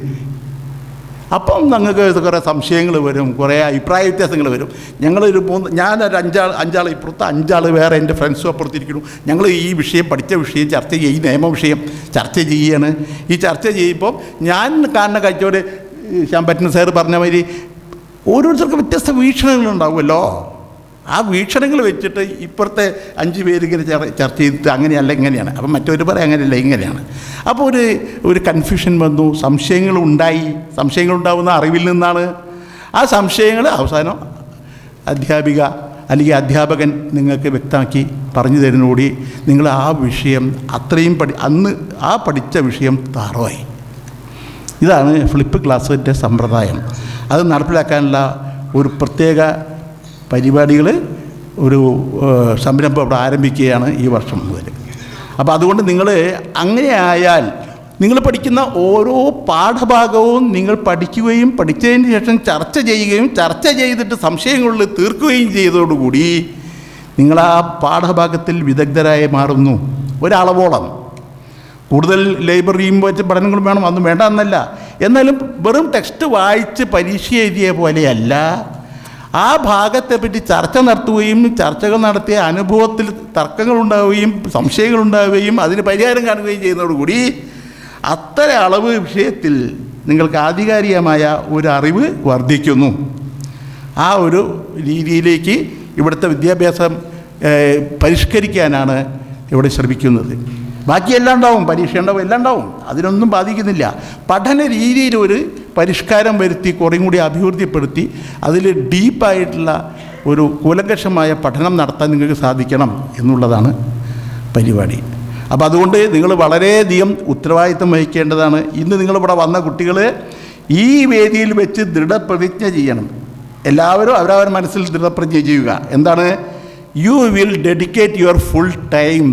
അപ്പം നിങ്ങൾക്ക് കുറേ സംശയങ്ങൾ വരും, കുറേ അഭിപ്രായ വ്യത്യാസങ്ങൾ വരും. ഞങ്ങളൊരു ഞാനൊരു 5 ആൾ ഇപ്പുറത്ത്, 5 ആൾ വേറെ എൻ്റെ ഫ്രണ്ട്സും അപ്പുറത്തിരിക്കുന്നു. ഞങ്ങൾ ഈ വിഷയം പഠിച്ച വിഷയം ചർച്ച ചെയ്യുക, ഈ നിയമ വിഷയം ചർച്ച ചെയ്യുകയാണ്. ഈ ചർച്ച ചെയ്യുമ്പോൾ ഞാൻ കാണുന്ന കാഴ്ചയോട് ശാമ്പറ്റൻ സാർ പറഞ്ഞ മാതിരി ഓരോരുത്തർക്കും വ്യത്യസ്ത വീക്ഷണങ്ങളുണ്ടാവുമല്ലോ. ആ വീക്ഷണങ്ങൾ വെച്ചിട്ട് ഇപ്പുറത്തെ 5 പേര് ഇങ്ങനെ ചർച്ച ചെയ്തിട്ട് അങ്ങനെയല്ല ഇങ്ങനെയാണ്, അപ്പം മറ്റൊരു പറയാം അങ്ങനെയല്ല ഇങ്ങനെയാണ്. അപ്പോൾ ഒരു കൺഫ്യൂഷൻ വന്നു, സംശയങ്ങളുണ്ടാവുന്ന അറിവിൽ നിന്നാണ്. ആ സംശയങ്ങൾ അവസാനം അധ്യാപിക അല്ലെങ്കിൽ അധ്യാപകൻ നിങ്ങൾക്ക് വ്യക്തമാക്കി പറഞ്ഞു തരുന്നതോടെ നിങ്ങൾ ആ വിഷയം അത്രയും അന്ന് ആ പഠിച്ച വിഷയം താറവായി. ഇതാണ് ഫ്ലിപ്പ് ക്ലാസ്സിൻ്റെ സമ്പ്രദായം. അത് നടപ്പിലാക്കാനുള്ള ഒരു പ്രത്യേക പരിപാടികൾ, ഒരു സംരംഭം ഇവിടെ ആരംഭിക്കുകയാണ് ഈ വർഷം മുതൽ. അപ്പോൾ അതുകൊണ്ട് നിങ്ങൾ അങ്ങനെ ആയാൽ നിങ്ങൾ പഠിക്കുന്ന ഓരോ പാഠഭാഗവും നിങ്ങൾ പഠിക്കുകയും പഠിച്ചതിന് ശേഷം ചർച്ച ചെയ്യുകയും ചർച്ച ചെയ്തിട്ട് സംശയങ്ങളിൽ തീർക്കുകയും ചെയ്തതോടുകൂടി നിങ്ങൾ ആ പാഠഭാഗത്തിൽ വിദഗ്ധരായി മാറുന്നു. ഒരളവോളം കൂടുതൽ ലൈബ്രറിയും വെച്ച് പഠനങ്ങളും വേണം, അതൊന്നും വേണ്ട എന്നല്ല. എന്നാലും വെറും ടെക്സ്റ്റ് വായിച്ച് പരീക്ഷ എഴുതിയ പോലെയല്ല, ആ ഭാഗത്തെപ്പറ്റി ചർച്ച നടത്തുകയും ചർച്ചകൾ നടത്തിയ അനുഭവത്തിൽ തർക്കങ്ങളുണ്ടാവുകയും സംശയങ്ങളുണ്ടാവുകയും അതിന് പരിഹാരം കാണുകയും ചെയ്യുന്നതോടുകൂടി അത്ര അളവ് വിഷയത്തിൽ നിങ്ങൾക്ക് ആധികാരികമായ ഒരു അറിവ് വർദ്ധിക്കുന്നു. ആ ഒരു രീതിയിലേക്ക് ഇവിടുത്തെ വിദ്യാഭ്യാസം പരിഷ്കരിക്കാനാണ് ഇവിടെ ശ്രമിക്കുന്നത്. ബാക്കിയെല്ലാം ഉണ്ടാവും, പരീക്ഷ ഉണ്ടാവും, എല്ലാം ഉണ്ടാവും, അതിനൊന്നും ബാധിക്കുന്നില്ല. പഠന രീതിയിലൊരു പരിഷ്കാരം വരുത്തി കുറേയും കൂടി അഭിവൃദ്ധിപ്പെടുത്തി അതിൽ ഡീപ്പായിട്ടുള്ള ഒരു കൂലങ്കഷമായ പഠനം നടത്താൻ നിങ്ങൾക്ക് സാധിക്കണം എന്നുള്ളതാണ് പരിപാടി. അപ്പോൾ അതുകൊണ്ട് നിങ്ങൾ വളരെയധികം ഉത്തരവാദിത്വം വഹിക്കേണ്ടതാണ്. ഇന്ന് നിങ്ങളിവിടെ വന്ന കുട്ടികൾ ഈ വേദിയിൽ വെച്ച് ദൃഢപ്രതിജ്ഞ ചെയ്യണം. എല്ലാവരും അവരവർ മനസ്സിൽ ദൃഢപ്രതിജ്ഞ ചെയ്യുക. എന്താണ്? You will dedicate your full time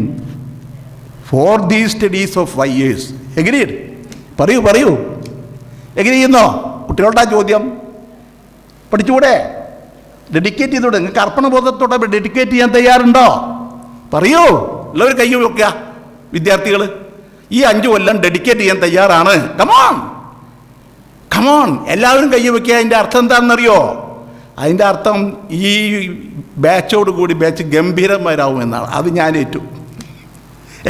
for these studies of 5 years. Agreed? പറയൂ എഗ്രി ചെയ്യുന്നോ? കുട്ടികളുടെ ആ ചോദ്യം പഠിച്ചുകൂടെ? ഡെഡിക്കേറ്റ് ചെയ്തൂടെ? നിങ്ങൾക്ക് അർപ്പണബോധത്തോടെ ഡെഡിക്കേറ്റ് ചെയ്യാൻ തയ്യാറുണ്ടോ? പറയൂ. എല്ലാവരും കൈ വെക്കുക. വിദ്യാർത്ഥികൾ ഈ 5 കൊല്ലം ഡെഡിക്കേറ്റ് ചെയ്യാൻ തയ്യാറാണ്. കമോൺ എല്ലാവരും കൈ വയ്ക്കുക. അതിൻ്റെ അർത്ഥം എന്താണെന്നറിയോ? അതിൻ്റെ അർത്ഥം ഈ ബാച്ചോട് കൂടി ബാച്ച് ഗംഭീരന്മാരാവും എന്നാണ്. അത് ഞാൻ ഏറ്റു.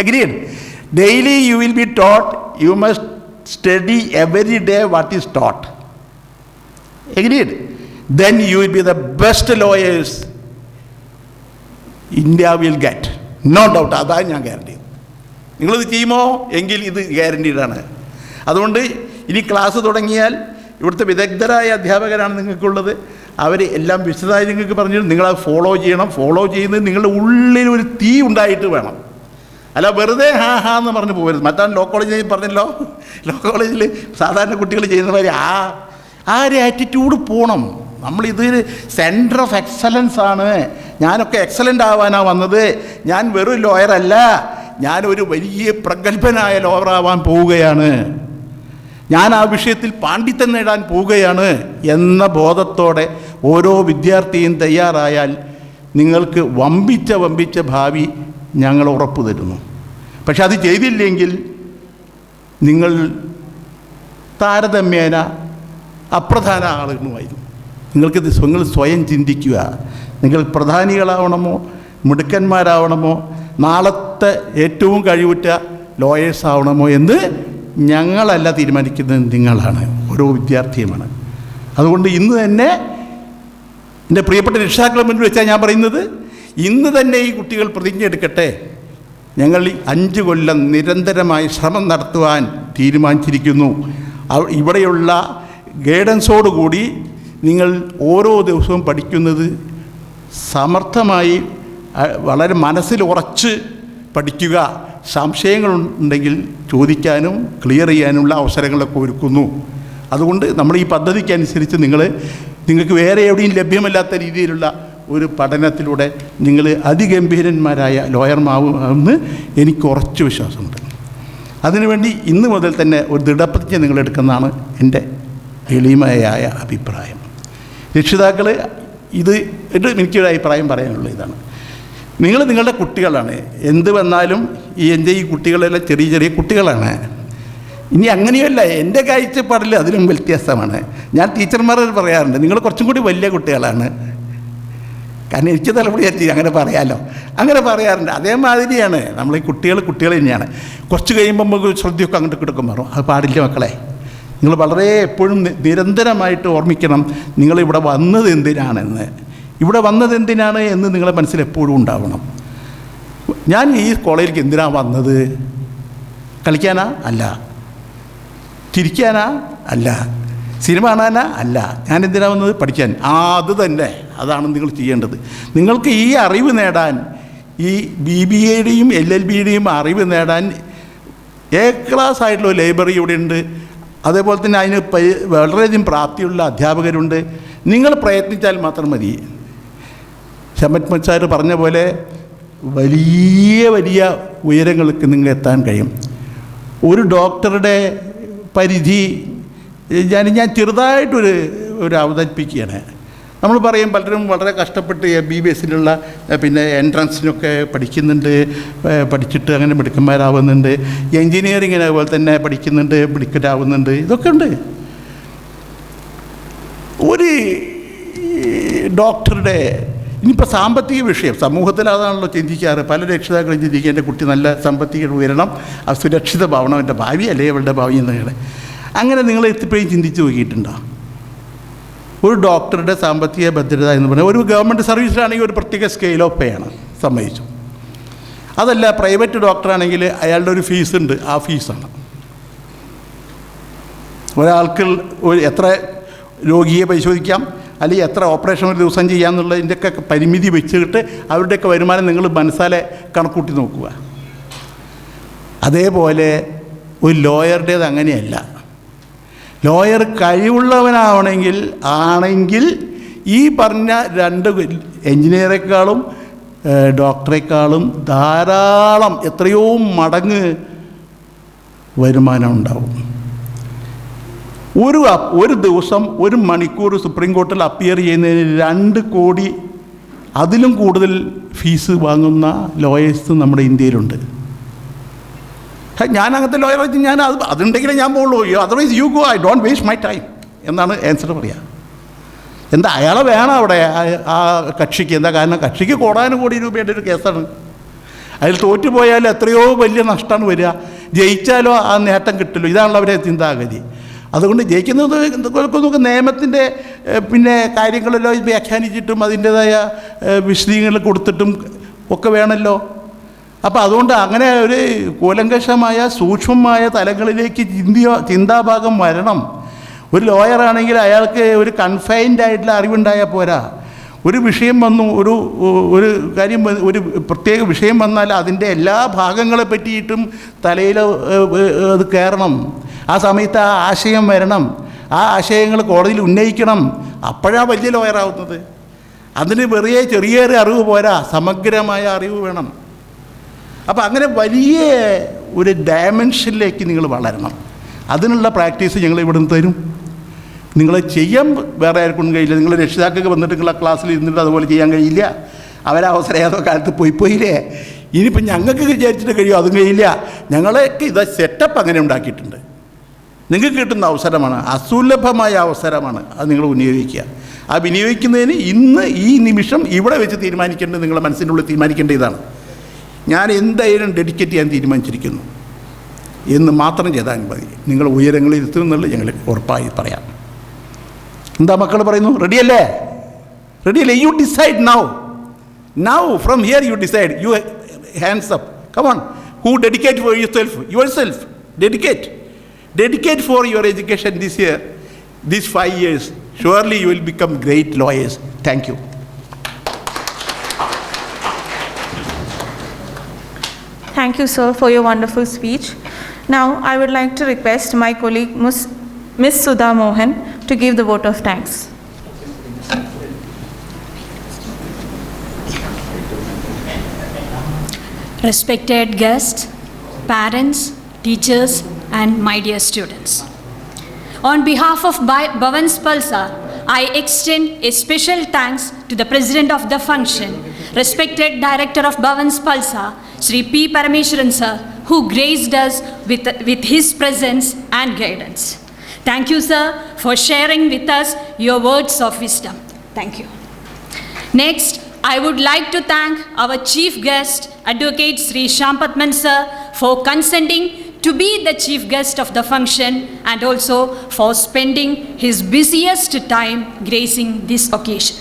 Agreed? Daily you will be taught, you must study every day what is taught. Agreed? Then you will be the best lawyers India will get. No doubt. അതാണ് ഞാൻ ഗ്യാരണ്ടി. നിങ്ങളിത് ചെയ്യുമോ? എങ്കിൽ ഇത് ഗ്യാരണ്ടീഡാണ്. അതുകൊണ്ട് ഇനി ക്ലാസ് തുടങ്ങിയാൽ ഇവിടുത്തെ വിദഗ്ധരായ അധ്യാപകരാണ് നിങ്ങൾക്കുള്ളത്. അവർ എല്ലാം വിശദമായി നിങ്ങൾക്ക് പറഞ്ഞു. നിങ്ങളത് ഫോളോ ചെയ്യണം. ഫോളോ ചെയ്യുന്നത് നിങ്ങളുടെ ഉള്ളിൽ ഒരു തീ ഉണ്ടായിട്ട് വേണം. അല്ല വെറുതെ ഹാ എന്ന് പറഞ്ഞ് പോകരുത്. മറ്റാണ് ലോ കോളേജിൽ പറഞ്ഞല്ലോ, ലോ കോളേജിൽ സാധാരണ കുട്ടികൾ ചെയ്യുന്ന മാതിരി ആ ഒരു ആറ്റിറ്റ്യൂഡ് പോകണം. നമ്മളിതൊരു സെൻറ്റർ ഓഫ് എക്സലൻസ് ആണ്. ഞാനൊക്കെ എക്സലൻ്റ് ആവാനാണ് വന്നത്. ഞാൻ വെറും ലോയറല്ല, ഞാനൊരു വലിയ പ്രഗത്ഭനായ ലോയറാവാൻ പോവുകയാണ്, ഞാൻ ആ വിഷയത്തിൽ പാണ്ഡിത്യം നേടാൻ പോവുകയാണ് എന്ന ബോധത്തോടെ ഓരോ വിദ്യാർത്ഥിയും തയ്യാറായാൽ നിങ്ങൾക്ക് വമ്പിച്ച ഭാവി ഞങ്ങൾ ഉറപ്പു തരുന്നു. പക്ഷെ അത് ചെയ്തില്ലെങ്കിൽ നിങ്ങൾ താരതമ്യേന അപ്രധാന ആളുകളുമായിരുന്നു. നിങ്ങൾ സ്വയം ചിന്തിക്കുക. നിങ്ങൾ പ്രധാനികളാവണമോ മിടുക്കന്മാരാവണമോ നാളത്തെ ഏറ്റവും കഴിവുറ്റ ലോയേഴ്സ് ആവണമോ എന്ന് ഞങ്ങളല്ല തീരുമാനിക്കുന്നത്, നിങ്ങളാണ്, ഓരോ വിദ്യാർത്ഥിയുമാണ്. അതുകൊണ്ട് ഇന്ന് തന്നെ എൻ്റെ പ്രിയപ്പെട്ട രക്ഷിതാക്കളെ മുന്നിൽ വെച്ചാൽ ഞാൻ പറയുന്നത്, ഇന്ന് തന്നെ ഈ കുട്ടികൾ പ്രതിജ്ഞ എടുക്കട്ടെ. ഞങ്ങൾ 5 കൊല്ലം നിരന്തരമായി ശ്രമം നടത്തുവാൻ തീരുമാനിച്ചിരിക്കുന്നു. ഇവിടെയുള്ള ഗൈഡൻസോടുകൂടി നിങ്ങൾ ഓരോ ദിവസവും പഠിക്കുന്നത് സമർത്ഥമായി വളരെ മനസ്സിൽ ഉറച്ച് പഠിക്കുക. സംശയങ്ങളുണ്ടെങ്കിൽ ചോദിക്കാനും ക്ലിയർ ചെയ്യാനുള്ള അവസരങ്ങളൊക്കെ ഒരുക്കുന്നു. അതുകൊണ്ട് നമ്മൾ ഈ പദ്ധതിക്കനുസരിച്ച് നിങ്ങൾക്ക് വേറെ എവിടെയും ലഭ്യമല്ലാത്ത രീതിയിലുള്ള ഒരു പഠനത്തിലൂടെ നിങ്ങൾ അതിഗംഭീരന്മാരായ ലോയർമാവുമെന്ന് എനിക്ക് ഉറച്ചു വിശ്വാസമുണ്ട്. അതിനുവേണ്ടി ഇന്ന് മുതൽ തന്നെ ഒരു ദൃഢപ്രതിജ്ഞ നിങ്ങളെടുക്കുന്നതാണ് എൻ്റെ എളിമയായ അഭിപ്രായം. രക്ഷിതാക്കൾ എനിക്കൊരു അഭിപ്രായം പറയാനുള്ളത് ഇതാണ്. നിങ്ങളുടെ കുട്ടികളാണ്. എന്ത് വന്നാലും എൻ്റെ ഈ കുട്ടികളെല്ലാം ചെറിയ കുട്ടികളാണ്. ഇനി അങ്ങനെയല്ല, എൻ്റെ കാഴ്ചപ്പാടിൽ അതിലും വ്യത്യാസമാണ്. ഞാൻ ടീച്ചർമാരോട് പറയാറുണ്ട്, നിങ്ങൾ കുറച്ചും കൂടി വലിയ കുട്ടികളാണ്. കാരണം എനിക്ക് തലമുടി അങ്ങനെ പറയാമല്ലോ, അങ്ങനെ പറയാറുണ്ട്. അതേമാതിരിയാണ് നമ്മൾ ഈ കുട്ടികൾ തന്നെയാണ്. കുറച്ച് കഴിയുമ്പോൾ നമുക്ക് ശ്രദ്ധയൊക്കെ അങ്ങോട്ട് കിടക്കും മാറും. അത് പാടില്ല മക്കളെ. നിങ്ങൾ വളരെ എപ്പോഴും നിരന്തരമായിട്ട് ഓർമ്മിക്കണം, നിങ്ങളിവിടെ വന്നത് എന്തിനാണെന്ന്. ഇവിടെ വന്നത് എന്തിനാണ് എന്ന് നിങ്ങളുടെ മനസ്സിൽ എപ്പോഴും ഉണ്ടാവണം. ഞാൻ ഈ കോളേജിലേക്ക് എന്തിനാണ് വന്നത്? കളിക്കാനാ? അല്ല. ചിരിക്കാനാ? അല്ല. സിനിമ കാണാനാ? അല്ല. ഞാൻ എന്തിനാ വന്നത്? പഠിക്കാൻ. അത് തന്നെ, അതാണ് നിങ്ങൾ ചെയ്യേണ്ടത്. നിങ്ങൾക്ക് ഈ അറിവ് നേടാൻ, ഈ BBAയുടെയും LLBയുടെയും അറിവ് നേടാൻ ക്ലാസ് ആയിട്ടുള്ള ഒരു ലൈബ്രറി ഇവിടെ ഉണ്ട്. അതേപോലെ തന്നെ അതിന് വളരെയധികം പ്രാപ്തിയുള്ള അധ്യാപകരുണ്ട്. നിങ്ങൾ പ്രയത്നിച്ചാൽ മാത്രം മതി. ശമത് സാർ പറഞ്ഞ പോലെ വലിയ ഉയരങ്ങൾക്ക് നിങ്ങൾ എത്താൻ കഴിയും. ഒരു ഡോക്ടറുടെ പരിധി ഞാൻ ചെറുതായിട്ടൊരു അവതരിപ്പിക്കുകയാണ്. നമ്മൾ പറയും പലരും വളരെ കഷ്ടപ്പെട്ട് MBBSനുള്ള പിന്നെ എൻട്രൻസിനൊക്കെ പഠിക്കുന്നുണ്ട്, പഠിച്ചിട്ട് അങ്ങനെ മിടുക്കന്മാരാവുന്നുണ്ട്. എൻജിനീയറിങ്ങിന് അതുപോലെ തന്നെ പഠിക്കുന്നുണ്ട്, മിടുക്കരാവുന്നുണ്ട്. ഇതൊക്കെ ഉണ്ട്. ഒരു ഡോക്ടറുടെ ഇനിയിപ്പോൾ സാമ്പത്തിക വിഷയം സമൂഹത്തിൽ അതാണല്ലോ ചിന്തിക്കാറ്. പല രക്ഷിതാക്കളും ചിന്തിക്കുക എൻ്റെ കുട്ടി നല്ല സാമ്പത്തിക ഉയരണം, സുരക്ഷിതമാവണം, എൻ്റെ ഭാവി അല്ലേ അവളുടെ ഭാവി എന്നങ്ങനെ. അങ്ങനെ നിങ്ങൾ എത്തിപ്പോഴും ചിന്തിച്ച് നോക്കിയിട്ടുണ്ടോ? ഒരു ഡോക്ടറുടെ സാമ്പത്തിക ഭദ്രത എന്ന് പറഞ്ഞാൽ ഒരു ഗവൺമെൻറ് സർവീസിലാണെങ്കിൽ ഒരു പ്രത്യേക സ്കെയിൽ ഓഫ് പേ ആണ്, സമ്മതിച്ചു. അതല്ല പ്രൈവറ്റ് ഡോക്ടറാണെങ്കിൽ അയാളുടെ ഒരു ഫീസ് ഉണ്ട്, ആ ഫീസാണ്. ഒരാൾക്ക് എത്ര രോഗിയെ പരിശോധിക്കാം, അല്ലെങ്കിൽ എത്ര ഓപ്പറേഷൻ ഒരു ദിവസം ചെയ്യാമെന്നുള്ളതിൻ്റെയൊക്കെ പരിമിതി വെച്ചിട്ട് അവരുടെയൊക്കെ വരുമാനം നിങ്ങൾ മനസ്സാലെ കണക്കൂട്ടി നോക്കുക. അതേപോലെ ഒരു ലോയറുടേത് അങ്ങനെയല്ല. ലോയർ കഴിവുള്ളവനാവണമെങ്കിൽ ഈ പറഞ്ഞ രണ്ട് എൻജിനീയറേക്കാളും ഡോക്ടറേക്കാളും ധാരാളം എത്രയോ മടങ്ങ് വരുമാനം ഉണ്ടാവും. ഒരു ദിവസം 1 മണിക്കൂർ സുപ്രീം കോടതിയിൽ അപ്പിയർ ചെയ്യുന്നതിന് 2 കോടി അതിലും കൂടുതൽ ഫീസ് വാങ്ങുന്ന ലോയേഴ്സ് നമ്മുടെ ഇന്ത്യയിലുണ്ട്. ഞാൻ അങ്ങനത്തെ ലോയർ വെച്ച് ഞാൻ അതുണ്ടെങ്കിലേ ഞാൻ പോകുള്ളൂ, otherwise you go, I don't waste my time എന്നാണ് ആൻസർ പറയുക. എന്താ അയാളെ വേണം അവിടെ ആ കക്ഷിക്ക്? എന്താ കാരണം കക്ഷിക്ക് കോടാനുകോടി രൂപയുടെ ഒരു കേസാണ്. അതിൽ തോറ്റുപോയാൽ എത്രയോ വലിയ നഷ്ടമാണ് വരിക, ജയിച്ചാലോ ആ നേട്ടം കിട്ടില്ലോ. ഇതാണല്ലോ അവരെ ചിന്താഗതി. അതുകൊണ്ട് ജയിക്കുന്നത് നമുക്ക് നിയമത്തിൻ്റെ പിന്നെ കാര്യങ്ങളെല്ലാം വ്യാഖ്യാനിച്ചിട്ടും അതിൻ്റേതായ വിശദീകരണങ്ങൾ കൊടുത്തിട്ടും ഒക്കെ വേണമല്ലോ. അപ്പോൾ അതുകൊണ്ട് അങ്ങനെ ഒരു കൂലങ്കഷമായ സൂക്ഷ്മമായ തലങ്ങളിലേക്ക് ചിന്താഭാഗം വരണം. ഒരു ലോയറാണെങ്കിൽ അയാൾക്ക് ഒരു കൺഫൈൻഡ് ആയിട്ടുള്ള അറിവുണ്ടായാൽ പോരാ. ഒരു വിഷയം വന്നു, ഒരു കാര്യം, ഒരു പ്രത്യേക വിഷയം വന്നാൽ അതിൻ്റെ എല്ലാ ഭാഗങ്ങളെ പറ്റിയിട്ടും തലയിൽ അത് കയറണം. ആ സമയത്ത് ആ ആശയം വരണം, ആ ആശയങ്ങൾ കോടതിയിൽ ഉന്നയിക്കണം. അപ്പോഴാണ് വലിയ ലോയറാവുന്നത്. അതിന് വെറുതെ ചെറിയ അറിവ് പോരാ, സമഗ്രമായ അറിവ് വേണം. അപ്പോൾ അങ്ങനെ വലിയ ഒരു ഡയമെൻഷനിലേക്ക് നിങ്ങൾ വളരണം. അതിനുള്ള പ്രാക്ടീസ് ഞങ്ങൾ ഇവിടെ നിന്ന് തരും. നിങ്ങൾ ചെയ്യാൻ വേറെ ആർക്കും കഴിയില്ല. നിങ്ങൾ രക്ഷിതാക്കൾക്ക് വന്നിട്ട് നിങ്ങളെ ക്ലാസ്സിൽ ഇരുന്നിട്ട് അതുപോലെ ചെയ്യാൻ കഴിയില്ല. അവരവസരം ഏതോ കാലത്ത് പോയില്ലേ. ഇനിയിപ്പോൾ ഞങ്ങൾക്ക് വിചാരിച്ചിട്ട് കഴിയുമോ? അതും കഴിയില്ല. ഞങ്ങളൊക്കെ ഇത് സെറ്റപ്പ് അങ്ങനെ ഉണ്ടാക്കിയിട്ടുണ്ട്. നിങ്ങൾക്ക് കിട്ടുന്ന അവസരമാണ്, അസുലഭമായ അവസരമാണ്. അത് നിങ്ങൾ വിനിയോഗിക്കുക. ആ വിനിയോഗിക്കുന്നതിന് ഇന്ന് ഈ നിമിഷം ഇവിടെ വെച്ച് തീരുമാനിക്കേണ്ടത് നിങ്ങളുടെ മനസ്സിൻ്റെ ഉള്ളിൽ തീരുമാനിക്കേണ്ട ഇതാണ്: ഞാൻ എന്തായാലും ഡെഡിക്കേറ്റ് ചെയ്യാൻ തീരുമാനിച്ചിരിക്കുന്നു എന്ന് മാത്രം ചെയ്താൽ മതി. നിങ്ങൾ ഉയരങ്ങളിൽ എത്തുമെന്നുള്ളത് ഞങ്ങൾ ഉറപ്പായി പറയാം. എന്താ മക്കൾ പറയുന്നു? റെഡിയല്ലേ? റെഡിയല്ലേ? You decide now from here you decide. You hands up, come on. Who dedicate for yourself? Dedicate for your education this year, these 5 years. Surely you will become great lawyers. Thank you. Thank you, sir, for your wonderful speech. Now, I would like to request my colleague, Ms. Sudha Mohan, to give the vote of thanks. Respected guests, parents, teachers, and my dear students. On behalf of Bhavan Spalsa, I extend a special thanks to the President of the function, respected Director of Bhavan Spalsa, Sri P. Parameshwaran sir, who graced us with his presence and guidance. Thank you, sir, for sharing with us your words of wisdom. Thank you. Next, I would like to thank our chief guest, Advocate Sri Shampatman sir, for consenting to be the chief guest of the function and also for spending his busiest time gracing this occasion.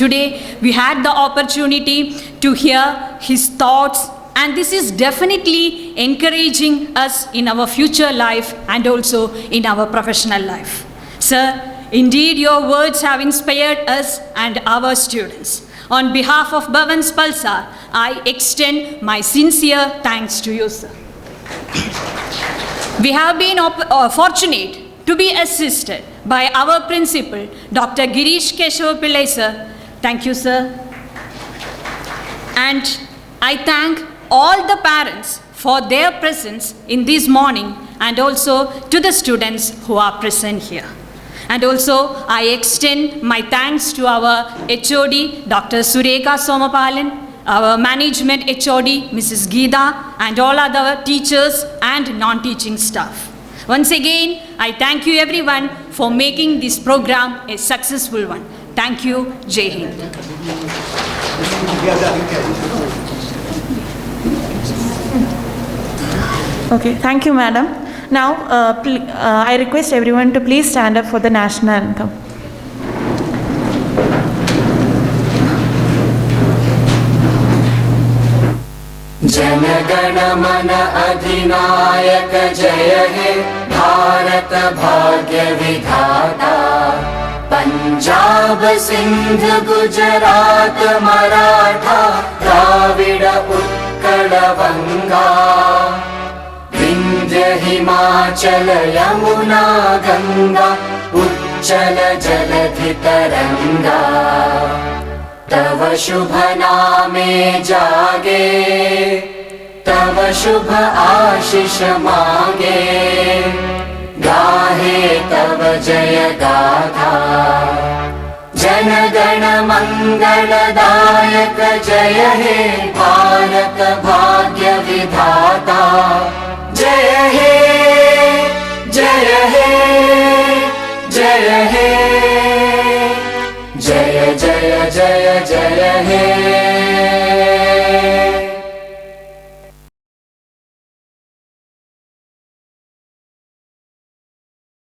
Today, we had the opportunity to hear his thoughts, and this is definitely encouraging us in our future life and also in our professional life. Sir, indeed your words have inspired us and our students. On behalf of Bhavan Spalsa, I extend my sincere thanks to you, sir. We have been fortunate to be assisted by our principal, Dr. Girish Keshav Pillai sir. Thank you, sir. And I thank all the parents for their presence in this morning and also to the students who are present here. And also, I extend my thanks to our HOD, Dr. Sureka Somapalan, our management HOD, Mrs. Geeta, and all other teachers and non-teaching staff. Once again, I thank you everyone for making this program a successful one. Thank you. Jai Hind. Okay, thank you, madam. Now, I request everyone to please stand up for the national anthem. Jana Gana मन अधिनायक जय हे भारत भाग्य विधाता पंजाब सिंध गुजरात मराठा द्राविड उत्कल बंगा विंध्य हिमाचल यमुना गंगा उच्चल जलधि तरंगा तव शुभ नामे जागे तव शुभ आशीष मांगे गाहे तव जय गाथा जन गण मंगलदायक जय हे भारत भाग्य विधाता जय हे जय हे जय हे जय जय जय जय हे